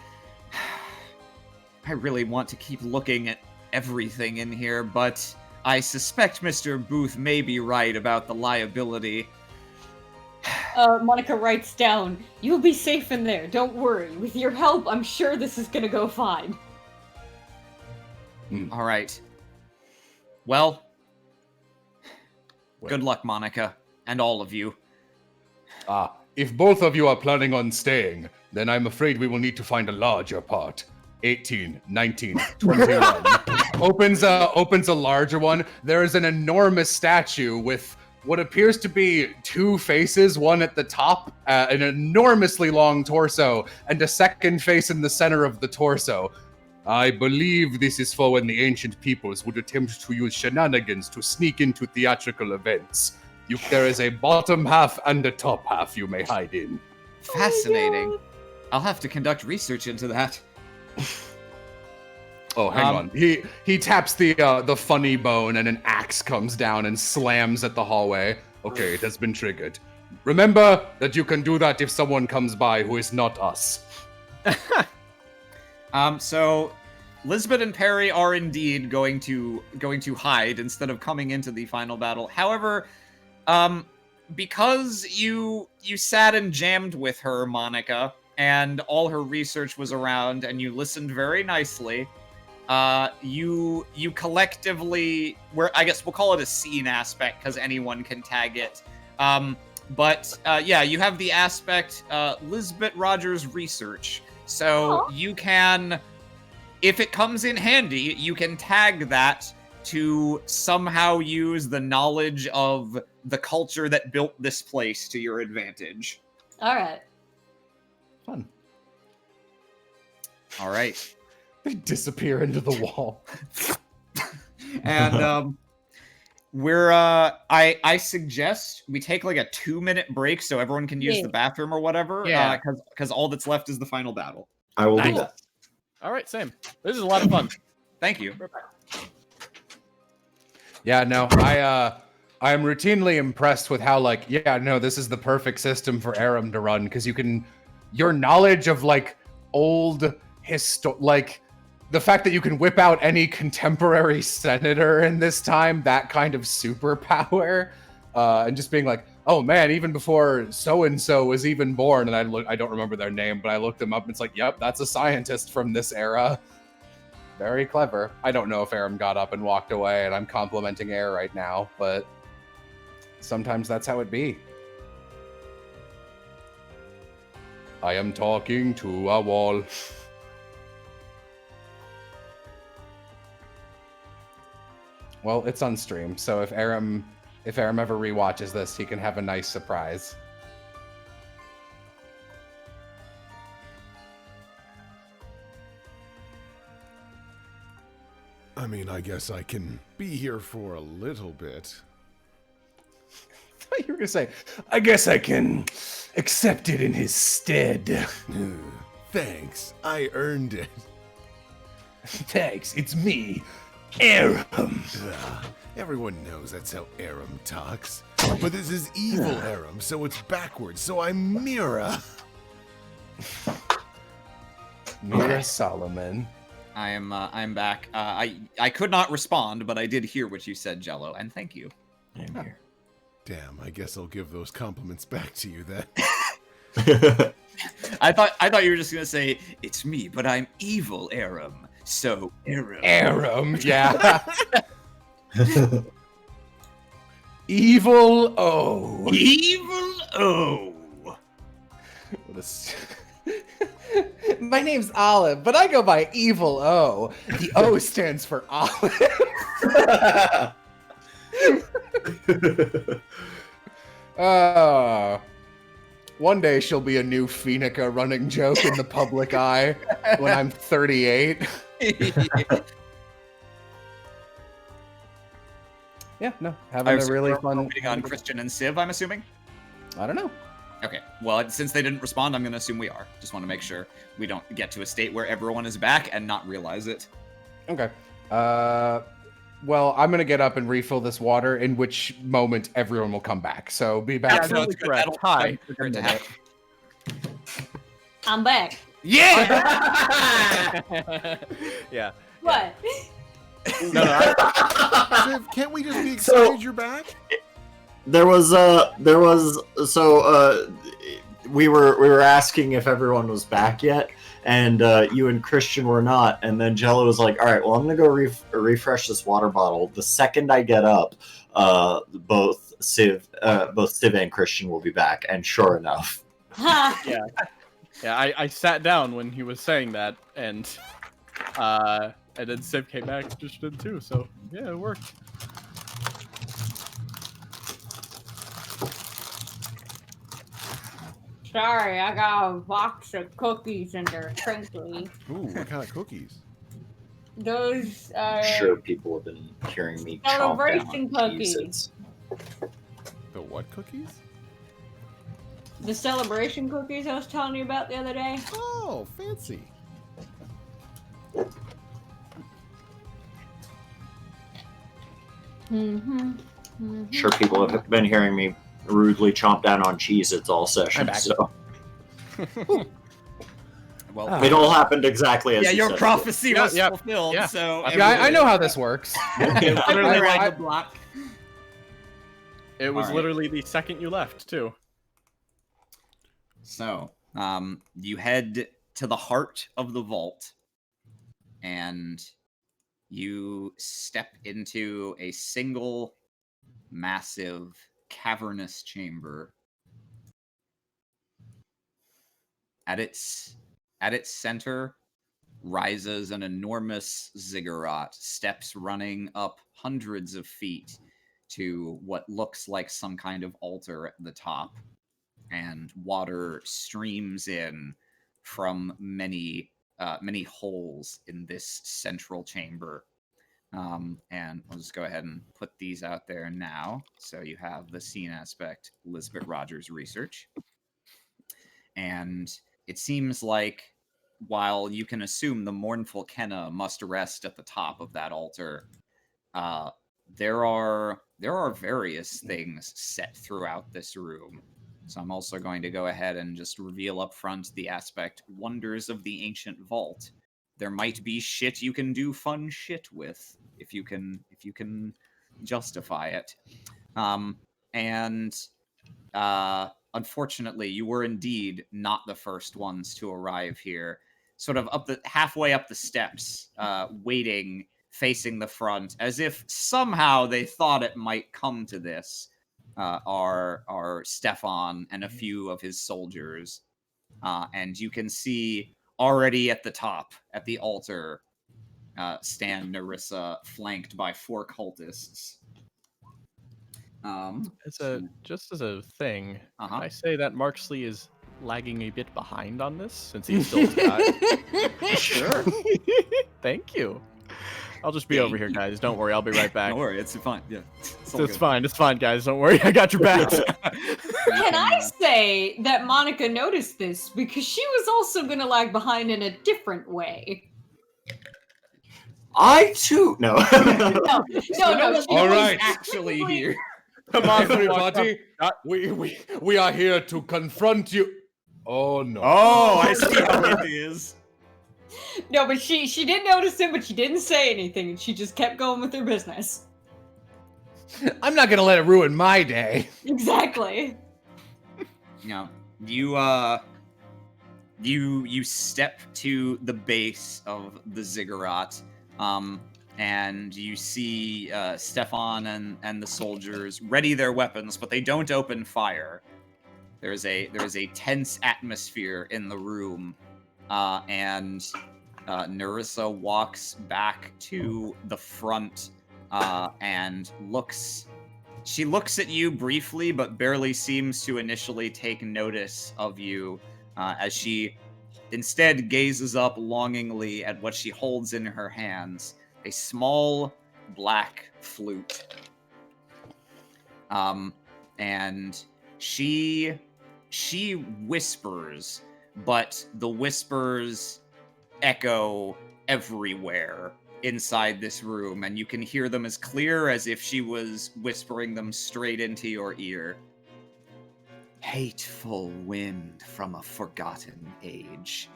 I really want to keep looking at everything in here, but I suspect Mr. Booth may be right about the liability. Monica writes down, "You'll be safe in there, don't worry. With your help, I'm sure this is gonna go fine." All right. Well, good luck, Monica, and all of you. If both of you are planning on staying, then I'm afraid we will need to find a larger part. 18, 19, 21. opens a larger one. There is an enormous statue with what appears to be 2 faces, one at the top, an enormously long torso, and a second face in the center of the torso. I believe this is for when the ancient peoples would attempt to use shenanigans to sneak into theatrical events. There is a bottom half and a top half you may hide in. Fascinating. I'll have to conduct research into that. Oh, hang on. He taps the funny bone, and an axe comes down and slams at the hallway. Okay, it has been triggered. Remember that you can do that if someone comes by who is not us. So Lisbeth and Perry are indeed going to hide instead of coming into the final battle. However, because you sat and jammed with her, Monica, and all her research was around, and you listened very nicely, you collectively, I guess we'll call it a scene aspect because anyone can tag it. But yeah, you have the aspect Lisbeth Rogers research. So you can, if it comes in handy, you can tag that to somehow use the knowledge of the culture that built this place to your advantage. All right. Fun. All right. They disappear into the wall. And I suggest we take like a 2-minute break so everyone can use the bathroom or whatever. Yeah. Because all that's left is the final battle. I will do that. All right, same. This is a lot of fun. Thank you. Yeah, no, I am routinely impressed with how, like, yeah, no, this is the perfect system for Arim to run, because your knowledge of, like, old like, the fact that you can whip out any contemporary senator in this time, that kind of superpower, and just being like, oh man, even before so-and-so was even born, and I don't remember their name, but I looked them up, and it's like, yep, that's a scientist from this era. Very clever. I don't know if Arim got up and walked away, and I'm complimenting Air right now, but sometimes that's how it be. I am talking to a wall. Well, it's on stream, so if Arim ever rewatches this, he can have a nice surprise. I mean, I guess I can be here for a little bit. I thought you were gonna say, I guess I can accept it in his stead. Thanks, I earned it. Thanks, it's me, Arim. Everyone knows that's how Arim talks. But this is evil Arim, so it's backwards, so I'm Mira. Mira Solomon. I'm back. I could not respond, but I did hear what you said, Jello, and thank you. I'm here. Damn, I guess I'll give those compliments back to you then. I thought you were just gonna say, it's me, but I'm evil Arim. So Arim. Arim, yeah. Evil O. Evil O. What My name's Olive, but I go by Evil O. The O stands for Olive. One day she'll be a new Phoenica running joke in the public eye when I'm 38. Yeah, no, having a really fun. Waiting on Christian and Civ, I'm assuming. I don't know. Okay, well, since they didn't respond, I'm going to assume we are. Just want to make sure we don't get to a state where everyone is back and not realize it. Okay. Well, I'm going to get up and refill this water, in which moment everyone will come back. So be back. Absolutely correct. Hi. I'm back. Yeah! Yeah. What? No. Civ, can't we just be excited you're back? We were asking if everyone was back yet, and you and Christian were not, and then Jello was like, all right, well, I'm gonna go refresh this water bottle. The second I get up, both Civ and Christian will be back, and sure enough. Yeah, I sat down when he was saying that, and then Civ came back, just did too, so yeah, it worked. Sorry, I got a box of cookies and they're crinkly. Ooh, what kind of cookies? Those, I'm sure people have been hearing me chomp celebration down on cookies. pieces. The what cookies? The celebration cookies I was telling you about the other day. Oh, fancy. Sure, people have been hearing me rudely chomp down on Cheez-Its all session, so Well, it all happened exactly as yeah, you your said. prophecy Yeah, was yeah, fulfilled. yeah. So Yeah, I know how this works. literally I- on the block. It was Alright. literally the second you left, too. So, you head to the heart of the vault, and you step into a single, massive, cavernous chamber. At its center rises an enormous ziggurat, steps running up hundreds of feet to what looks like some kind of altar at the top, and water streams in from many holes in this central chamber. And we'll just go ahead and put these out there now. So you have the scene aspect, Elizabeth Rogers research. And it seems like while you can assume the mournful Kenna must rest at the top of that altar, there are various things set throughout this room. So I'm also going to go ahead and just reveal up front the aspect wonders of the ancient vault. There might be shit you can do fun shit with if you can justify it. Unfortunately, you were indeed not the first ones to arrive here. Sort of halfway up the steps, waiting, facing the front, as if somehow they thought it might come to this, are Stefan and a few of his soldiers. And you can see already at the top, at the altar, stand Nerissa, flanked by 4 cultists. Just as a thing, Uh-huh. I say that Marksley is lagging a bit behind on this since he's still got. Sure. Thank you. I'll just be over here, guys. Don't worry, I'll be right back. Don't worry, it's fine. Yeah, It's fine. It's fine, guys. Don't worry, I got your back. Can I say that Monica noticed this because she was also going to lag behind in a different way? I too no. No. All right. actually here. Come on, everybody. We are here to confront you. Oh no. Oh, I see how it is. No, but she did notice him, but she didn't say anything, and she just kept going with her business. I'm not gonna let it ruin my day. Exactly. You you step to the base of the ziggurat, and you see Stefan and the soldiers ready their weapons, but they don't open fire. There is a tense atmosphere in the room, and Nerissa walks back to the front and looks. She looks at you briefly, but barely seems to initially take notice of you, as she instead gazes up longingly at what she holds in her hands, a small black flute. And she whispers, but the whispers echo everywhere inside this room, and you can hear them as clear as if she was whispering them straight into your ear. Hateful wind from a forgotten age.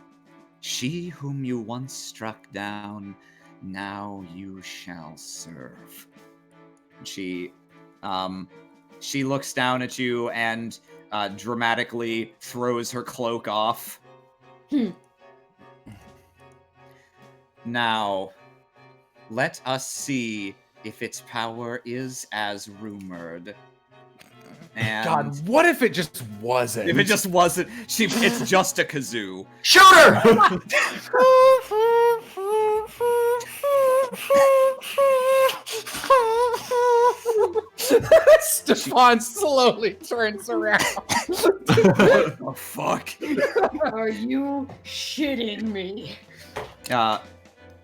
She whom you once struck down, now you shall serve. She looks down at you and dramatically throws her cloak off. Now, let us see if its power is as rumored. And God, what if it just wasn't? if it just wasn't, it's just a kazoo. Shoot her! Stefan slowly turns around. What the fuck? Are you shitting me?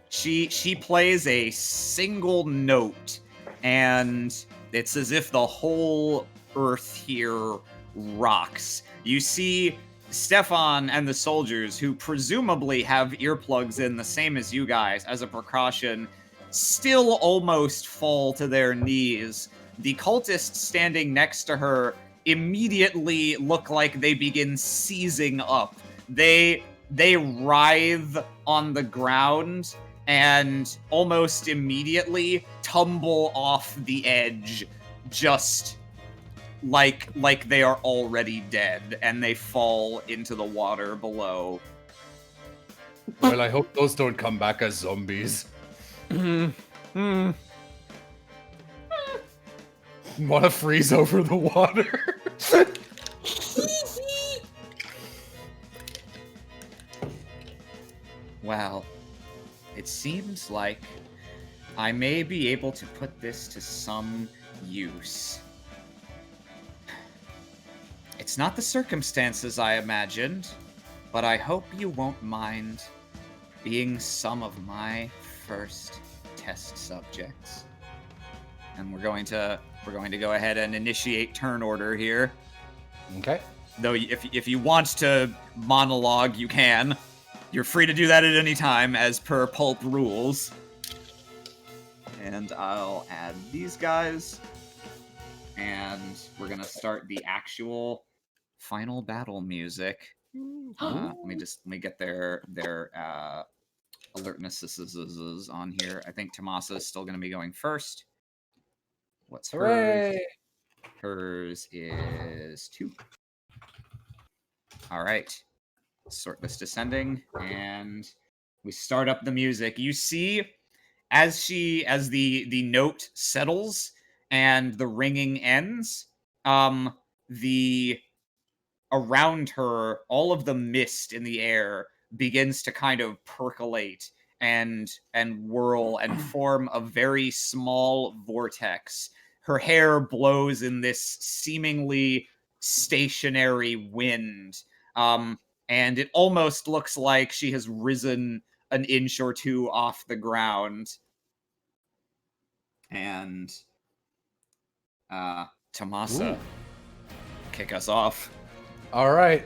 She plays a single note, and it's as if the whole earth here rocks. You see Stefan and the soldiers, who presumably have earplugs in the same as you guys as a precaution, still almost fall to their knees. The cultists standing next to her immediately look like they begin seizing up. They writhe on the ground and almost immediately tumble off the edge, just like they are already dead, and they fall into the water below. Well, I hope those don't come back as zombies. Want to freeze over the water? Well, it seems like I may be able to put this to some use. It's not the circumstances I imagined, but I hope you won't mind being some of my first test subjects. And we're going to go ahead and initiate turn order here. Okay. Though if you want to monologue, you can. You're free to do that at any time, as per Pulp rules. And I'll add these guys. And we're gonna start the actual final battle music. Let me get their alertnesses on here. I think Tomasa is still gonna be going first. What's hers? Hooray! Hers is 2. All right. Sort this descending, and we start up the music. You see, as the note settles and the ringing ends, the around her, all of the mist in the air begins to kind of percolate and whirl and form a very small vortex. Her hair blows in this seemingly stationary wind. And it almost looks like she has risen an inch or two off the ground. And Tomasa, kick us off. All right.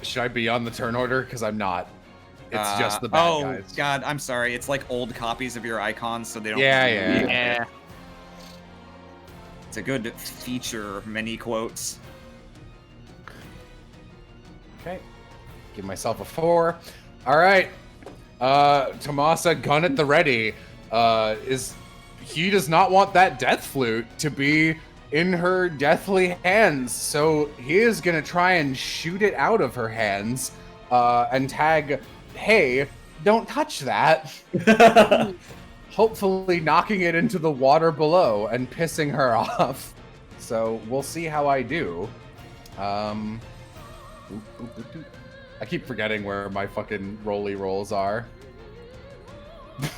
Should I be on the turn order? Because I'm not. It's just the bad guys. Oh, God, I'm sorry. It's like old copies of your icons, so they don't... Yeah. It's a good feature, many quotes. Okay. Give myself a 4. All right. Tomasa, gun at the ready. He does not want that death flute to be in her deathly hands, so he is gonna try and shoot it out of her hands, and tag, "Hey, don't touch that." Hopefully knocking it into the water below and pissing her off. So we'll see how I do. I keep forgetting where my fucking rolly rolls are.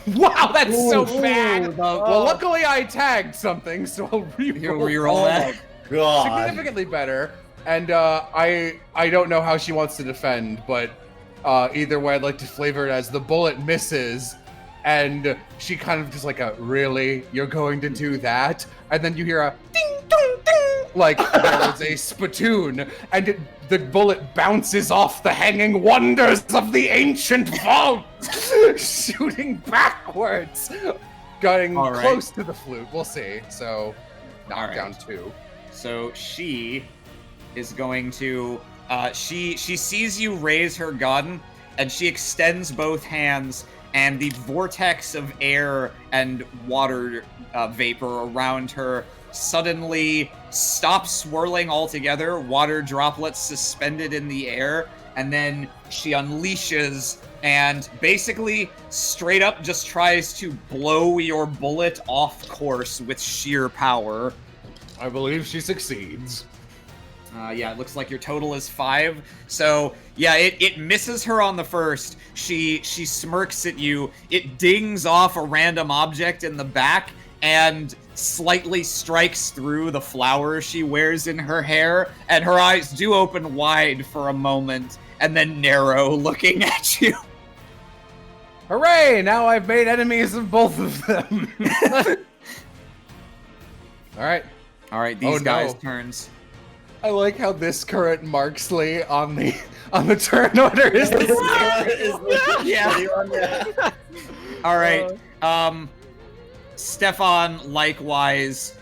Wow, that's so bad! Well, luckily I tagged something, so I'll re-roll that. God. Significantly better. And I don't know how she wants to defend, but either way, I'd like to flavor it as the bullet misses, and she kind of just like a, "Really? You're going to do that?" And then you hear a ding, dong, ding, like there was a spittoon, and the bullet bounces off the hanging wonders of the ancient vault, shooting backwards, getting close to the flute. We'll see. So, knockdown 2. So she is going to. She sees you raise her gun, and she extends both hands, and the vortex of air and water vapor around her suddenly stops swirling altogether, water droplets suspended in the air, and then she unleashes and basically straight up just tries to blow your bullet off course with sheer power. I believe she succeeds. Yeah, it looks like your total is 5. So, yeah, it misses her on the first. She smirks at you. It dings off a random object in the back and slightly strikes through the flower she wears in her hair, and her eyes do open wide for a moment and then narrow, looking at you. Hooray! Now I've made enemies of both of them. All right, these guys' turns. I like how this current Marksley on the turn order is the Yeah. All right. Stefan likewise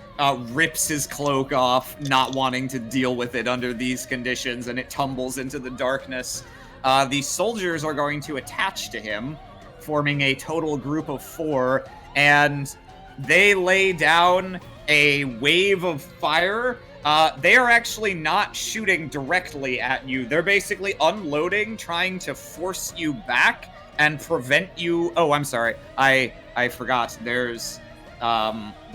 rips his cloak off, not wanting to deal with it under these conditions, and it tumbles into the darkness. The soldiers are going to attach to him, forming a total group of 4, and they lay down a wave of fire. They are actually not shooting directly at you. They're basically unloading, trying to force you back and prevent you. Oh, I'm sorry. I forgot. There's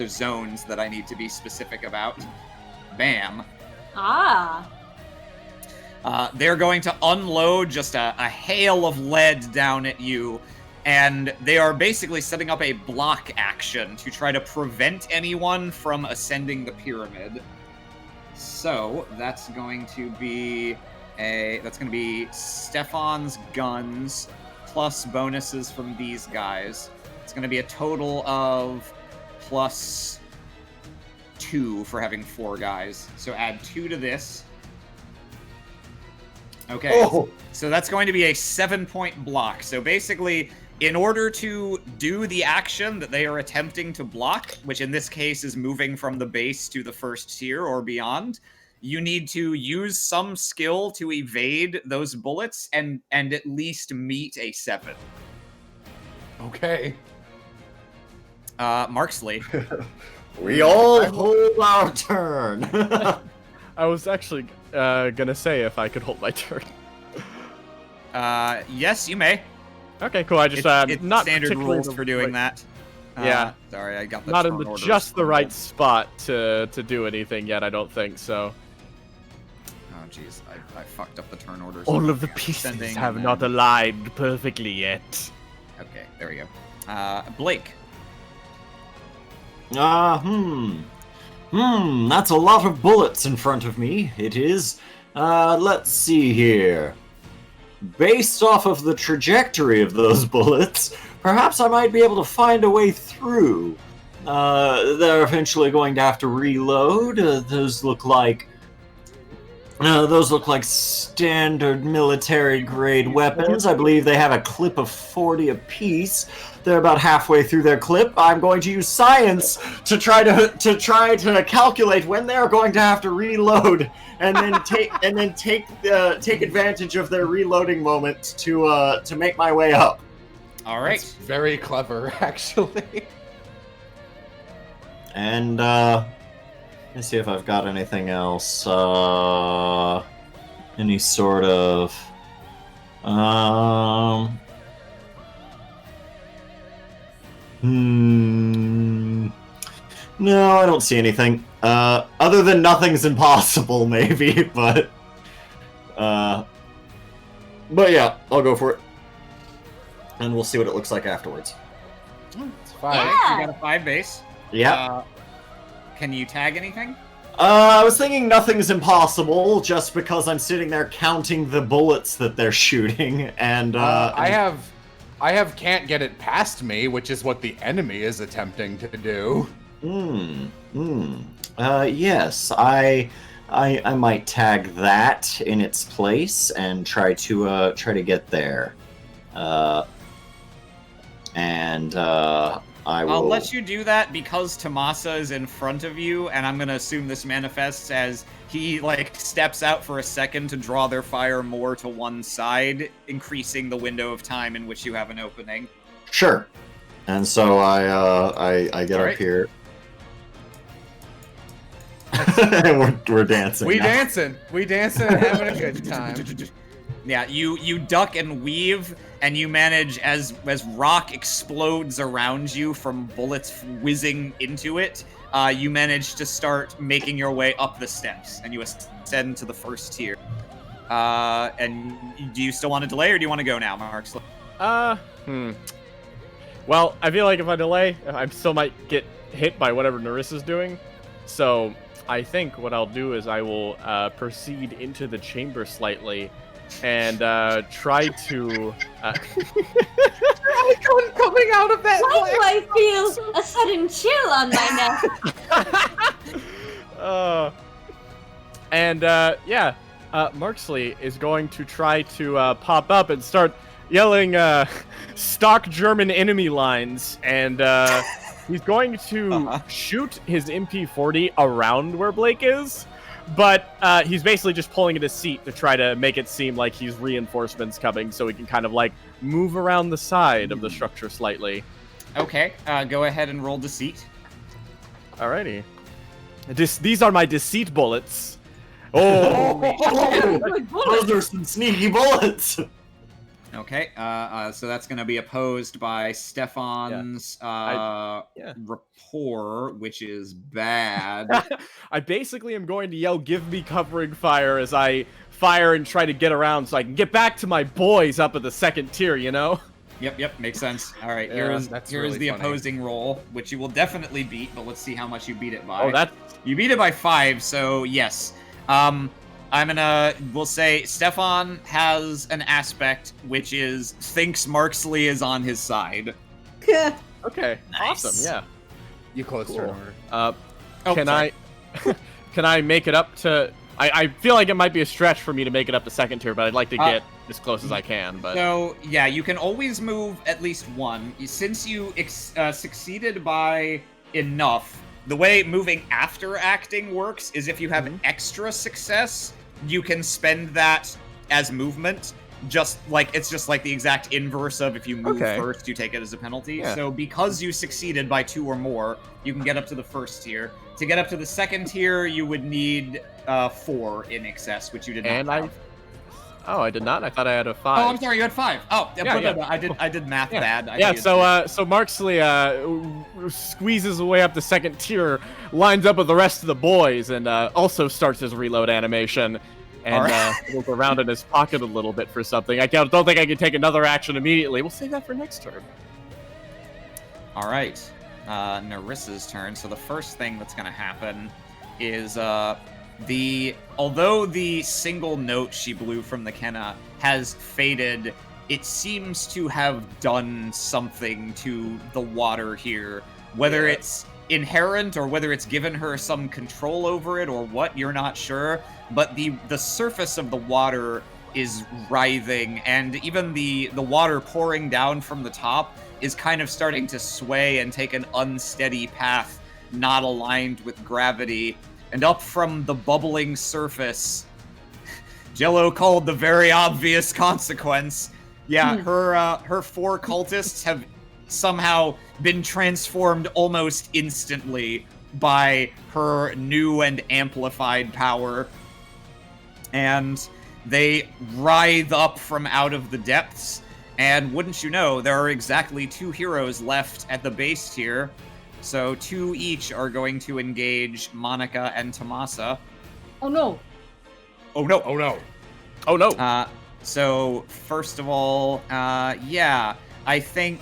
zones that I need to be specific about. Bam. Ah. They're going to unload just a hail of lead down at you, and they are basically setting up a block action to try to prevent anyone from ascending the pyramid. So that's going to be Stefan's guns plus bonuses from these guys. It's going to be a total of +2 for having 4 guys. So add 2 to this. Okay, so that's going to be a 7-point block. So basically, in order to do the action that they are attempting to block, which in this case is moving from the base to the first tier or beyond, you need to use some skill to evade those bullets and at least meet a 7. Okay. Marksley. We all hold our turn. I was actually gonna say if I could hold my turn. Yes, you may. Okay, cool. I just It's not standard particularly rules for doing that. Yeah. Sorry, I got the not in turn the order just the right scrambled. spot to do anything yet. I don't think so. Oh, jeez, I fucked up the turn order. All of the Sending pieces and have then- not aligned perfectly yet. Okay, there we go. Blake. That's a lot of bullets in front of me. It is. Let's see here. Based off of the trajectory of those bullets, perhaps I might be able to find a way through. They're eventually going to have to reload. Those look like standard military grade weapons. I believe they have a clip of 40 apiece. They're about halfway through their clip. I'm going to use science to try to calculate when they're going to have to reload, and then take advantage of their reloading moment to make my way up. All right. That's very clever, actually. And let's see if I've got anything else. Any sort of No, I don't see anything. Other than nothing's impossible, maybe, but yeah, I'll go for it. And we'll see what it looks like afterwards. It's fine. Yeah. You got a 5 base. Yeah. Can you tag anything? I was thinking nothing's impossible just because I'm sitting there counting the bullets that they're shooting, and I have can't get it past me, which is what the enemy is attempting to do. Yes, I might tag that in its place and try to get there. I will. I'll let you do that because Tomasa is in front of you, and I'm gonna assume this manifests as he steps out for a second to draw their fire more to one side, increasing the window of time in which you have an opening. Sure. And so I get All up right. here. And we're dancing. We now. dancing and having a good time. Yeah, you duck and weave, and you manage, as rock explodes around you from bullets whizzing into it, you manage to start making your way up the steps, and you ascend to the first tier. And do you still want to delay, or do you want to go now, Mark? Well, I feel like if I delay, I still might get hit by whatever Narissa's doing. So I think what I'll do is I will proceed into the chamber slightly and try to. Coming out of that. Why do I feel a sudden chill on my neck? Marksley is going to try to pop up and start yelling stock German enemy lines, and he's going to shoot his MP40 around where Blake is, but he's basically just pulling at his seat to try to make it seem like he's reinforcements coming, so he can kind of like move around the side of the structure slightly. Okay, go ahead and roll deceit. Alrighty. These are my deceit bullets. Oh, Good bullet. Those are some sneaky bullets. Okay, so that's going to be opposed by Stefan's rapport, which is bad. I basically am going to yell, "Give me covering fire," as I fire and try to get around so I can get back to my boys up at the second tier, you know? Yep, makes sense. All right, Yeah, here's really the funny. opposing roll, which you will definitely beat, but let's see how much you beat it by. Oh, You beat it by 5, so yes. We'll say Stefan has an aspect which is thinks Marksley is on his side. okay. Nice. Awesome, yeah. You close Cool. turn order. Can sorry. can I make it up to... I feel like it might be a stretch for me to make it up to second tier, but I'd like to get as close as I can. But So, yeah, you can always move at least one. Since you succeeded by enough, the way moving after acting works is if you have extra success, you can spend that as movement. It's just like the exact inverse of if you move first, you take it as a penalty. Yeah. So because you succeeded by 2 or more, you can get up to the first tier. To get up to the second tier, you would need 4 in excess, which you did not And have. I did not. I thought I had a 5. Oh, I'm sorry, you had 5. Oh, Yeah. I did math bad. I Yeah, needed so Marksley squeezes away up the second tier, lines up with the rest of the boys, and also starts his reload animation, and looks around in his pocket a little bit for something. I don't think I can take another action immediately. We'll save that for next turn. All right, Narissa's turn. So the first thing that's going to happen is although the single note she blew from the Kenna has faded, it seems to have done something to the water here. Whether it's inherent or whether it's given her some control over it or what, you're not sure. But the surface of the water is writhing, and even the water pouring down from the top is kind of starting to sway and take an unsteady path, not aligned with gravity. And up from the bubbling surface, Jello called the very obvious consequence. Yeah, her 4 cultists have somehow been transformed almost instantly by her new and amplified power. And they writhe up from out of the depths. And wouldn't you know, there are exactly 2 heroes left at the base tier. So 2 each are going to engage Monica and Tomasa. Oh no. Oh no. Oh no. Oh no. So first of all, I think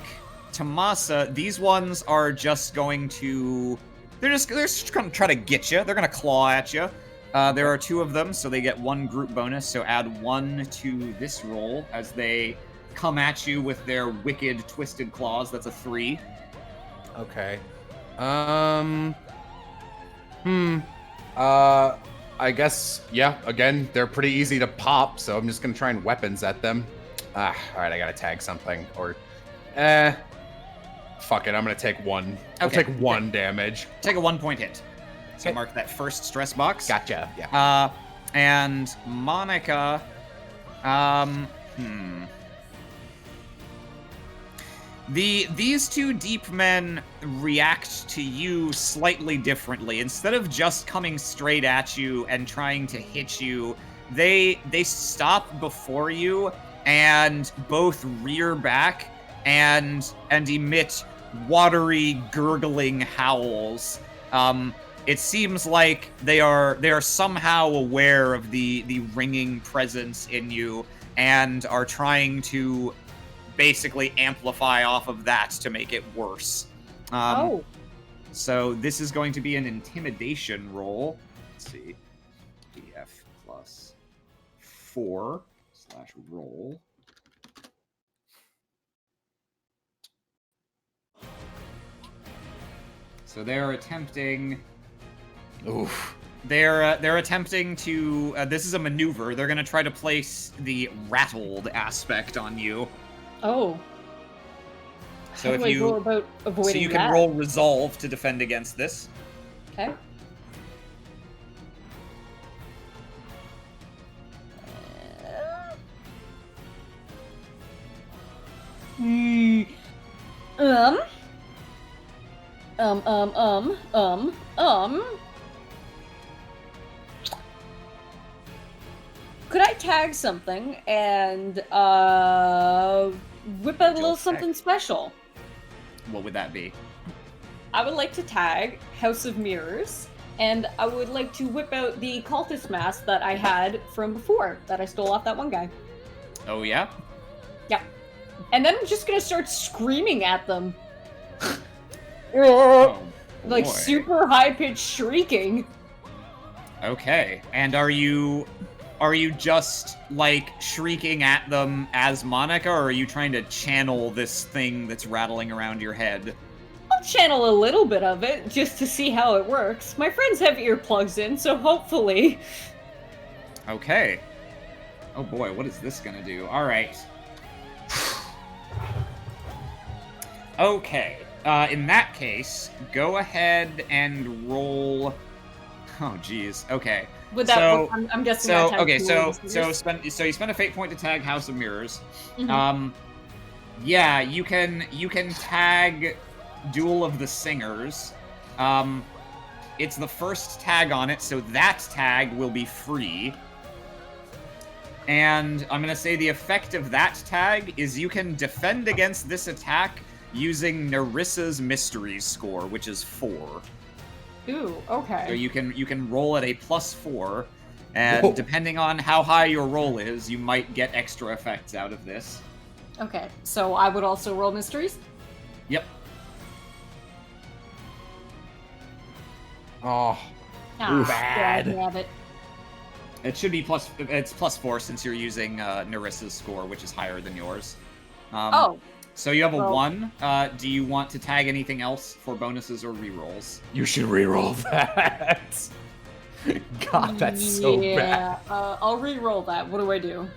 Tomasa, these ones are just going to... They're just going to try to get you. They're going to claw at you. There are 2 of them, so they get 1 group bonus. So add 1 to this roll as they come at you with their wicked, twisted claws. That's a 3. Okay. I guess, yeah, again, they're pretty easy to pop, so I'm just gonna try and weapons at them. Alright, I gotta tag something, or, fuck it, I'm gonna take 1. I'll Okay. take 1 damage. Take a 1-point hit. So Okay. mark that first stress box. Gotcha, yeah. And Monica, These 2 deep men react to you slightly differently. Instead of just coming straight at you and trying to hit you, they stop before you and both rear back and emit watery, gurgling howls. It seems like they are somehow aware of the ringing presence in you and are trying to basically amplify off of that to make it worse. So this is going to be an intimidation roll. Let's see. DF plus 4/roll. So they're attempting... Oof. They're attempting to... this is a maneuver. They're going to try to place the rattled aspect on you. Oh. So How if do I you go about avoiding so you can that? roll resolve to defend against this. Okay. Hmm. Um. Could I tag something and whip out a little Just tag. something special? What would that be? I would like to tag House of Mirrors, and I would like to whip out the cultist mask that I had from before that I stole off that one guy. Oh yeah? Yeah. And then I'm just gonna start screaming at them. Oh, Like boy. super high-pitched shrieking. Okay. And are you just like shrieking at them as Monica, or are you trying to channel this thing that's rattling around your head? I'll channel a little bit of it just to see how it works. My friends have earplugs in, so hopefully. Okay. Oh boy, what is this gonna do? Alright. Okay. In that case, go ahead and roll... Oh, geez. Okay. With that, So- I'm guessing So, that tags okay, two so of the mirrors. you spend a fate point to tag House of Mirrors. Mhm. Yeah, you can tag Duel of the Singers. It's the first tag on it, so that tag will be free. And I'm gonna say the effect of that tag is you can defend against this attack using Nerissa's Mysteries score, which is 4. Ooh, okay. So you can roll at a +4, and Whoa. depending on how high your roll is, you might get extra effects out of this. Okay, so I would also roll mysteries? Yep. Oh, Ah, bad. Have it. It should be +4 since you're using Nerissa's score, which is higher than yours. Oh, So you have a well- 1. Do you want to tag anything else for bonuses or rerolls? you should reroll that. God, that's so bad. yeah. I'll re-roll that. What do I do?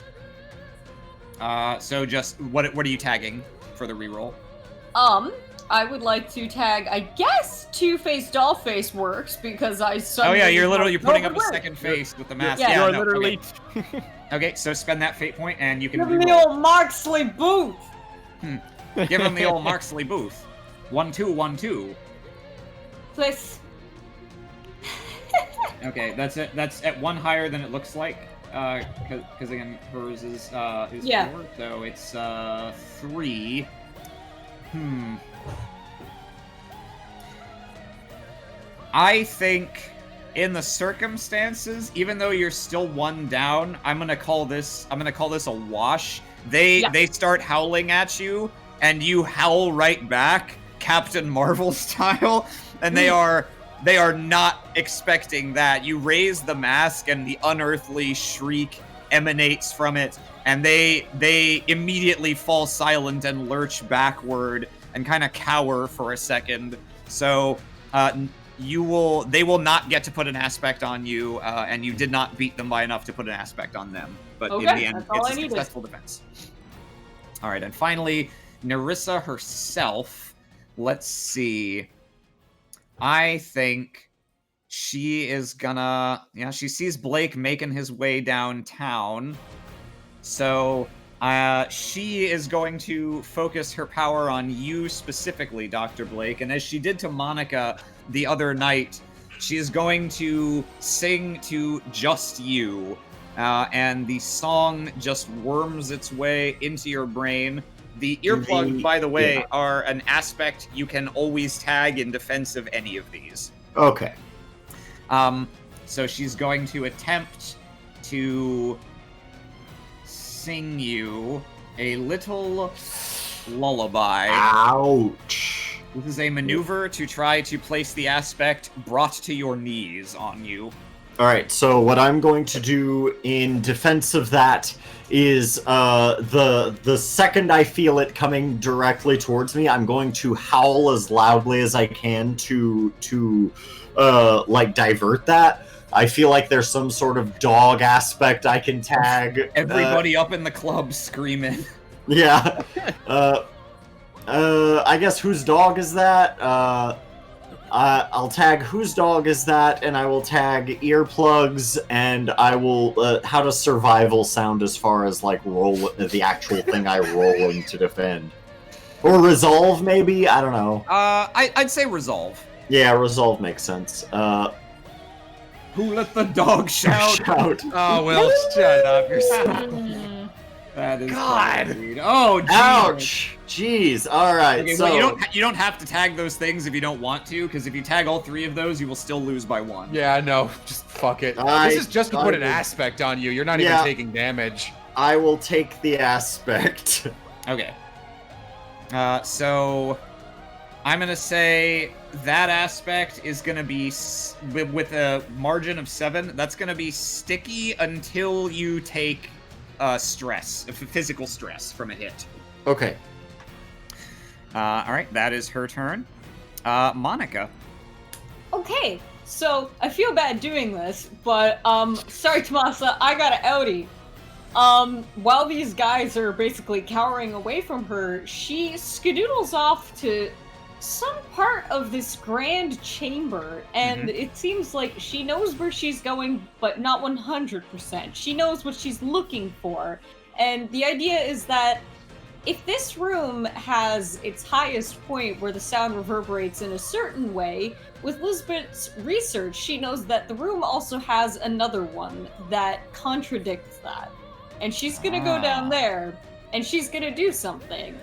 So just what are you tagging for the reroll? I would like to tag. I guess Two-Face Dollface works because I Oh suddenly. yeah, you're putting up a Work. second face with the mask. Yeah. Yeah, You're no, literally. Okay, so spend that fate point and you can Give me the reroll. old Marksley Booth. Give him the old Marksley Booth. 1-2-1-2. Please. Okay, that's it. That's at 1 higher than it looks like. Because again, hers is Yeah. 4, so it's 3. I think in the circumstances, even though you're still 1 down, I'm gonna call this a wash. They start howling at you, and you howl right back, Captain Marvel style, and they are not expecting that. You raise the mask, and the unearthly shriek emanates from it, and they immediately fall silent and lurch backward and kind of cower for a second. So they will not get to put an aspect on you, and you did not beat them by enough to put an aspect on them. But in Okay, the end, that's all it's I a needed. successful defense. All right, and finally, Nerissa herself. Let's see. I think she is gonna... Yeah, she sees Blake making his way downtown. So she is going to focus her power on you specifically, Dr. Blake. And as she did to Monica the other night, she is going to sing to just you. And the song just worms its way into your brain. The earplugs, by the way, are an aspect you can always tag in defense of any of these. Okay. So she's going to attempt to sing you a little lullaby. Ouch. This is a maneuver to try to place the aspect brought to your knees on you. All right, so what I'm going to do in defense of that is the second I feel it coming directly towards me, I'm going to howl as loudly as I can to like divert that. I feel like there's some sort of dog aspect I can tag. Everybody up in the club screaming. Yeah. I guess whose dog is that? I'll tag whose dog is that, and I will tag earplugs, and I will. How does survival sound as far as like roll the actual thing I rolling to defend, or resolve maybe? I don't know. I'd say resolve. Yeah, resolve makes sense. Who let the dog shout? Shout. Oh well, shut up yourself. That is God. funny. Oh, geez. Ouch! Jeez. All right. Okay, so well, you don't have to tag those things if you don't want to, because if you tag all 3 of those, you will still lose by 1. Yeah, no, just fuck it. I- This is just to put an I- aspect on you. You're not Yeah. even taking damage. I will take the aspect. Okay. So I'm gonna say that aspect is gonna be with a margin of 7. That's gonna be sticky until you take stress, physical stress from a hit. Okay. All right, that is her turn. Monica. Okay, so I feel bad doing this, but sorry Tomasa, I got an outie. While these guys are basically cowering away from her, she skedoodles off to some part of this grand chamber, and it seems like she knows where she's going, but not 100%. She knows what she's looking for, and the idea is that if this room has its highest point where the sound reverberates in a certain way, with Lisbeth's research, she knows that the room also has another one that contradicts that. And she's gonna go down there, and she's gonna do something.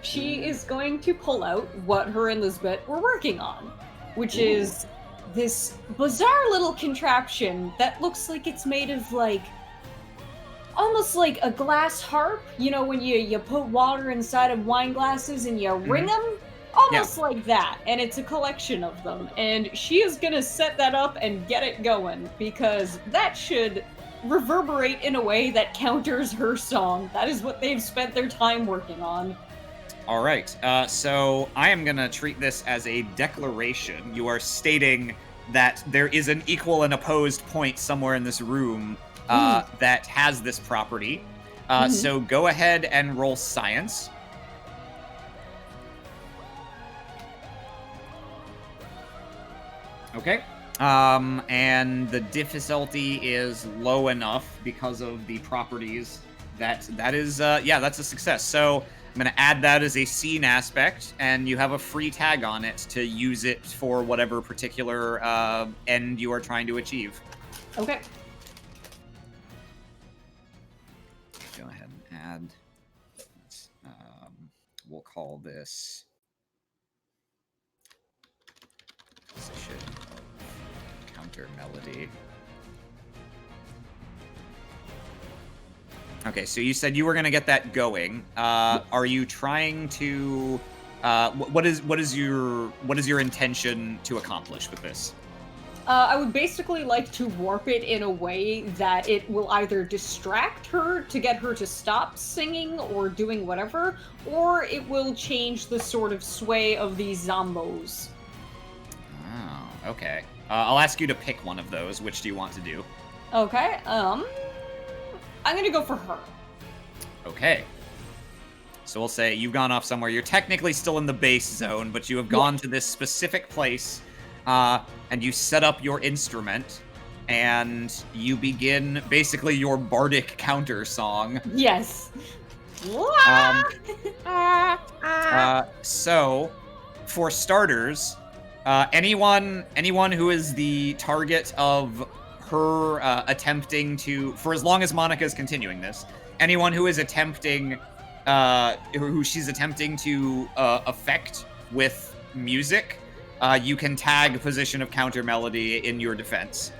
She is going to pull out what her and Lisbeth were working on, which is this bizarre little contraption that looks like it's made of, like, almost like a glass harp. You know, when you put water inside of wine glasses and you ring them? Almost like that. And it's a collection of them. And she is gonna set that up and get it going, because that should reverberate in a way that counters her song. That is what they've spent their time working on. All right, so I am going to treat this as a declaration. You are stating that there is an equal and opposed point somewhere in this room that has this property. So go ahead and roll science. Okay. And the difficulty is low enough because of the properties that is, yeah, that's a success. So I'm going to add that as a scene aspect, and you have a free tag on it to use it for whatever particular end you are trying to achieve. Okay. Go ahead and add. We'll call this position of counter melody. Okay, so you said you were gonna get that going. Are you trying to? What is your intention to accomplish with this? I would basically like to warp it in a way that it will either distract her to get her to stop singing or doing whatever, or it will change the sort of sway of these zombos. Oh, okay. I'll ask you to pick one of those. Which do you want to do? Okay, I'm gonna go for her. Okay. So we'll say you've gone off somewhere. You're technically still in the base zone, but you have gone to this specific place, and you set up your instrument, and you begin basically your bardic counter song. Yes. So, for starters, anyone who is the target of her attempting to, for as long as Monica is continuing this, anyone who is attempting, who she's attempting to affect with music, you can tag position of counter melody in your defense.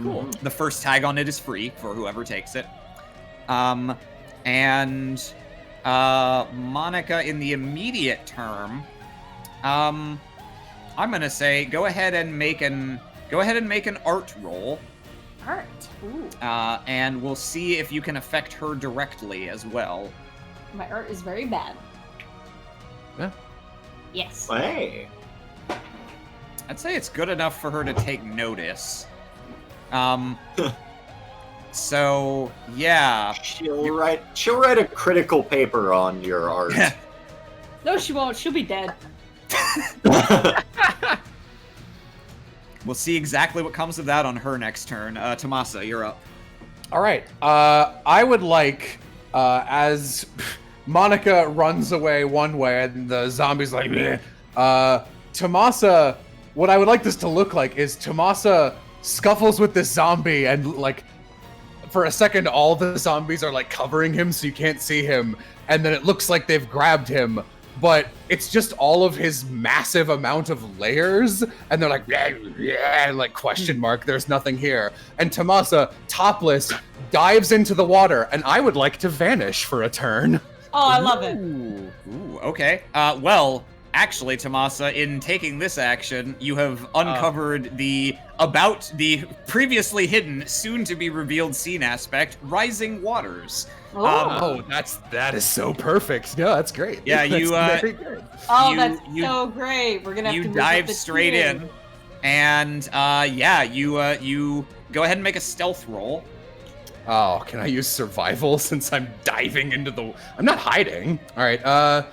Cool. The first tag on it is free for whoever takes it. And Monica, in the immediate term, I'm gonna say go ahead and make an art roll. Art. Ooh. And we'll see if you can affect her directly as well. My art is very bad. Yeah. Yes. Hey. I'd say it's good enough for her to take notice. So yeah, She'll write a critical paper on your art. No, she won't. She'll be dead. We'll see exactly what comes of that on her next turn. Tomasa, you're up. All right. I would like, as Monica runs away one way and the zombie's like, bleh, Tomasa, what I would like this to look like is Tomasa scuffles with this zombie and like, for a second, all the zombies are like covering him so you can't see him. And then it looks like they've grabbed him, but it's just all of his massive amount of layers. And they're like, and like question mark, there's nothing here. And Tomasa, topless, dives into the water. And I would like to vanish for a turn. Oh, I love it. Ooh, okay. Well, actually, Tomasa, in taking this action, you have uncovered the previously hidden, soon-to-be revealed scene aspect, Rising Waters. That is so perfect. Yeah, that's great. Yeah, you very good. Oh, that's so great. We're gonna have to move dive up the straight tier. in, and you go ahead and make a stealth roll. Oh, can I use survival since I'm diving into the... I'm not hiding. All right, I'm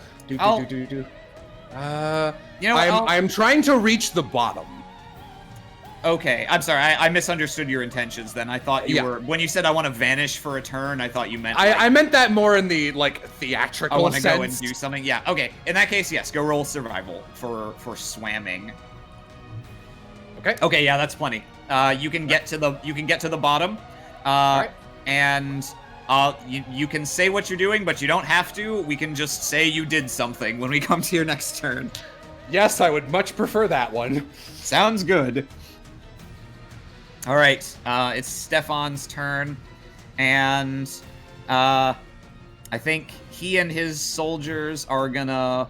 trying to reach the bottom. Okay, I'm sorry, I misunderstood your intentions then. I thought you were... When you said I want to vanish for a turn, I thought you meant... I meant that more in the, like, theatrical I want to sense. go and do something. Yeah, okay. In that case, yes, go roll survival for swamming. Okay. Okay, yeah, that's plenty. You can get to the bottom. Alright. And you can say what you're doing, but you don't have to. We can just say you did something when we come to your next turn. Yes, I would much prefer that one. Sounds good. All right, it's Stefan's turn, and I think he and his soldiers are gonna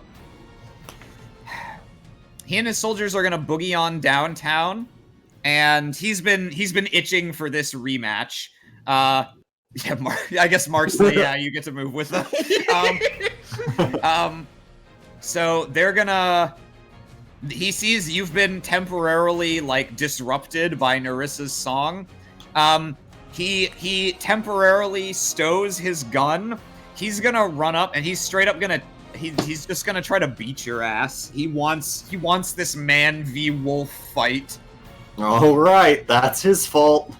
boogie on downtown, and he's been itching for this rematch. Yeah, I guess Mark's you get to move with them. So they're gonna... He sees you've been temporarily, like, disrupted by Nerissa's song. He temporarily stows his gun. He's gonna run up, and he's straight up gonna... He's just gonna try to beat your ass. He wants this man v wolf fight. All right, that's his fault.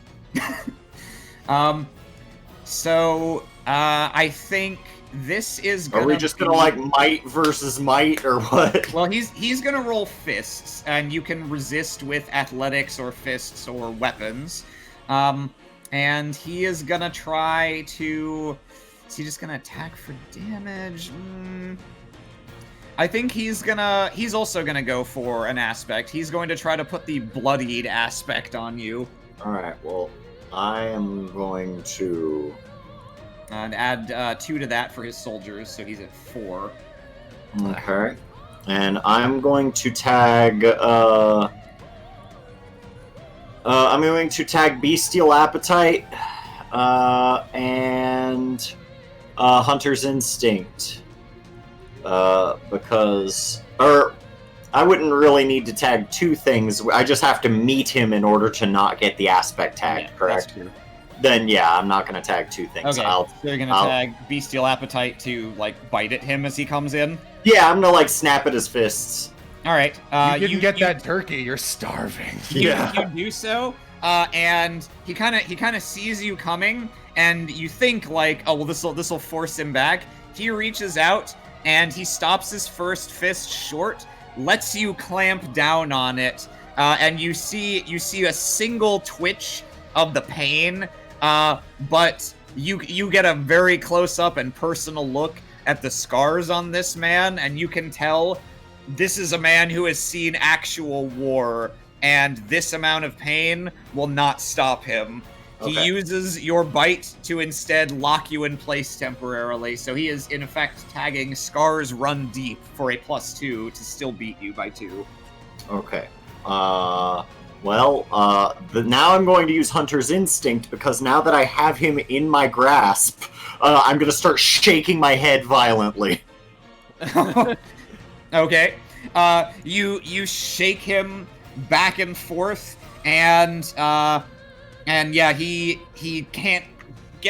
So, I think this is gonna... Are we just gonna, like, might versus might, or what? Well, he's gonna roll fists, and you can resist with athletics or fists or weapons. And he is gonna try to... Is he just gonna attack for damage? I think he's also gonna go for an aspect. He's going to try to put the bloodied aspect on you. Alright, well, I am going to... And add 2 to that for his soldiers, so he's at 4. Okay. And I'm going to tag, I'm going to tag Bestial Appetite, and, Hunter's Instinct. Because... I wouldn't really need to tag 2 things. I just have to meet him in order to not get the aspect tagged, correct? Then yeah, I'm not gonna tag 2 things. Okay, so you're gonna tag Bestial Appetite to, like, bite at him as he comes in? Yeah, I'm gonna, like, snap at his fists. Alright, you didn't get that turkey, you're starving. You do so, and he kinda sees you coming, and you think, like, oh, well, this'll force him back. He reaches out, and he stops his first fist short, lets you clamp down on it, and you see a single twitch of the pain, but you get a very close-up and personal look at the scars on this man, and you can tell this is a man who has seen actual war, and this amount of pain will not stop him. Okay. He uses your bite to instead lock you in place temporarily, so he is, in effect, tagging Scars Run Deep for a +2 to still beat you by 2. Okay. Well, now I'm going to use Hunter's Instinct, because now that I have him in my grasp, I'm going to start shaking my head violently. Okay. You shake him back and forth, and yeah, he can't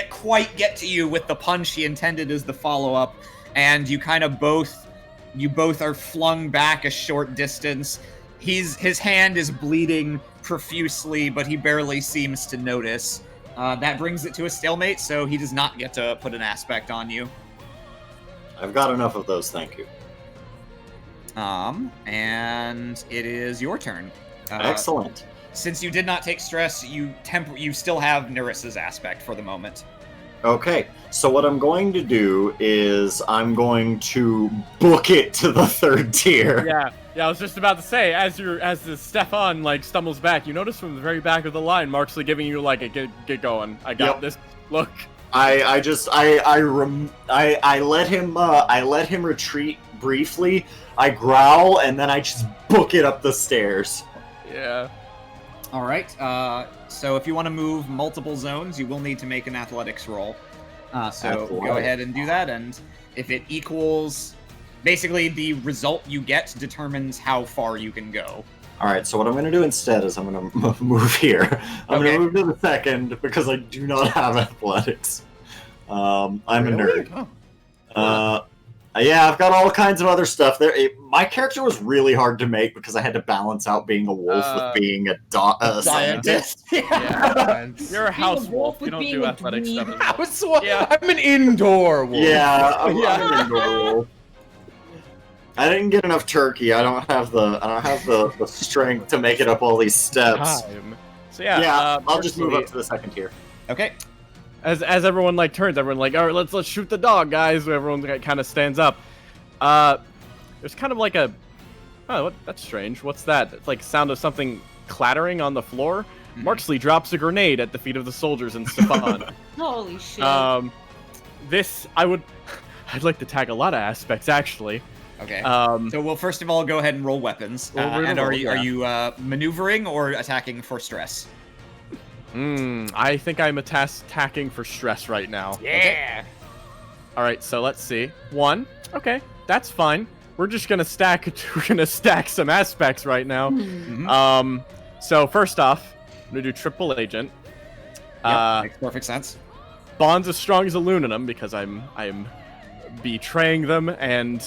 quite get to you with the punch he intended as the follow-up, and you kind of both You both are flung back a short distance. His hand is bleeding profusely, but he barely seems to notice. That brings it to a stalemate, so he does not get to put an aspect on you. I've got enough of those, thank you. And it is your turn. Excellent. Since you did not take stress, you still have Neris's aspect for the moment. Okay, so what I'm going to do is I'm going to book it to the 3rd tier. Yeah, I was just about to say, as the Stefan like stumbles back, you notice from the very back of the line, Marksley giving you like a get going. I got this. Look. I let him retreat briefly. I growl and then I just book it up the stairs. Yeah. All right. So if you want to move multiple zones, you will need to make an athletics roll. So go ahead and do that, and if it equals, basically the result you get determines how far you can go. All right. So what I'm going to do instead is I'm going to move here. I'm going to move to the 2nd because I do not have athletics. I'm a nerd. Yeah, I've got all kinds of other stuff there. My character was really hard to make because I had to balance out being a wolf with being a scientist. Yeah. You're a house wolf. You don't do athletic stuff. I'm an indoor wolf. Yeah, I'm an indoor wolf. I didn't get enough turkey. I don't have the strength to make it up all these steps. So I'll just move up to the 2nd tier. Okay. As everyone like turns, everyone like, all right, let's shoot the dog, guys. Everyone kind of stands up. There's kind of like a, that's strange. What's that? It's like sound of something clattering on the floor. Mm-hmm. Marksley drops a grenade at the feet of the soldiers and Stefan. Holy shit. I'd like to tag a lot of aspects actually. Okay. So we'll first of all go ahead and roll weapons. And are you maneuvering or attacking for stress? I think I'm attacking for stress right now. Yeah. Okay. All right, so let's see. 1. Okay, that's fine. We're just gonna stack. We're gonna stack some aspects right now. Mm-hmm. So first off, I'm gonna do triple agent. Makes perfect sense. Bond's as strong as aluminum because I'm betraying them and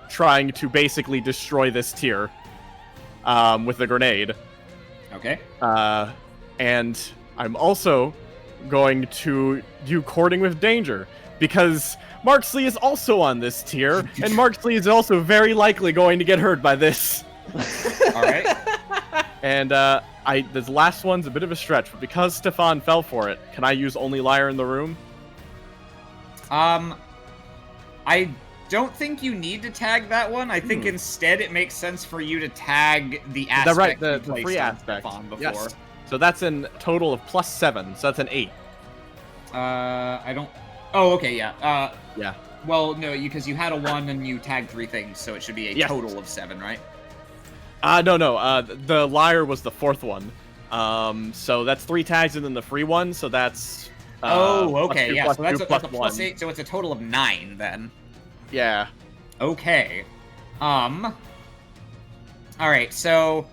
trying to basically destroy this tier with a grenade. Okay. And I'm also going to do courting with danger because Marksley is also on this tier, and Marksley is also very likely going to get hurt by this. All right. And this last one's a bit of a stretch, but because Stefan fell for it, can I use only liar in the room? I don't think you need to tag that one. I think instead it makes sense for you to tag the aspect the you placed free on aspect Stefan before. Yes. So that's a total of +7, so that's an 8. I don't... Oh, okay, yeah. Yeah. Well, no, because you had a 1 and you tagged 3 things, so it should be a total of 7, right? No. The liar was the 4th one. So that's 3 tags and then the free one, so that's... okay, +2, yeah, so that's a +1. +8, so it's a total of 9, then. Yeah. Okay. Alright, so...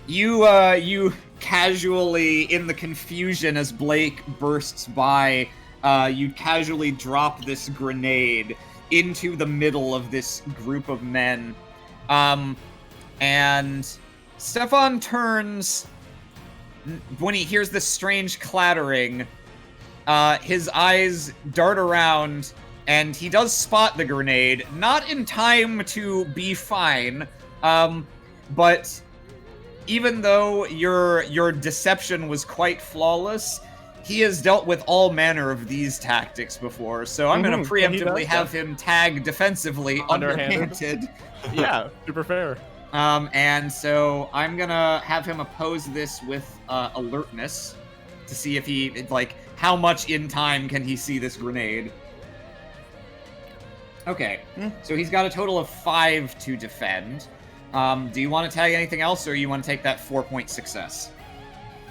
You casually, in the confusion as Blake bursts by, you casually drop this grenade into the middle of this group of men. And Stefan turns when he hears this strange clattering. His eyes dart around, and he does spot the grenade, not in time to be fine, but even though your deception was quite flawless, he has dealt with all manner of these tactics before, so I'm going to preemptively have him tag defensively underhanded. Yeah, super fair. And so I'm going to have him oppose this with alertness to see if he, like, how much in time can he see this grenade. Okay, so he's got a total of 5 to defend. Do you want to tag anything else, or you want to take that 4-point success?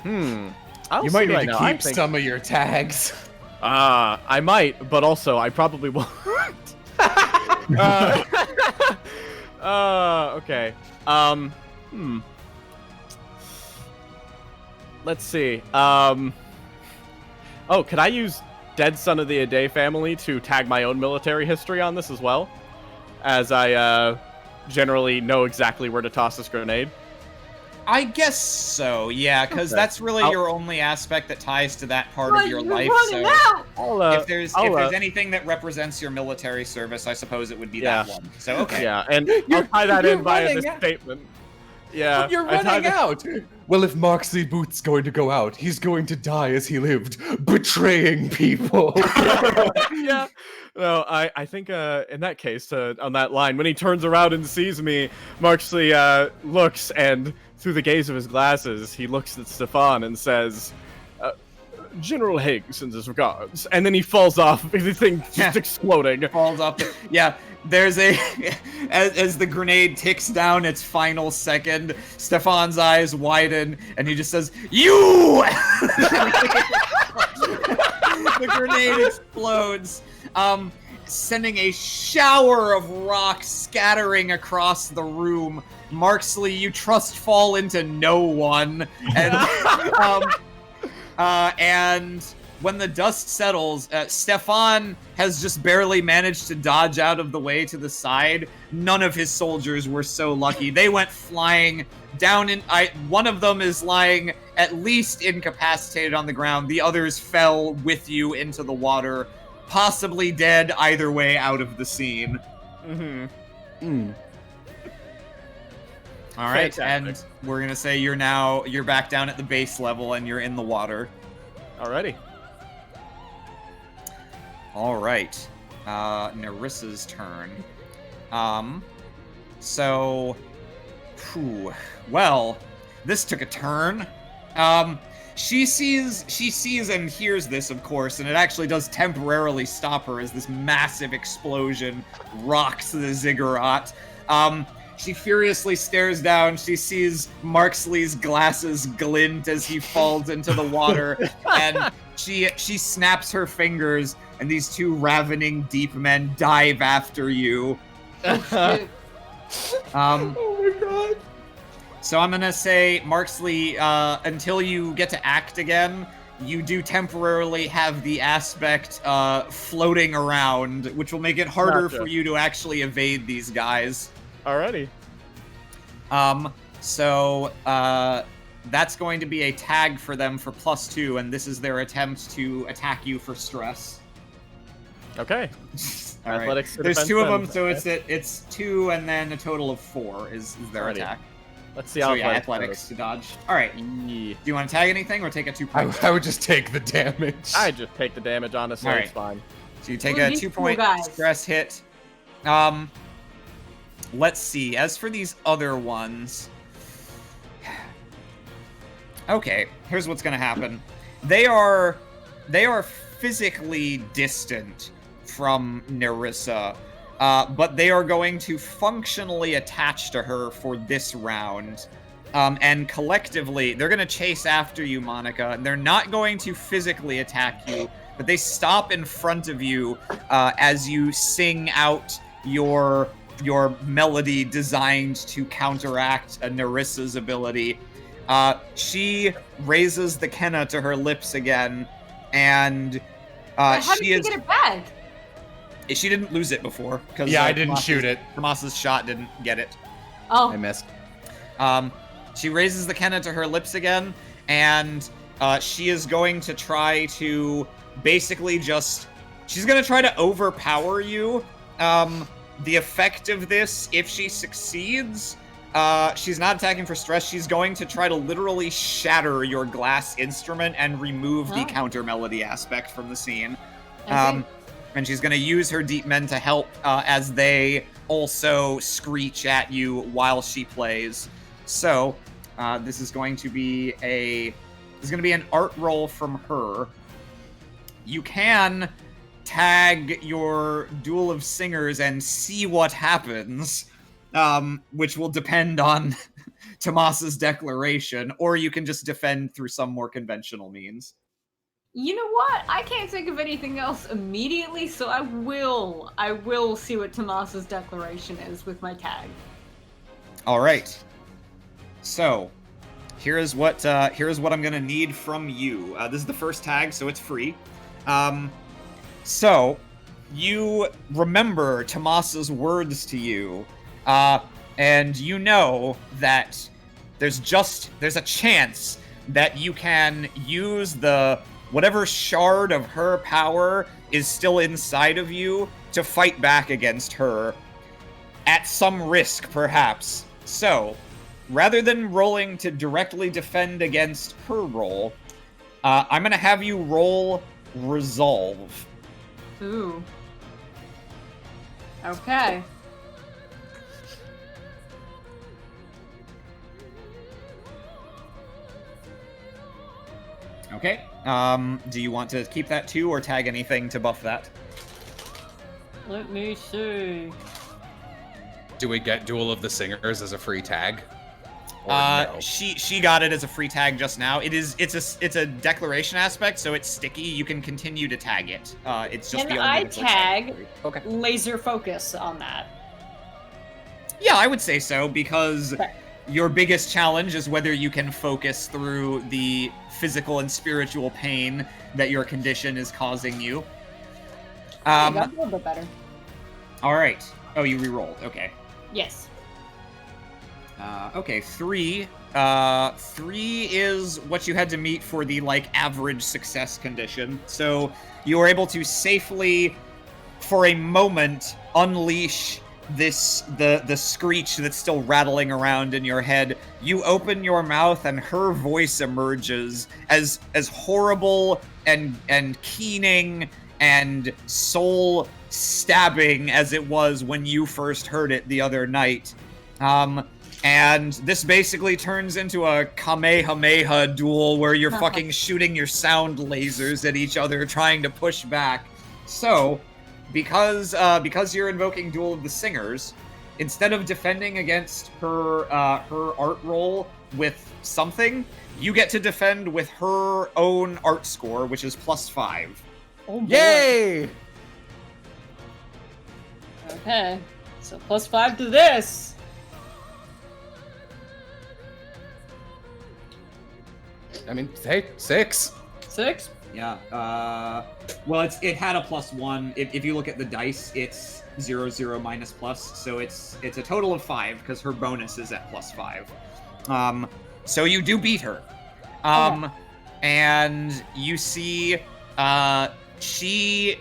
You might need to keep some of your tags. I might, but also I probably won't. Okay. Let's see. Oh, could I use Dead Son of the Aday family to tag my own military history on this as well? as I generally know exactly where to toss this grenade. I guess so, yeah, because Okay. that's really your only aspect that ties to that part of your You're life. running So out! if there's anything that represents your military service, I suppose it would be that one. So okay. Yeah, and I'll tie that in by this statement. Yeah, But you're I tied running out. Well, if Moxley Booth's going to go out, he's going to die as he lived, betraying people. Yeah. No, I think in that case, on that line, when he turns around and sees me, Marksley looks, and through the gaze of his glasses, he looks at Stefan and says, General Haig sends his regards. And then he falls off, the thing just exploding. Falls off. Yeah, there's a... as the grenade ticks down its final second, Stefan's eyes widen, and he just says, You! The grenade explodes, sending a shower of rocks scattering across the room. Marksley, you trust fall into no one. And when the dust settles, Stefan has just barely managed to dodge out of the way to the side. None of his soldiers were so lucky. They went flying down in... one of them is lying at least incapacitated on the ground. The others fell with you into the water, possibly dead either way out of the scene. All right, and we're going to say you're back down at the base level and you're in the water. Alrighty. All right, Nerissa's turn. Well, this took a turn. She sees and hears this, of course, and it actually does temporarily stop her as this massive explosion rocks the ziggurat. She furiously stares down. She sees Marksley's glasses glint as he falls into the water, and she snaps her fingers, and these two ravening deep men dive after you. Oh my god. So I'm gonna say, Marksley, until you get to act again, you do temporarily have the aspect floating around, which will make it harder for you to actually evade these guys. Alrighty. So that's going to be a tag for them for +2, and this is their attempt to attack you for stress. Okay. All right. Athletics to There's defense 2 of then. them, so it's 2 and then a total of 4 is their Alrighty. attack. Let's see So how yeah, athletics to dodge. All right. Yeah. Do you want to tag anything or take a 2 point? I would just take the damage. I just take the damage, honestly. Alright. It's fine. So you take Well, a these 2 cool point guys. stress hit. Let's see. As for these other ones, okay. Here's what's gonna happen. They are physically distant from Nerissa, but they are going to functionally attach to her for this round. And collectively, they're going to chase after you, Monica. And they're not going to physically attack you, but they stop in front of you as you sing out your melody designed to counteract Nerissa's ability. She raises the Kenna to her lips again, and How did she get it back? she didn't lose it before. Yeah, I didn't shoot it. Tomas's shot didn't get it. Oh, I missed. She raises the Kenna to her lips again, and she is going to try to basically she's going to try to overpower you. The effect of this, if she succeeds, she's not attacking for stress. She's going to try to literally shatter your glass instrument and remove the counter melody aspect from the scene. Okay. And she's going to use her deep men to help as they also screech at you while she plays. So this is going to be an art roll from her. You can tag your Duel of Singers and see what happens, which will depend on Tomas's declaration, or you can just defend through some more conventional means. You know what? I can't think of anything else immediately, so I will see what Tomas's declaration is with my tag. All right. So, here's what I'm gonna need from you. This is the first tag, so it's free. So, you remember Tomasa's words to you, and you know that there's a chance that you can use whatever shard of her power is still inside of you to fight back against her, at some risk, perhaps. So, rather than rolling to directly defend against her roll, I'm gonna have you roll Resolve. Ooh. Okay. Okay. Do you want to keep that too, or tag anything to buff that? Let me see. Do we get Duel of the Singers as a free tag? Or no? She got it as a free tag just now. It's a declaration aspect, so it's sticky. You can continue to tag it. It's just Can the only. I tag Okay. laser focus on that? Yeah, I would say so, because Okay. your biggest challenge is whether you can focus through the physical and spiritual pain that your condition is causing you. That's a little bit better. All right. Oh, you re-rolled. Okay. Yes. Okay, 3. 3 is what you had to meet for the, average success condition. So you were able to safely, for a moment, unleash the screech that's still rattling around in your head. You open your mouth and her voice emerges as horrible and keening and soul stabbing as it was when you first heard it the other night. And this basically turns into a Kamehameha duel where you're fucking shooting your sound lasers at each other trying to push back. So, because you're invoking Duel of the Singers, instead of defending against her art roll with something, you get to defend with her own art score, which is +5. Oh boy. Yay! Okay. So +5 to this. I mean, hey, 6. 6? Yeah. Well, it had a +1. If you look at the dice, it's 0, 0, minus plus, so it's a total of 5 because her bonus is at +5. So you do beat her. And you see, she,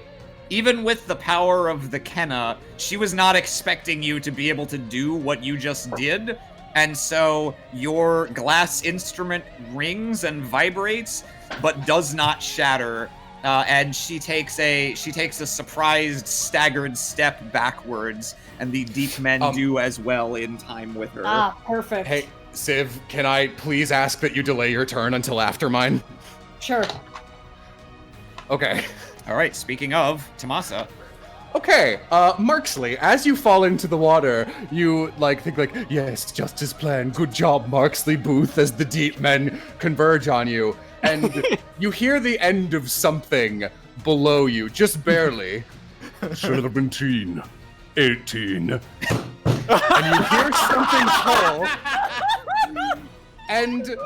even with the power of the Kenna, she was not expecting you to be able to do what you just did. And so your glass instrument rings and vibrates, but does not shatter. And she takes a surprised, staggered step backwards, and the deep men do as well in time with her. Ah, perfect. Hey, Civ, can I please ask that you delay your turn until after mine? Sure. Okay. All right. Speaking of Tomasa. Okay, Marksley, as you fall into the water, you, think, yes, just as planned, good job, Marksley Booth, as the deep men converge on you, and you hear the end of something below you, just barely. Should have been 18. And you hear something pull, and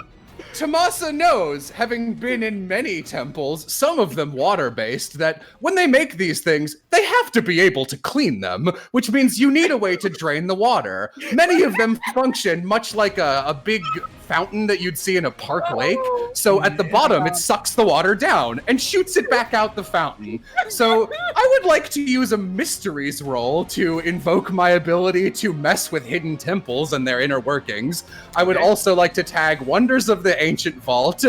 Tomasa knows, having been in many temples, some of them water-based, that when they make these things, they have to be able to clean them, which means you need a way to drain the water. Many of them function much like a big fountain that you'd see in a park lake. So at the bottom, it sucks the water down and shoots it back out the fountain. So I would like to use a mysteries roll to invoke my ability to mess with hidden temples and their inner workings. I would also like to tag Wonders of the Ancient Vault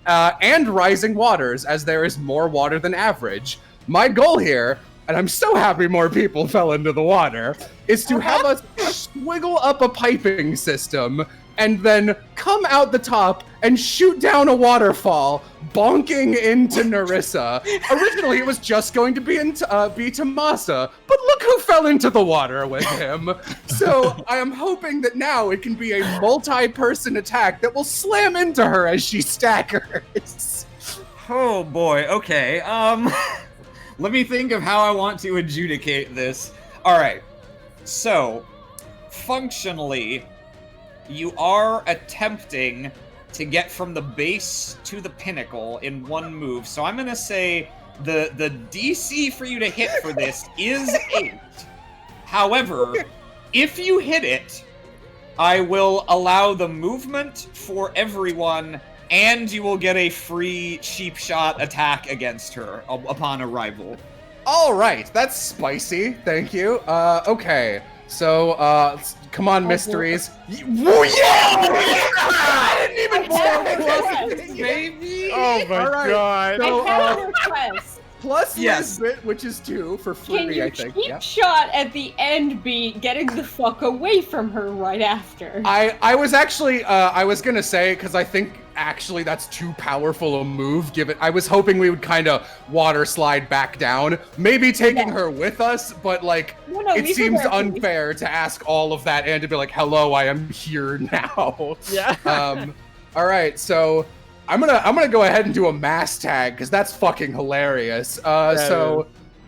and Rising Waters, as there is more water than average. My goal here, and I'm so happy more people fell into the water, is to have us swiggle up a piping system and then come out the top and shoot down a waterfall, bonking into Nerissa. Originally, it was just going to be Tomasa, but look who fell into the water with him. So I am hoping that now it can be a multi-person attack that will slam into her as she staggers. Oh boy, okay. Let me think of how I want to adjudicate this. Alright, so, functionally, you are attempting to get from the base to the pinnacle in one move. So I'm gonna say the DC for you to hit for this is 8. However, if you hit it, I will allow the movement for everyone, and you will get a free cheap shot attack against her upon arrival. All right, that's spicy. Thank you. Okay. So, come on, mysteries. Whoa, yeah! I didn't even say Baby! Oh my All right. god. So, I have a request. plus Yes. Lisbeth, which is 2 for free, Can you I think. cheap Yeah. shot at the end be getting the fuck away from her right after? I was actually, I was gonna say, because I think actually that's too powerful a move, given, I was hoping we would kind of water slide back down, maybe taking Yeah. her with us, but like, No, it leave her seems there, please. unfair to ask all of that and to be like, hello, I am here now. Yeah. All right, so I'm gonna go ahead and do a mass tag because that's fucking hilarious. So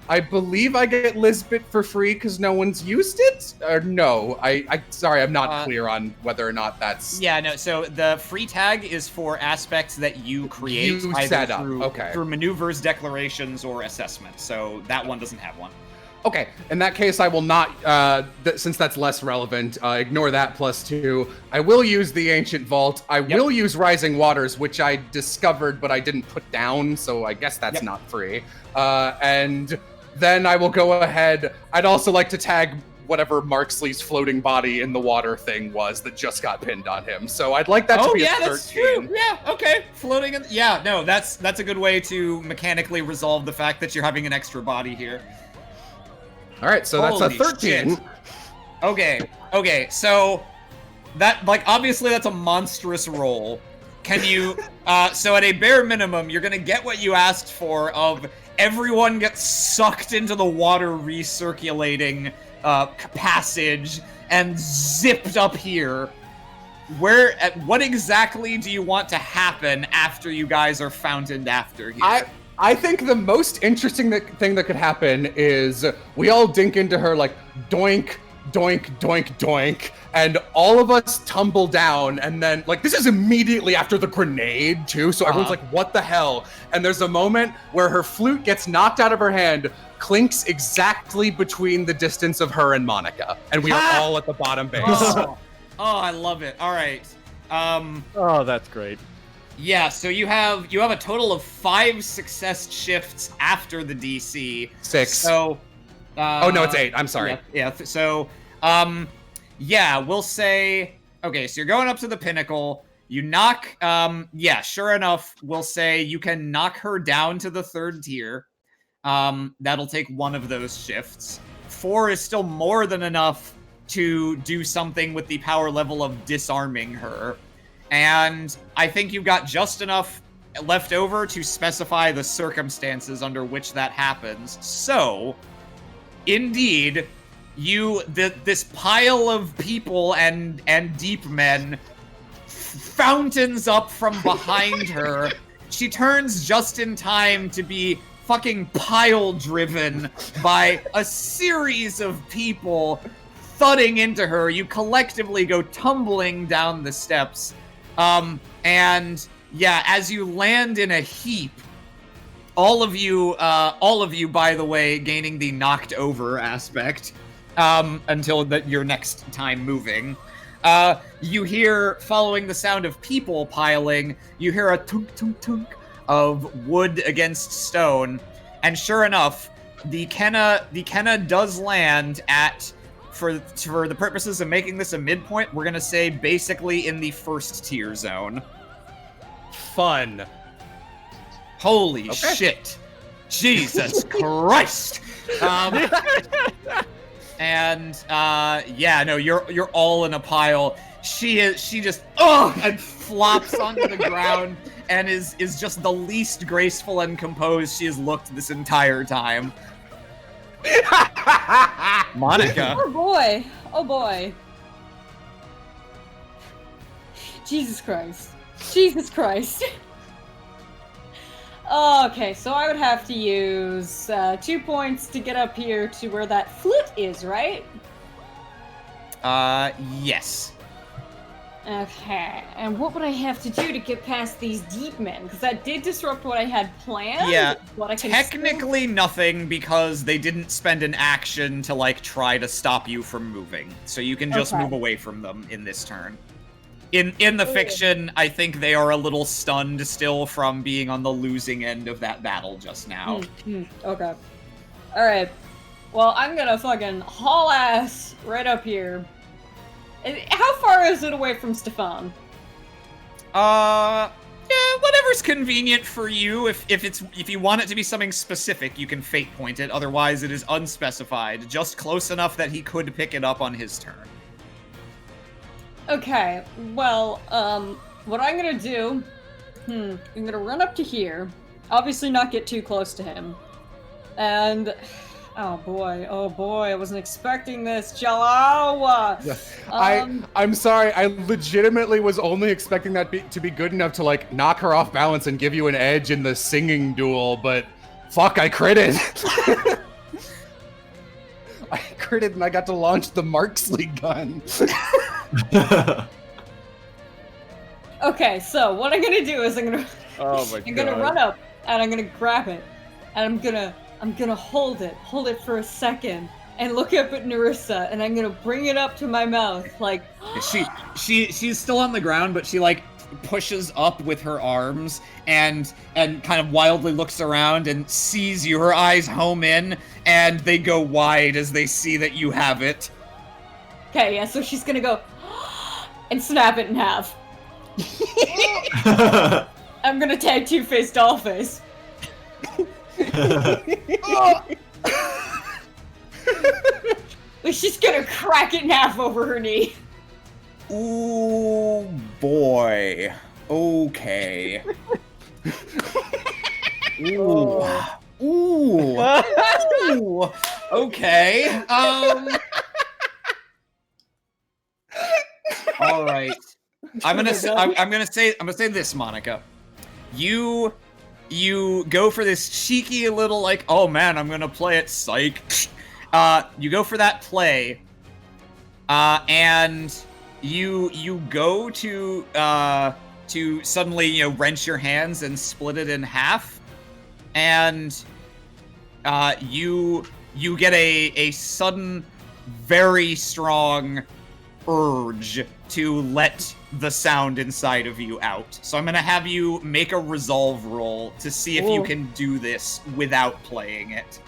I believe I get Lisbeth for free because no one's used it, or no? I sorry, I'm not clear on whether or not that's. Yeah, no, so the free tag is for aspects that you create You either set up, through, okay. through maneuvers, declarations, or assessments. So that one doesn't have one. Okay, in that case, I will not, since that's less relevant, ignore that +2. I will use the Ancient Vault. I will use Rising Waters, which I discovered, but I didn't put down, so I guess that's not free. And then I will go ahead. I'd also like to tag whatever Marksley's floating body in the water thing was that just got pinned on him. So I'd like that to be a 13. That's true. Yeah, okay. Floating in, yeah, no, that's a good way to mechanically resolve the fact that you're having an extra body here. All right, so that's a Holy 13. shit. Okay, so that, like, obviously that's a monstrous roll. Can you, so at a bare minimum, you're gonna get what you asked for of everyone gets sucked into the water recirculating passage and zipped up here. What exactly do you want to happen after you guys are fountained after here? I think the most interesting thing that could happen is we all dink into her like doink, doink, doink, doink, and all of us tumble down, and then like this is immediately after the grenade too, so everyone's like, what the hell? And there's a moment where her flute gets knocked out of her hand, clinks exactly between the distance of her and Monica, and we are all at the bottom base. Oh, I love it. All right. Oh, that's great. Yeah, so you have a total of 5 success shifts after the DC. 6. So, oh no, it's 8. I'm sorry. So, we'll say, okay, so you're going up to the pinnacle. You knock, sure enough, we'll say you can knock her down to the 3rd tier. That'll take 1 of those shifts. 4 is still more than enough to do something with the power level of disarming her. And I think you've got just enough left over to specify the circumstances under which that happens. So, indeed, this pile of people and deep men fountains up from behind her. She turns just in time to be fucking pile driven by a series of people thudding into her. You collectively go tumbling down the steps. And yeah, as you land in a heap, all of you, by the way, gaining the knocked over aspect, until your next time moving. You hear, following the sound of people piling, you hear a tunk tunk tunk of wood against stone, and sure enough, the Kenna does land at, for the purposes of making this a midpoint, we're gonna say basically in the 1st tier zone. Fun. Holy shit. Jesus Christ. You're all in a pile. She just and flops onto the ground and is just the least graceful and composed she has looked this entire time. Monica. Oh boy. Jesus Christ. Okay, so I would have to use 2 points to get up here to where that flute is, right? Yes. Okay, and what would I have to do to get past these deep men? Because that did disrupt what I had planned. Yeah, but I can technically nothing because they didn't spend an action to, like, try to stop you from moving. So you can just Okay. move away from them in this turn. In the fiction, I think they are a little stunned still from being on the losing end of that battle just now. Okay. Alright. Well, I'm gonna fucking haul ass right up here. How far is it away from Stefan? Yeah, whatever's convenient for you. If you want it to be something specific, you can fate point it. Otherwise, it is unspecified. Just close enough that he could pick it up on his turn. Okay, well, what I'm gonna do... I'm gonna run up to here. Obviously not get too close to him. And... Oh boy, I wasn't expecting this, Jello! I'm sorry, I legitimately was only expecting that to be good enough to, like, knock her off balance and give you an edge in the singing duel, but fuck, I critted. I critted and I got to launch the Marksley gun. Okay, so what I'm gonna do is I'm gonna run up and I'm gonna grab it and I'm gonna hold it for a second and look up at Narissa and I'm gonna bring it up to my mouth like She's still on the ground, but she, like, pushes up with her arms and kind of wildly looks around and sees you. Her eyes home in and they go wide as they see that you have it. Okay, yeah, so she's gonna go and snap it in half. I'm gonna tag Two-Face Dollface. She's gonna crack it in half over her knee. Ooh, boy. Okay. Ooh. Ooh. Ooh. Okay. All right. I'm gonna say this, Monica. You go for this cheeky little, like, oh man, I'm gonna play it, psych. You go for that play, and you go to suddenly, you know, wrench your hands and split it in half, and you get a sudden, very strong urge to let the sound inside of you out. So I'm gonna have you make a resolve roll to see if you can do this without playing it.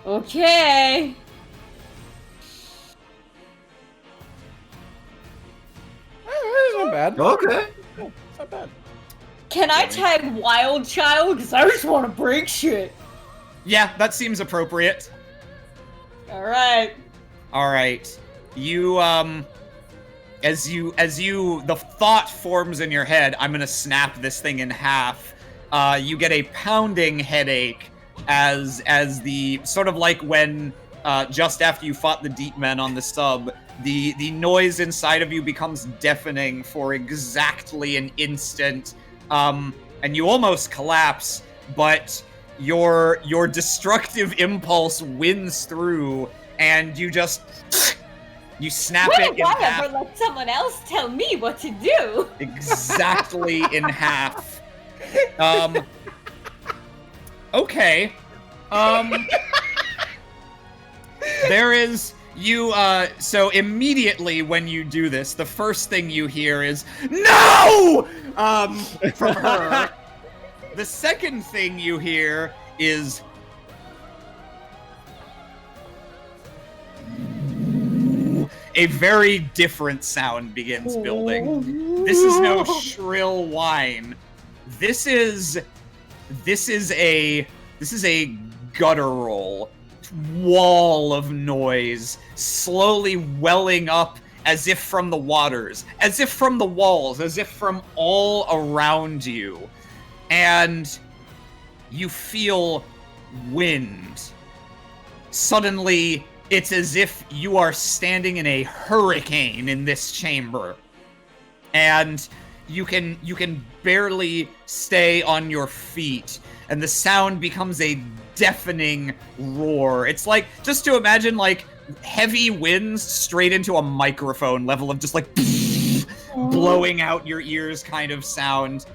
Okay. That's not bad. Okay. It's not bad. Can I tag Wild Child? Because I just want to break shit. Yeah, that seems appropriate. Alright. Alright. You, as the thought forms in your head, I'm gonna snap this thing in half, you get a pounding headache as the, sort of like when, just after you fought the deep men on the sub, the noise inside of you becomes deafening for exactly an instant, and you almost collapse, but your destructive impulse wins through, and you just... You snap it in half. Ever let someone else tell me what to do? Exactly in half. Okay. There is... You, so immediately when you do this, the first thing you hear is, NO! From her. The second thing you hear is... A very different sound begins building. This is no shrill whine. This is a guttural wall of noise slowly welling up as if from the waters, as if from the walls, as if from all around you. And you feel wind. Suddenly, it's as if you are standing in a hurricane in this chamber. And you can barely stay on your feet, and the sound becomes a deafening roar. It's like, just to imagine, like, heavy winds straight into a microphone level of just like blowing out your ears kind of sound.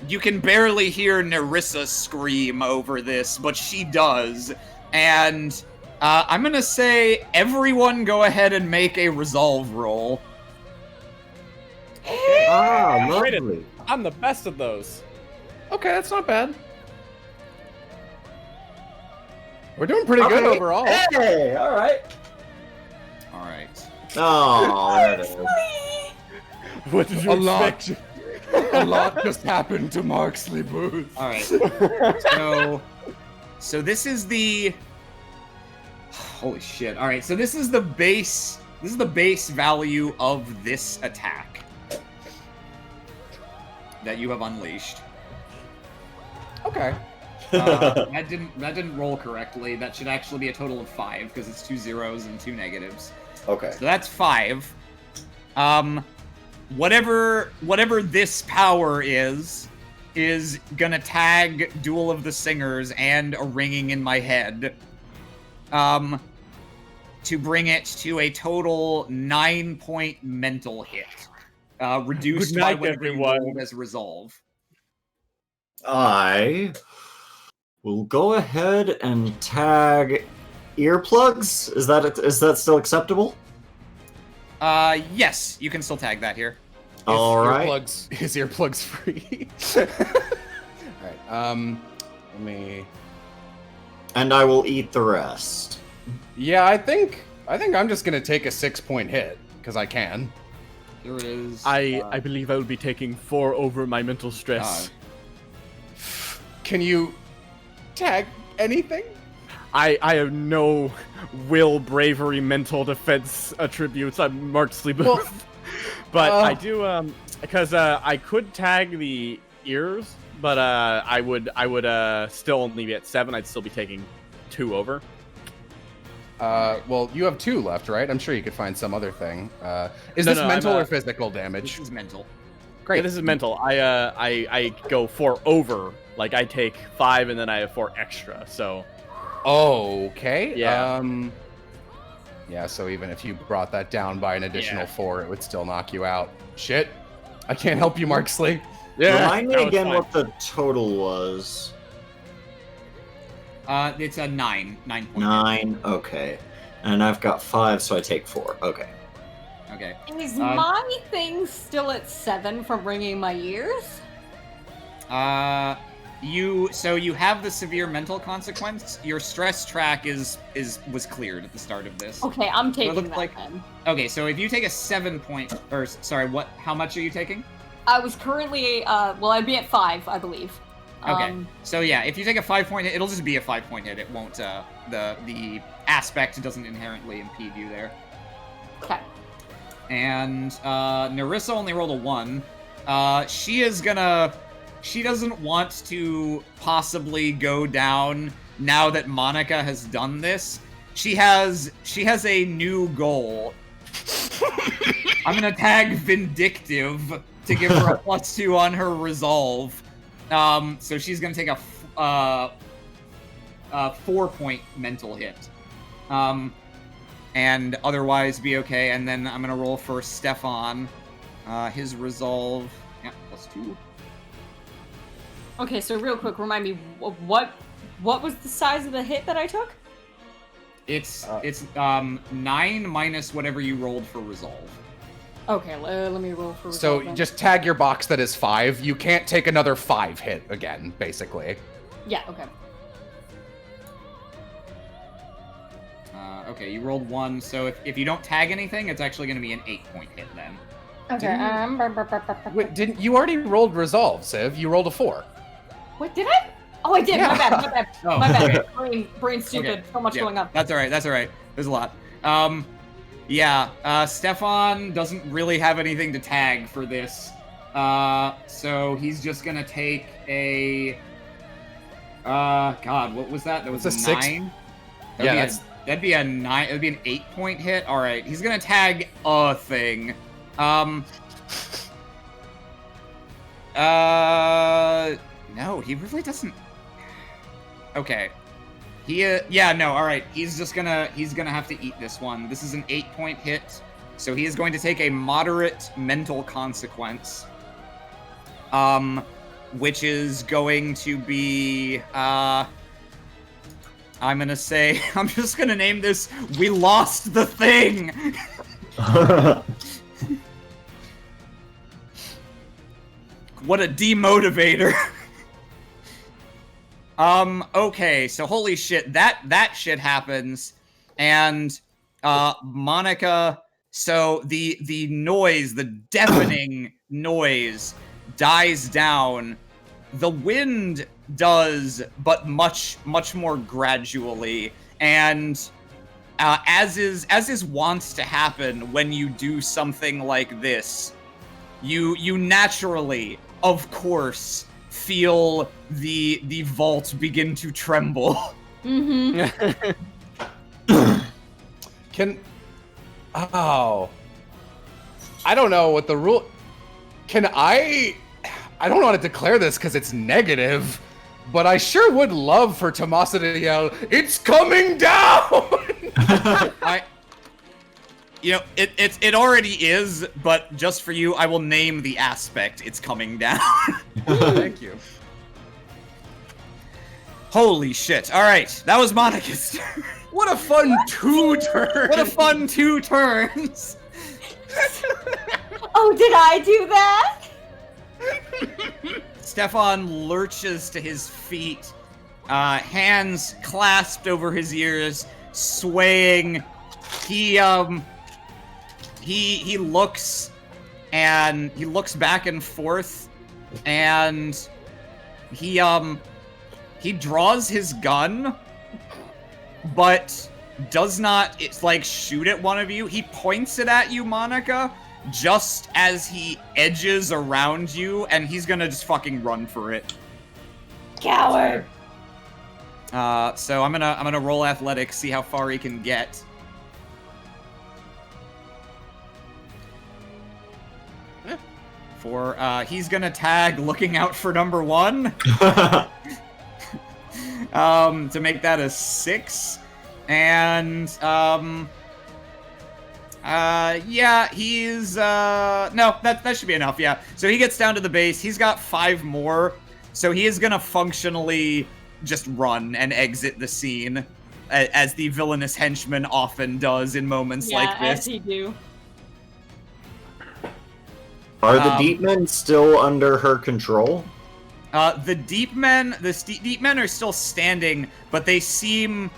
You can barely hear Nerissa scream over this, but she does. And I'm gonna say everyone go ahead and make a resolve roll. Ah, Rated. lovely. I'm the best of those. Okay, that's not bad. We're doing pretty good Okay. overall. Hey, all right. All right. Oh, there it is. What did you A lot, expect? a lot just happened to Marksley Booth. All right. So this is the. Holy shit! All right. So this is the base. This is the base value of this attack that you have unleashed. Okay. That didn't roll correctly. That should actually be a total of 5 because it's 2 zeros and 2 negatives. Okay. So that's 5. Whatever this power is gonna tag Duel of the Singers and A Ringing in My Head. To bring it to a total 9-point mental hit. Reduced Good by night, whatever you everyone. rolled as resolve. I will go ahead and tag earplugs. Is that still acceptable? Yes, you can still tag that here. All right. His earplugs free. All right. Let me. And I will eat the rest. Yeah, I think I'm just gonna take a 6-point hit because I can. Here it is. I believe I will be taking 4 over my mental stress. Can you tag anything? I have no will, bravery, mental defense attributes. I'm Marksley Booth. Well, but I do, because I could tag the ears, but I would still only be at 7. I'd still be taking 2 over. Well, you have 2 left, right? I'm sure you could find some other thing. Is No, this no, mental I'm, or physical damage? This is mental. Great. Yeah, this is mental. I go 4 over. Like, I take 5 and then I have 4 extra, so... Okay. Yeah. Yeah, so even if you brought that down by an additional Yeah. 4, it would still knock you out. Shit. I can't help you, Marksley. Remind me no, it's again fine. what the total was. It's a 9 point hit. 9. Okay. And I've got 5, so I take 4. Okay. Okay. Is my thing still at 7 from ringing my ears? You have the severe mental consequence. Your stress track was cleared at the start of this. Okay, I'm taking looks that like- then. Okay, so if you take a 7-point, or sorry, how much are you taking? I was currently, I'd be at 5, I believe. Okay, so yeah, if you take a 5-point hit, it'll just be a 5-point hit. It won't, the aspect doesn't inherently impede you there. Okay. And, Nerissa only rolled a 1. She doesn't want to possibly go down now that Monica has done this. She has a new goal. I'm gonna tag Vindictive to give her a +2 on her resolve. So she's gonna take a 4-point mental hit. And otherwise be okay. And then I'm gonna roll for Stefan. His resolve, yeah, +2. Okay, so real quick, remind me, what was the size of the hit that I took? It's 9 minus whatever you rolled for resolve. Okay, let me roll for So resolve then. just tag your box that is 5. You can't take another 5 hit again, basically. Yeah, okay. Okay, you rolled 1, so if you don't tag anything, it's actually going to be an 8-point hit then. Okay, Wait, didn't you already rolled resolve, Civ? You rolled a 4. Wait, did I? Oh, I did. Yeah. My bad. Oh, My bad. okay. Brain stupid. Okay, So much yeah, going on. That's alright, There's a lot. Stefan doesn't really have anything to tag for this. So he's just gonna take a... God, what was that? That was It's a a 6. 9? Yeah, That'd be a 9. That'd be an 8-point hit. All right, he's gonna tag a thing. No, he really doesn't. Okay. All right. He's gonna have to eat this one. This is an 8-point hit, so he is going to take a moderate mental consequence. Which is going to be I'm just gonna name this "We Lost the Thing." What a demotivator. Okay, so holy shit, that shit happens, and Monica. So the noise, the deafening noise, dies down. The wind does, but much more gradually, and as is wont to happen when you do something like this, you naturally, of course, feel the vault begin to tremble. Mm-hmm. I don't know what the rule. I don't want to declare this because it's negative, but I sure would love for Tomasa to yell, "It's coming down!" It already is, but just for you, I will name the aspect "It's coming down." Thank you. Holy shit! All right, that was Monica's turn. What a fun 2 turns! What a fun 2 turns! Oh, did I do that? Stefan lurches to his feet, hands clasped over his ears, swaying. He looks back and forth, and he draws his gun, but does not, shoot at one of you. He points it at you, Monica, just as he edges around you, and he's gonna just fucking run for it. Coward. So I'm gonna roll athletics, see how far he can get. He's gonna tag looking out for number 1. To make that a 6. And, he's, no, that should be enough, yeah. So he gets down to the base, he's got 5 more, so he is gonna functionally just run and exit the scene, as the villainous henchman often does in moments like this. As he do. Are the deep men still under her control? The deep men are still standing, but they seem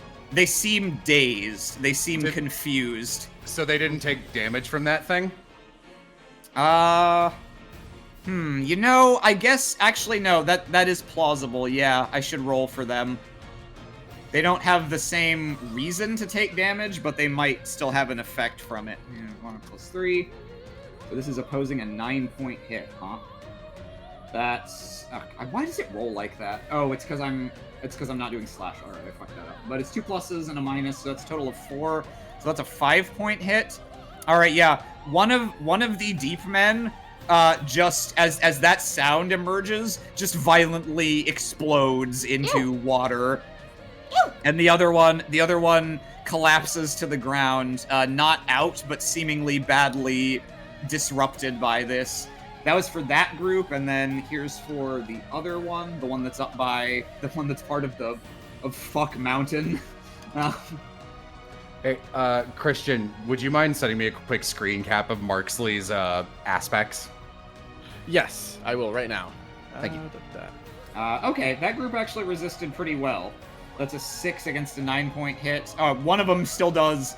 dazed. They seem confused. So they didn't take damage from that thing? I guess, actually, no, that is plausible, yeah, I should roll for them. They don't have the same reason to take damage, but they might still have an effect from it. 1 + 3. So this is opposing a 9-point hit, huh? That's... why does it roll like that? Oh, it's because I'm not doing slash. Alright, I fucked that up. But it's 2 pluses and a minus, so that's a total of 4. So that's a 5-point hit. Alright, yeah. One of the deep men, just as that sound emerges, just violently explodes into water. And the other one collapses to the ground, not out, but seemingly badly disrupted by this. That was for that group, and then here's for the other one, the one that's up by, the one that's part of Fuck Mountain. Hey, Christian, would you mind sending me a quick screen cap of Marksley's aspects? Yes, I will right now. Thank you. Okay, that group actually resisted pretty well. That's a 6 against a 9-point hit. One of them still does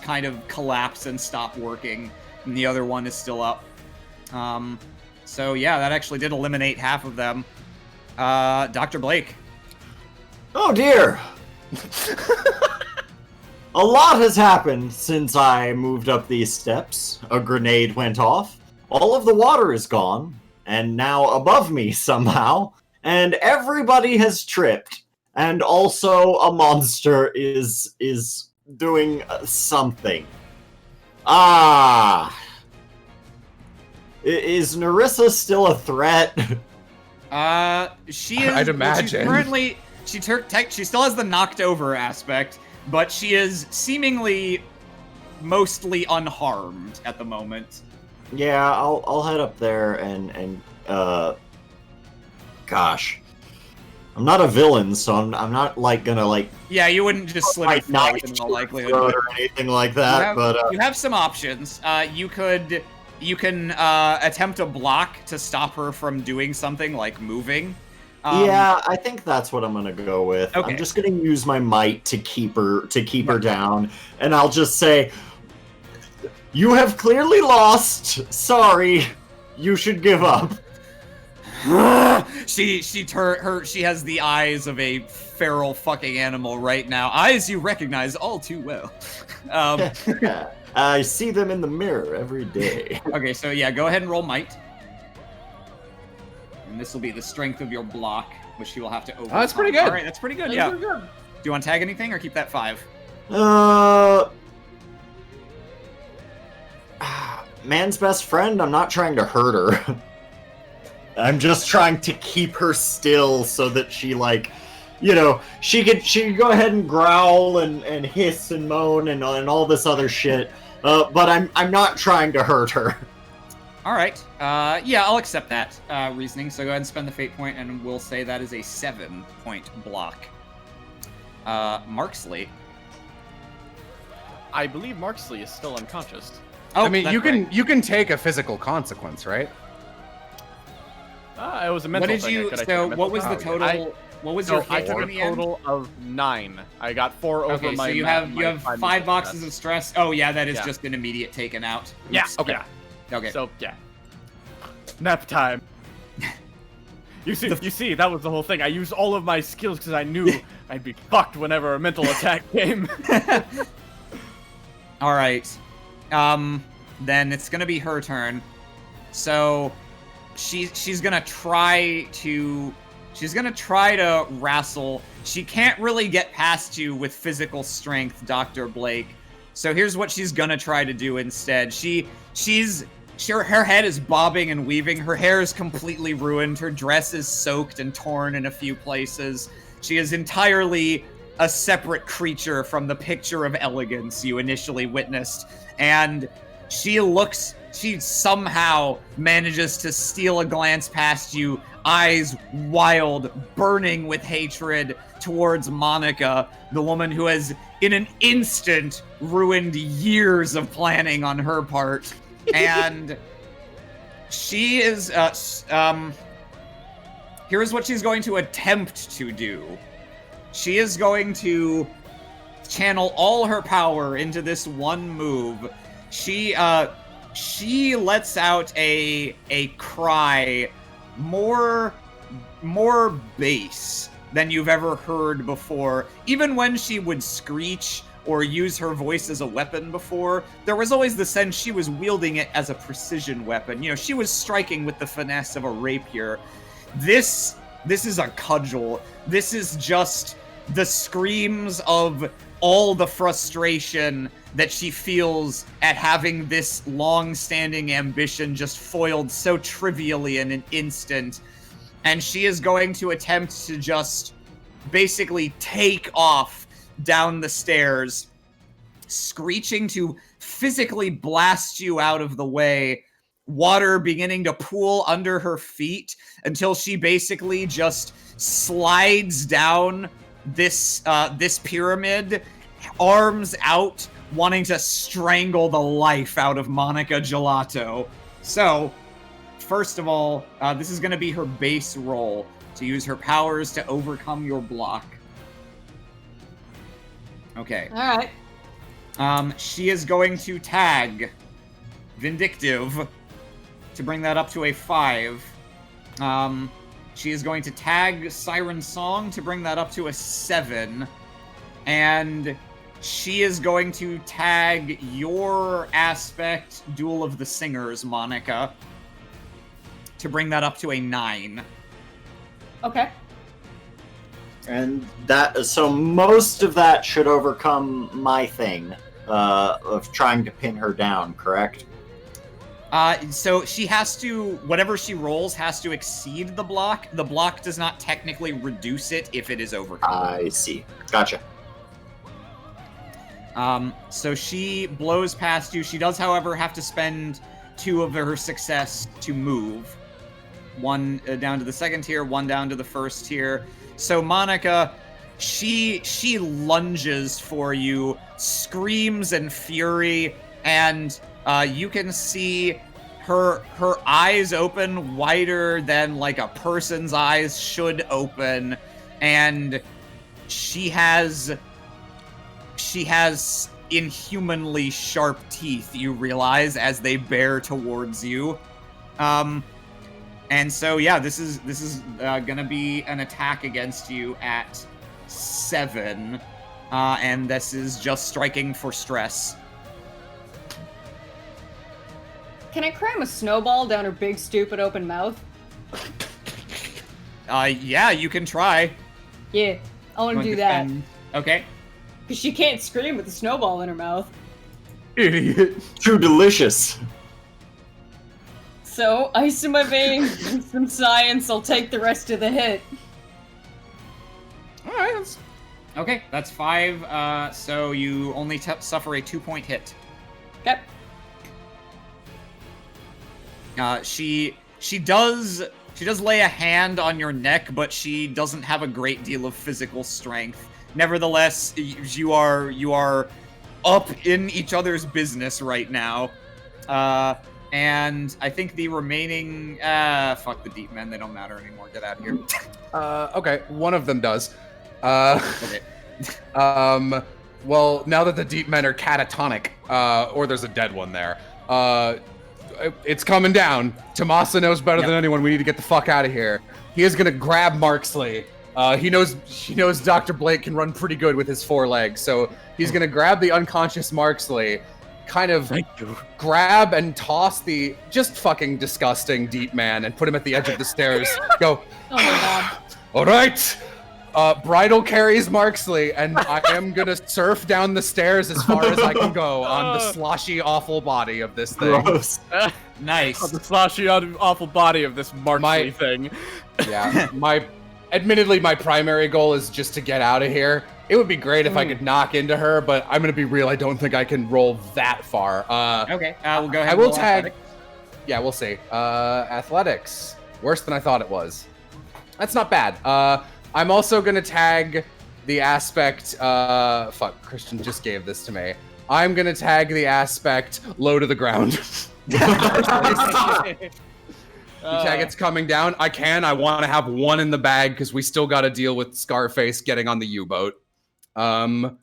kind of collapse and stop working, and the other one is still up. So yeah, that actually did eliminate half of them. Dr. Blake. Oh dear! A lot has happened since I moved up these steps. A grenade went off. All of the water is gone, and now above me somehow, and everybody has tripped. And also a monster is doing something. Is Nerissa still a threat? She is. I'd imagine. she still has the knocked over aspect, but she is seemingly mostly unharmed at the moment. Yeah, I'll head up there and gosh, I'm not a villain, so I'm not like gonna like. Yeah, you wouldn't just slit her throat in all likelihood or anything like that. You have some options. You can attempt a block to stop her from doing something like moving. Yeah, I think that's what I'm gonna go with. Okay. I'm just gonna use my might to keep her down, and I'll just say, "You have clearly lost. Sorry, you should give up." She has the eyes of a feral fucking animal right now. Eyes you recognize all too well. I see them in the mirror every day. Okay, so yeah, go ahead and roll might. And this will be the strength of your block, which you will have to overcome. Oh, that's pretty good. All right, that's pretty good, yeah. Do you want to tag anything or keep that 5? Man's best friend, I'm not trying to hurt her. I'm just trying to keep her still so that she, like, you know, she could go ahead and growl and hiss and moan and all this other shit. But I'm not trying to hurt her. All right. Yeah, I'll accept that reasoning. So go ahead and spend the fate point, and we'll say that is a 7-point block. Marksley. I believe Marksley is still unconscious. Oh, I mean, that's you can take a physical consequence, right? It was a mental What did thing. you? So what was the total? What was your I hit took in a the end? total of 9. I got 4 over Okay, my. so you have 5 boxes of stress. Oh yeah, that is just an immediate taken out. Yeah. Oops. Okay. Yeah. Okay. So yeah. Nap time. You see, that was the whole thing. I used all of my skills because I knew I'd be fucked whenever a mental attack came. All right. Then it's gonna be her turn. So she's gonna try to wrestle. She can't really get past you with physical strength, Dr. Blake. So here's what she's gonna try to do instead. Her head is bobbing and weaving. Her hair is completely ruined. Her dress is soaked and torn in a few places. She is entirely a separate creature from the picture of elegance you initially witnessed. And she somehow manages to steal a glance past you, eyes wild, burning with hatred towards Monica, the woman who has, in an instant, ruined years of planning on her part. And she is, here's what she's going to attempt to do. She is going to channel all her power into this one move. She lets out a cry more bass than you've ever heard before. Even when she would screech or use her voice as a weapon before, there was always the sense she was wielding it as a precision weapon. You know, she was striking with the finesse of a rapier. This is a cudgel. This is just the screams of all the frustration that she feels at having this long-standing ambition just foiled so trivially in an instant. And she is going to attempt to just basically take off down the stairs, screeching to physically blast you out of the way, water beginning to pool under her feet until she basically just slides down this pyramid, arms out, wanting to strangle the life out of Monica Gelato. So, first of all, this is going to be her base roll to use her powers to overcome your block. Okay. All right. She is going to tag Vindictive to bring that up to a 5. She is going to tag Siren Song to bring that up to a 7. And she is going to tag your aspect, Duel of the Singers, Monica, to bring that up to a 9. Okay. And so most of that should overcome my thing of trying to pin her down, correct? So she has to, whatever she rolls has to exceed the block. The block does not technically reduce it if it is overcome. I see. Gotcha. So she blows past you. She does, however, have to spend 2 of her success to move. 1 down to the second tier, 1 down to the first tier. So Monica, she lunges for you, screams in fury, and you can see her eyes open wider than like a person's eyes should open, and she has inhumanly sharp teeth, you realize, as they bear towards you. And so yeah, this is gonna be an attack against you at 7, and this is just striking for stress. Can I cram a snowball down her big, stupid, open mouth? Yeah, you can try. Yeah, I want to do that. Okay. Because she can't scream with a snowball in her mouth. Idiot. Too delicious. So, ice in my veins, and some science, I'll take the rest of the hit. Alright, that's 5, so you only suffer a 2-point hit. Okay. She does lay a hand on your neck, but she doesn't have a great deal of physical strength. Nevertheless, you are up in each other's business right now. And I think the remaining fuck the deep men, they don't matter anymore. Get out of here. Okay, one of them does. Okay. Well, now that the deep men are catatonic, or there's a dead one there, it's coming down. Tomasa knows better than anyone. We need to get the fuck out of here. He is gonna grab Marksley. He knows Dr. Blake can run pretty good with his 4 legs, so he's gonna grab the unconscious Marksley, kind of grab and toss the just fucking disgusting deep man and put him at the edge of the stairs. Go. Oh my god. All right. Bridal carries Marksley, and I am gonna surf down the stairs as far as I can go on the sloshy, awful body of this thing. Gross. Nice. The sloshy, awful body of this Marksley thing. Yeah, admittedly, my primary goal is just to get out of here. It would be great if I could knock into her, but I'm gonna be real. I don't think I can roll that far. Okay, we'll go ahead. I will and roll tag. athletics. Yeah, we'll see. Athletics, worse than I thought it was. That's not bad. I'm also gonna tag the aspect. Fuck, Christian just gave this to me. I'm gonna tag the aspect low to the ground. Tag it's coming down. I want to have 1 in the bag because we still got to deal with Scarface getting on the U-boat. All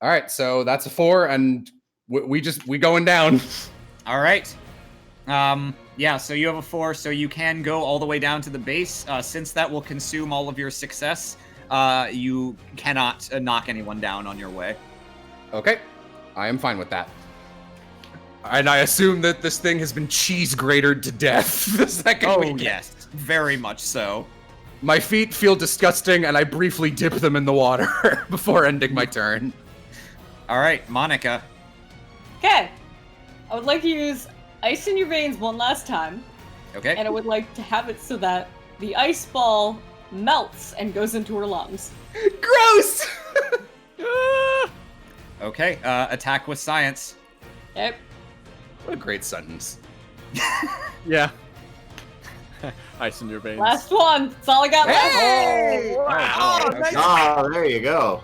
right, so that's a 4, and we going down. All right. Yeah, so you have a 4, so you can go all the way down to the base. Since that will consume all of your success, you cannot knock anyone down on your way. Okay, I am fine with that. And I assume that this thing has been cheese grated to death the second we get. Yes, very much so. My feet feel disgusting, and I briefly dip them in the water before ending my turn. All right, Monica. Okay. I would like to use ice in your veins one last time. Okay. And I would like to have it so that the ice ball melts and goes into her lungs. Gross! Okay, attack with science. Yep. What a great sentence. Yeah. Ice in your veins. Last one. That's all I got left. Hey! Okay. Oh, there you go.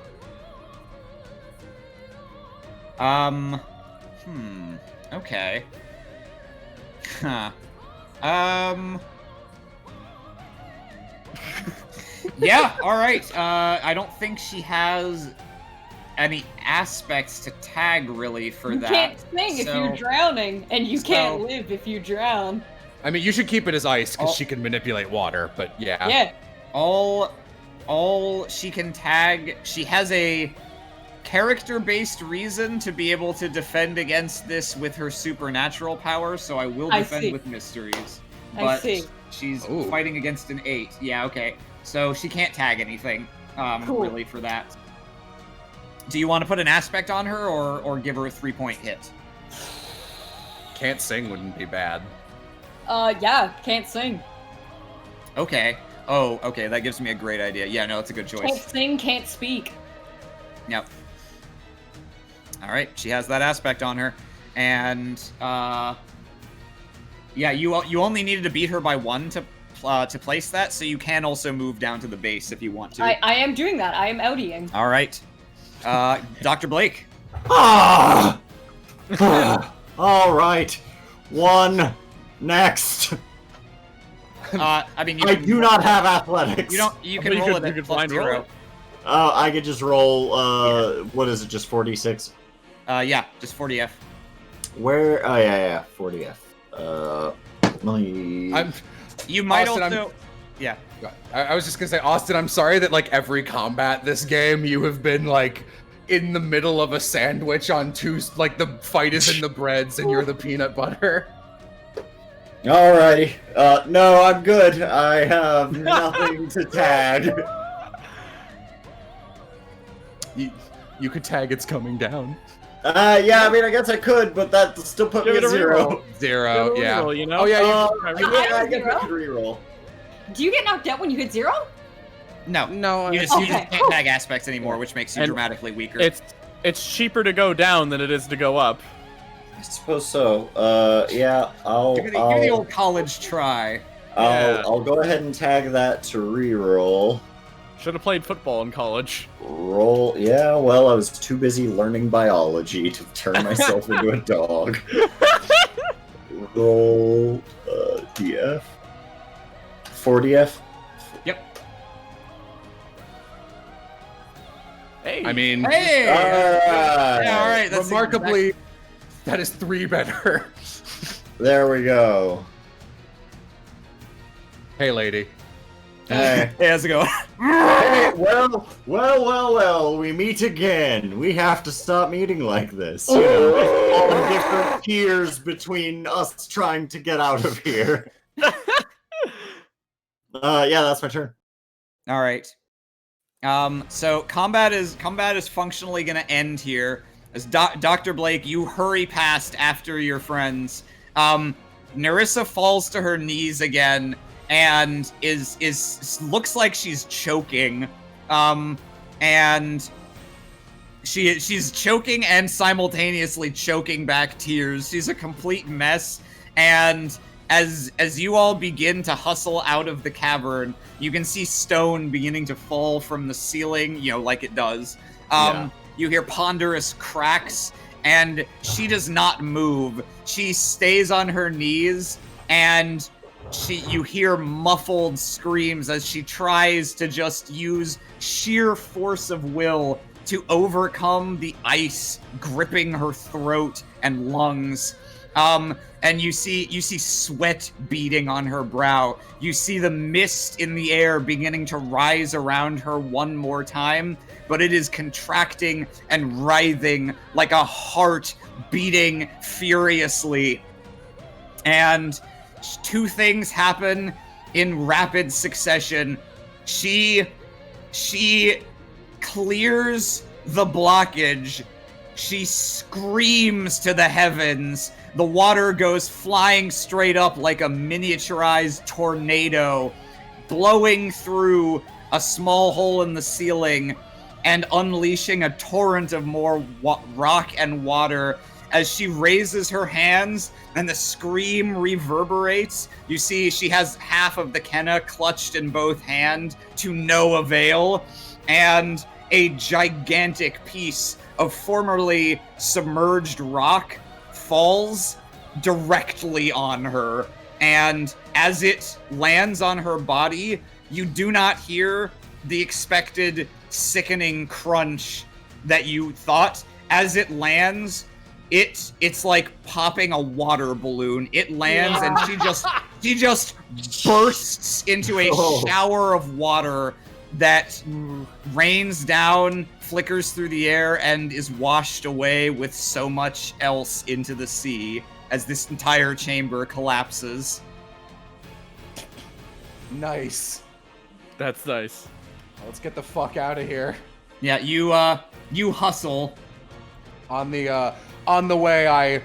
Okay. Huh. Yeah, alright. I don't think she has any aspects to tag, really, for You that. can't sing if you're drowning, and you can't live if you drown. I mean, you should keep it as ice, because she can manipulate water, but yeah. Yeah. All she can tag, she has a character-based reason to be able to defend against this with her supernatural powers, so I will defend with mysteries. But she's fighting against an 8. Yeah, okay. So she can't tag anything, really, for that. Do you want to put an aspect on her, or give her a 3-point hit? Can't sing wouldn't be bad. Yeah, can't sing. Okay. Oh, okay, that gives me a great idea. Yeah, no, it's a good Can't choice. sing, can't speak. Yep. All right, she has that aspect on her, and yeah, you only needed to beat her by 1 to place that, so you can also move down to the base if you want to. I am doing that. I am outying. All right, Dr. Blake. Ah! All right. 1 next. I mean, I do not have athletics. You don't. You can But you roll could- it you at could plus blind roll 0. it. I could just roll. What is it? Just 46. Yeah, just 40F. Where? Oh yeah, 40F. Let me. You might Austin, also. Yeah. I was just gonna say, Austin, I'm sorry that like every combat this game, you have been like in the middle of a sandwich on two, like the fight is in the breads and you're the peanut butter. Alrighty. No, I'm good. I have nothing to tag. You could tag it's coming down. Yeah, I mean, I guess I could, but that still put Give me it at a 0. Zero, Give it a yeah. reroll, you know? Oh yeah, I have get zero. to reroll. Do you get knocked out when you hit 0? No. no. You just Okay. can't tag aspects anymore, which makes you And dramatically weaker. It's cheaper to go down than it is to go up. I suppose so. Yeah, give it the old college try. Yeah. I'll go ahead and tag that to reroll. Should have played football in college. Roll. Yeah, well, I was too busy learning biology to turn myself into a dog. Roll. DF. 40F. Yep. Hey. I mean, Hey! Alright. Yeah, all right. That's remarkably, that is 3 better. There we go. Hey, lady. Hey. Hey, how's it going? Hey, well, we meet again. We have to stop meeting like this. You know, on different tiers between us trying to get out of here. Yeah, that's my turn. All right. So combat is functionally gonna end here as Dr. Blake, you hurry past after your friends. Nerissa falls to her knees again and is looks like she's choking. And she's choking and simultaneously choking back tears. She's a complete mess, and as you all begin to hustle out of the cavern, you can see stone beginning to fall from the ceiling, you know, like it does. You hear ponderous cracks, and she does not move. She stays on her knees, and you hear muffled screams as she tries to just use sheer force of will to overcome the ice gripping her throat and lungs. And you see sweat beading on her brow. You see the mist in the air beginning to rise around her one more time, but it is contracting and writhing like a heart beating furiously. And 2 things happen in rapid succession. She clears the blockage. She screams to the heavens. The water goes flying straight up like a miniaturized tornado, blowing through a small hole in the ceiling and unleashing a torrent of more rock and water. As she raises her hands and the scream reverberates, you see she has half of the Kenna clutched in both hands to no avail, and a gigantic piece of formerly submerged rock falls directly on her. And as it lands on her body, you do not hear the expected sickening crunch that you thought. As it lands, it's like popping a water balloon. It lands and she just bursts into a shower of water that rains down, flickers through the air, and is washed away with so much else into the sea as this entire chamber collapses. Nice. That's nice. Let's get the fuck out of here. Yeah, you hustle. On the way, I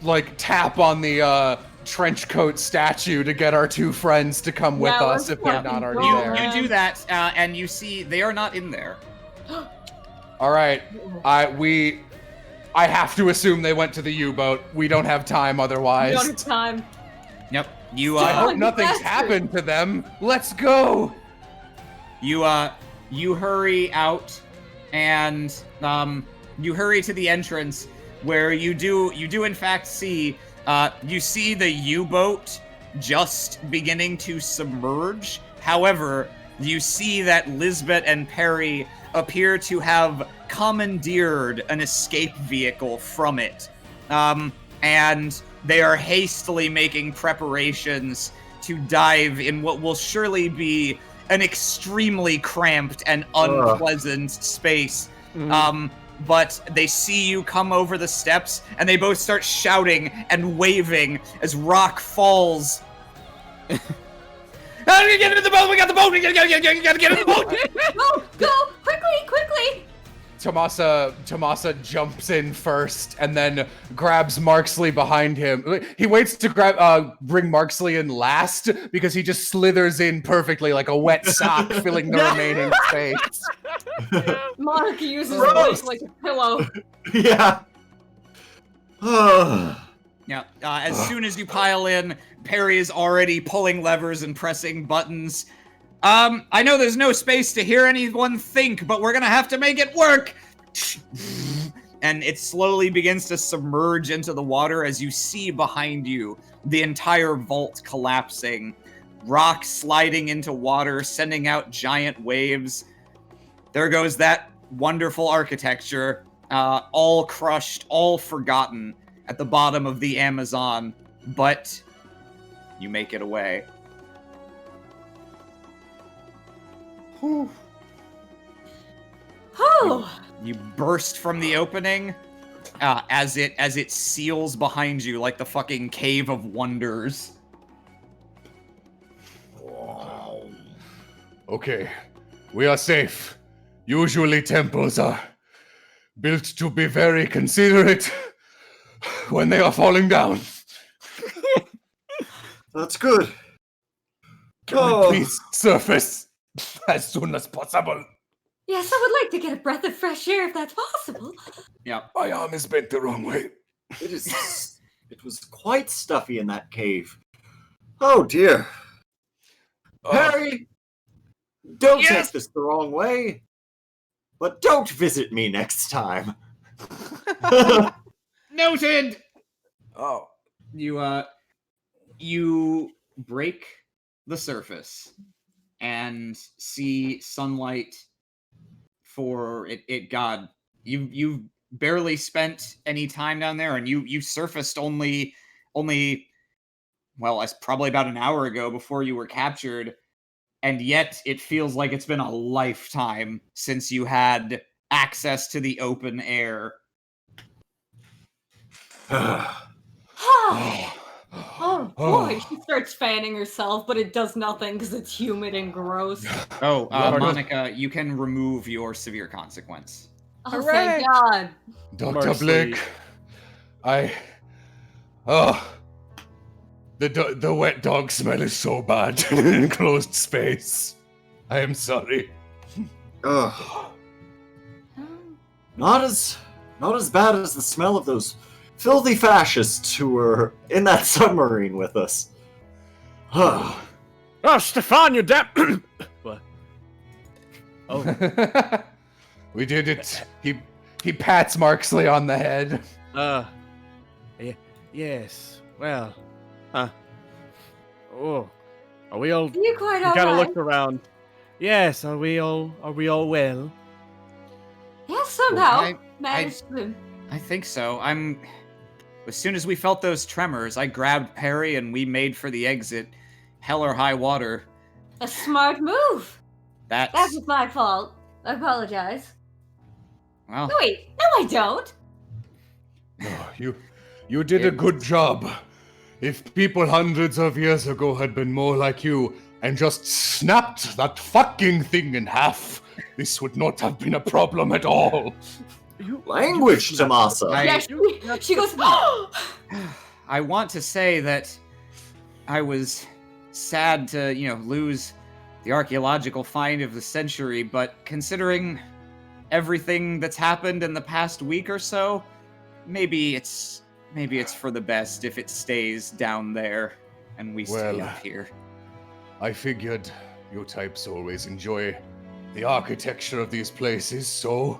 like tap on the trench coat statue to get our two friends to come with Yeah, us let's if they're fucking not already go, there. man. You do that, and you see they are not in there. All right, I have to assume they went to the U-boat. We don't have time We otherwise. don't have time. Yep. You I Oh, hope you nothing's bastard. happened to them. Let's go. you hurry out, and you hurry to the entrance where you do in fact see you see the U-boat just beginning to submerge. However, you see that Lisbeth and Perry appear to have commandeered an escape vehicle from it. And they are hastily making preparations to dive in what will surely be an extremely cramped and unpleasant space. But they see you come over the steps, and they both start shouting and waving as rock falls. How do we get into the boat? We got the boat! We gotta get in the boat! Go! Quickly! Tomasa jumps in first and then grabs Marksley behind him. He waits to bring Marksley in last because he just slithers in perfectly like a wet sock, filling the remaining space. Monica uses Gross. voice like a pillow. Yeah. Yeah, as soon as you pile in, Perry is already pulling levers and pressing buttons. I know there's no space to hear anyone think, but we're gonna have to make it work! And it slowly begins to submerge into the water as you see behind you the entire vault collapsing, rocks sliding into water, sending out giant waves. There goes that wonderful architecture, all crushed, all forgotten at the bottom of the Amazon, but you make it away. You burst from the opening as it seals behind you like the fucking Cave of Wonders. Okay, we are safe. Usually temples are built to be very considerate when they are falling down. That's good. Can we please surface as soon as possible? Yes, I would like to get a breath of fresh air if that's possible. Yeah. My arm is bent the wrong way. It was quite stuffy in that cave. Oh dear. Harry, don't take this the wrong way, but don't visit me next time. Noted. Oh. You break the surface and see sunlight for it. God, you've barely spent any time down there, and you surfaced only well, as probably about an hour ago before you were captured, and yet it feels like it's been a lifetime since you had access to the open air. Oh boy, she starts fanning herself, but it does nothing because it's humid and gross. Oh, Monica, you can remove your severe consequence. Oh, thank God. Dr. Marksley. Blake, the wet dog smell is so bad in an enclosed space. I am sorry. Ugh. Not as bad as the smell of those filthy fascists who were in that submarine with us. Oh, Stefan, you damn... What? Oh. We did it. He pats Marksley on the head. Yes. Well, oh, are we all? You're quite You all gotta right. look around. Yes, are we all well? Yes, somehow I- managed to. I think so. As soon as we felt those tremors, I grabbed Perry and we made for the exit, hell or high water. A smart move. That That's was my fault. I apologize. well. No, wait. No, I don't. Oh, you did a good job. If people hundreds of years ago had been more like you and just snapped that fucking thing in half, this would not have been a problem at all. Language, Tomasa. Yeah, she goes, I want to say that I was sad to, lose the archaeological find of the century, but considering everything that's happened in the past week or so, maybe it's for the best if it stays down there and we stay Well, up here. I figured you types always enjoy the architecture of these places, so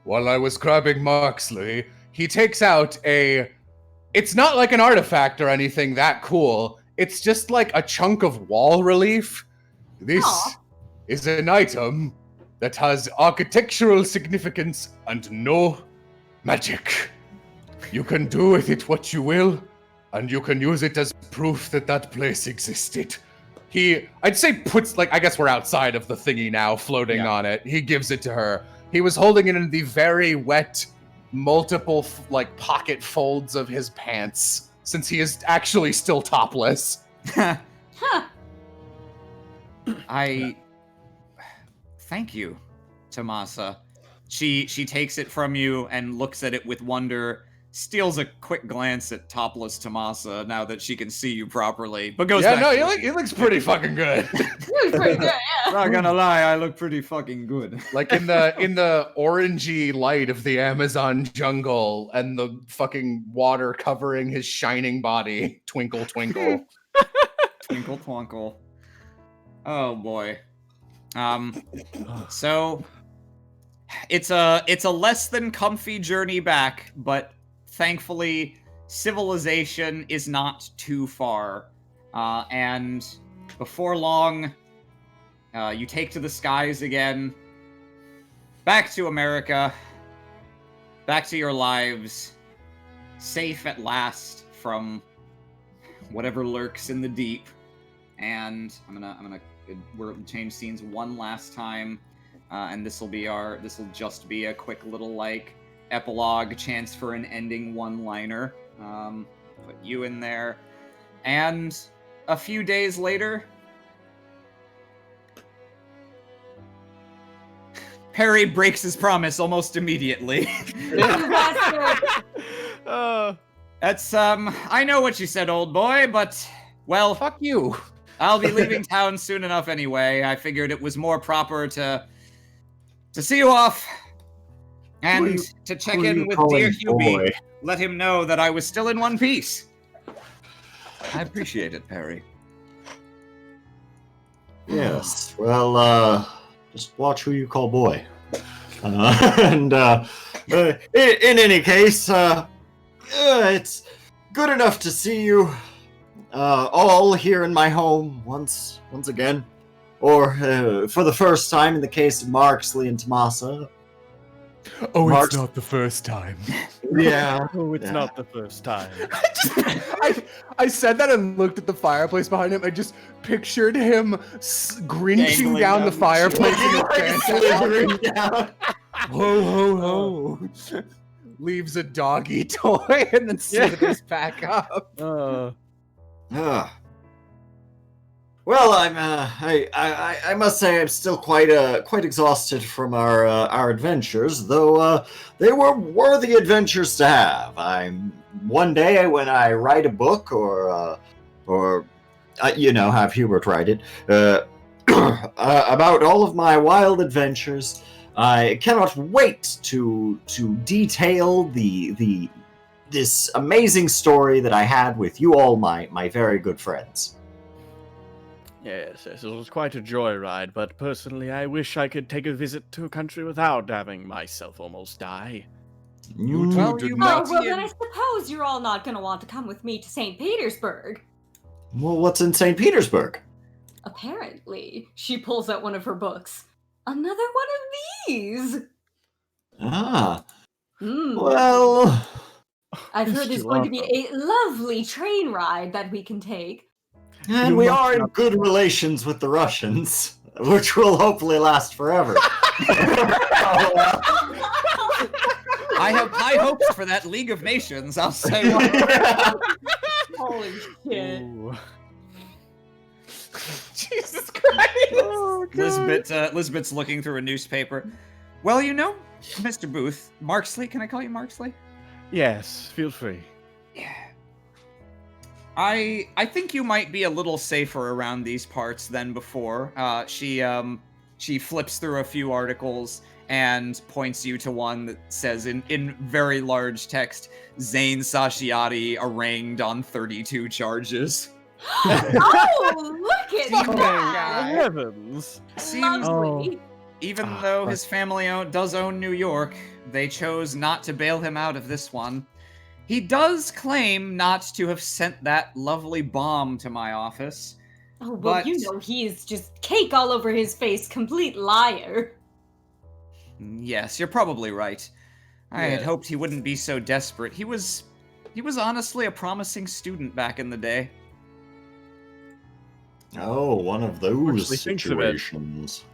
while I was grabbing Marksley, he takes out it's not like an artifact or anything that cool. It's just like a chunk of wall relief. This is an item that has architectural significance and no magic. You can do with it what you will, and you can use it as proof that that place existed. I'd say puts, I guess we're outside of the thingy now, floating on it. He gives it to her. He was holding it in the very wet, multiple, pocket folds of his pants, since he is actually still topless. huh. Thank you, Tomasa. She takes it from you and looks at it with wonder, steals a quick glance at topless Tomasa now that she can see you properly, but goes back to he looks pretty fucking good. Pretty good, yeah. Not gonna lie, I look pretty fucking good. Like in the orangey light of the Amazon jungle and the fucking water covering his shining body. Twinkle, twinkle. Twinkle, twinkle. Oh boy. So it's a less than comfy journey back, but thankfully civilization is not too far. And before long, you take to the skies again, back to America, back to your lives, safe at last from whatever lurks in the deep. And we'll change scenes one last time, and this will just be a quick little epilogue, chance for an ending one-liner. Put you in there, and a few days later, Perry breaks his promise almost immediately. That's I know what you said, old boy, but well, Fuck you. I'll be leaving town soon enough anyway. I figured it was more proper to see you off and to check in with dear Hubie. Let him know that I was still in one piece. I appreciate it, Perry. Yes. Well, just watch who you call boy. In any case, it's good enough to see you all here in my home once again, or for the first time in the case of Marksley and Tomasa. Oh, Mark's- it's not the first time. Yeah. Oh, it's not the first time. I said that and looked at the fireplace behind him. I just pictured him grinching Dangling down the down. fireplace. Slithering down. Ho, ho, ho. Leaves a doggy toy and then slithers back up. Well, I must say I'm still quite exhausted from our adventures, though they were worthy adventures to have. One day when I write a book or have Hubert write it about all of my wild adventures, I cannot wait to detail this amazing story that I had with you all, my very good friends. Yes, it was quite a joyride, but personally I wish I could take a visit to a country without having myself almost die. You two Well, did you not. Oh, well, then I suppose you're all not going to want to come with me to St. Petersburg. Well, what's in St. Petersburg? Apparently, she pulls out one of her books. Another one of these. Well, I've heard You're there's going to be welcome. a lovely train ride that we can take. and You we must are in not- good relations with the Russians, which will hopefully last forever. I have high hopes for that League of Nations, I'll say. Holy shit. Ooh. Jesus Christ. Lisbeth's looking through a newspaper. Well, Mr. Booth, Marksley, can I call you Marksley? Yes, feel free. Yeah. I think you might be a little safer around these parts than before. She flips through a few articles and points you to one that says in very large text, Zane Sashiati arraigned on 32 charges. Oh, look at that! Heavens! Seems Lovely. even though his family does own New York, they chose not to bail him out of this one. He does claim not to have sent that lovely bomb to my office. Oh, well, but he's just cake all over his face, complete liar. Yes, you're probably right. I had Yeah. hoped he wouldn't be so desperate. He was honestly a promising student back in the day. Oh, one of those Actually thinks of it. situations.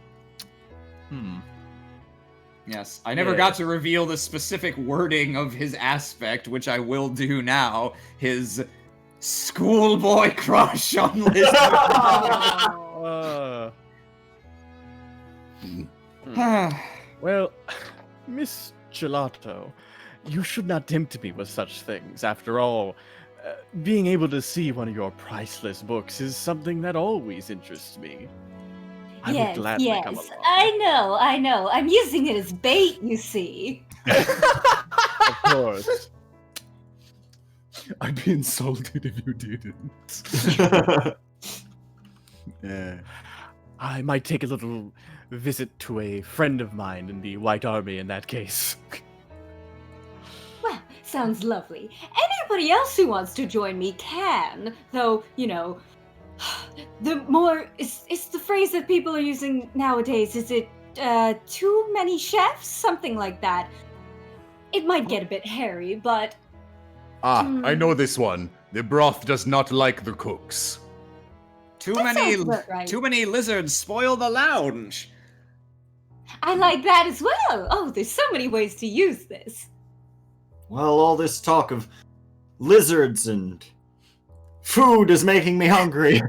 Yes, I never Yeah. got to reveal the specific wording of his aspect, which I will do now. His schoolboy crush on Liz. Well, Miss Gelato, you should not tempt me with such things. After all, being able to see one of your priceless books is something that always interests me. I would gladly come along. I know. I'm using it as bait, you see. Of course. I'd be insulted if you didn't. Yeah. I might take a little visit to a friend of mine in the White Army in that case. Well, sounds lovely. Anybody else who wants to join me can, though, the more it's the phrase that people are using nowadays. Is it too many chefs? Something like that. It might get a bit hairy, but I know this one. The broth does not like the cooks. Too That many sounds about right. too many lizards spoil the lounge. I like that as well. Oh, there's so many ways to use this. Well, all this talk of lizards and food is making me hungry.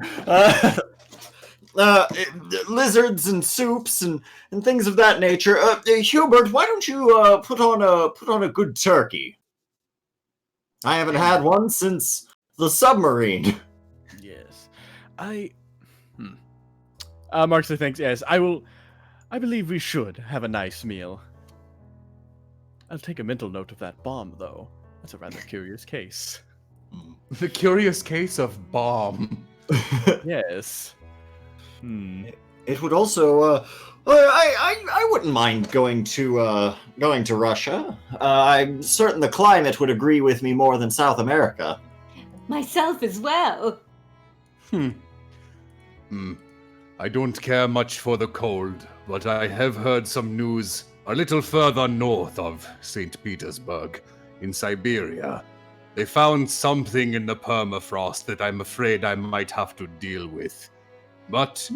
Lizards and soups and things of that nature. Hubert, why don't you put on a good turkey? I haven't had one since the submarine. Yes. Marksley thinks, yes, I believe we should have a nice meal. I'll take a mental note of that bomb, though. That's a rather curious case. The curious case of bomb. Yes. It would also. I wouldn't mind going to Russia. I'm certain the climate would agree with me more than South America. Myself as well. I don't care much for the cold, but I have heard some news a little further north of St. Petersburg, in Siberia. They found something in the permafrost that I'm afraid I might have to deal with. But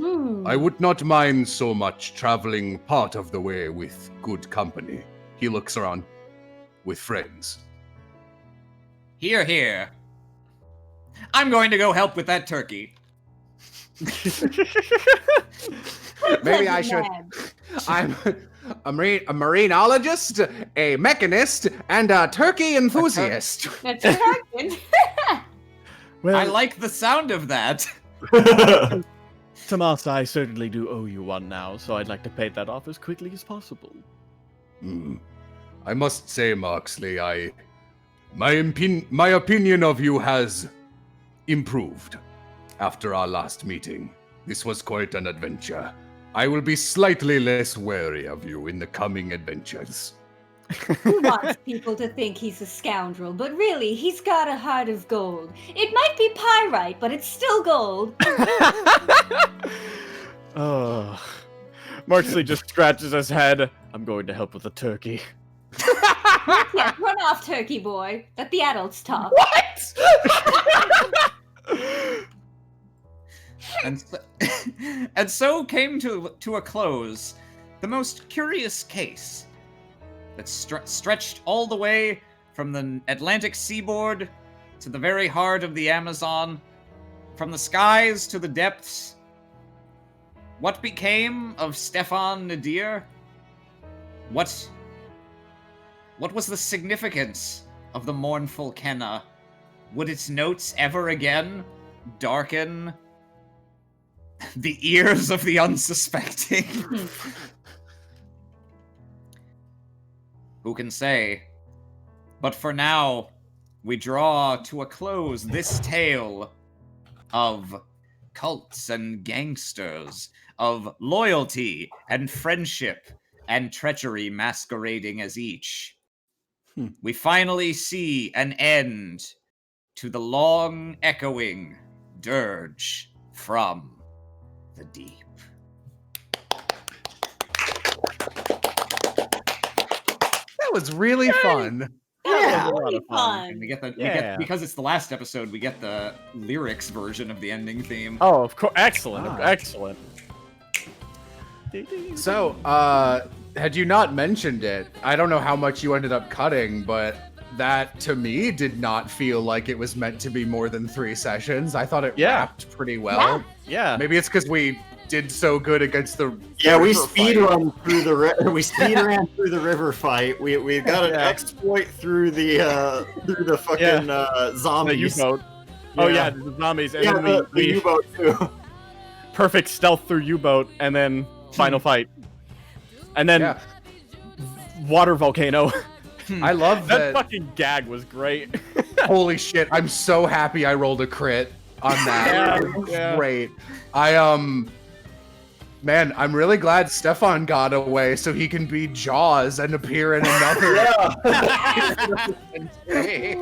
I would not mind so much traveling part of the way with good company. He looks around. With friends. Hear, hear. I'm going to go help with that turkey. Maybe I should. I'm a marinologist, a mechanist, and a turkey enthusiast. That's correct. Well, I like the sound of that. Tomas, I certainly do owe you one now, so I'd like to pay that off as quickly as possible. I must say, Marksley, my opinion of you has improved after our last meeting. This was quite an adventure. I will be slightly less wary of you in the coming adventures. He wants people to think he's a scoundrel, but really, he's got a heart of gold. It might be pyrite, but it's still gold. Oh. Marksley just scratches his head. I'm going to help with the turkey. Yeah, run off, turkey boy. Let the adults talk. And so came to a close the most curious case that stretched all the way from the Atlantic seaboard to the very heart of the Amazon, from the skies to the depths. What became of Stefan Nadir? What was the significance of the mournful Kenna? Would its notes ever again darken the ears of the unsuspecting? Who can say? But for now, we draw to a close this tale of cults and gangsters, of loyalty and friendship and treachery masquerading as each. We finally see an end to the long echoing dirge from the deep. That was really fun. Yeah. A lot Really of fun. And we get Yeah. because it's the last episode, we get the lyrics version of the ending theme. Oh, of course. Excellent. Ah. Excellent. So, had you not mentioned it, I don't know how much you ended up cutting, but that to me did not feel like it was meant to be more than 3 sessions. I thought it Yeah. wrapped pretty well. Yeah. Maybe it's because we did so good against the Yeah, we river speed fight. run through the through the river fight. We got an Yeah. exploit through the fucking The zombies. U-boat. Oh yeah, the zombies, and Yeah, then the we U-boat too. perfect stealth through U-boat, and then final fight, and then Yeah. water volcano. I love That that. fucking gag was great. Holy shit! I'm so happy I rolled a crit on that. Yeah, It was yeah. great. Man, I'm really glad Stefan got away so he can be Jaws and appear in another. Yeah. Hey.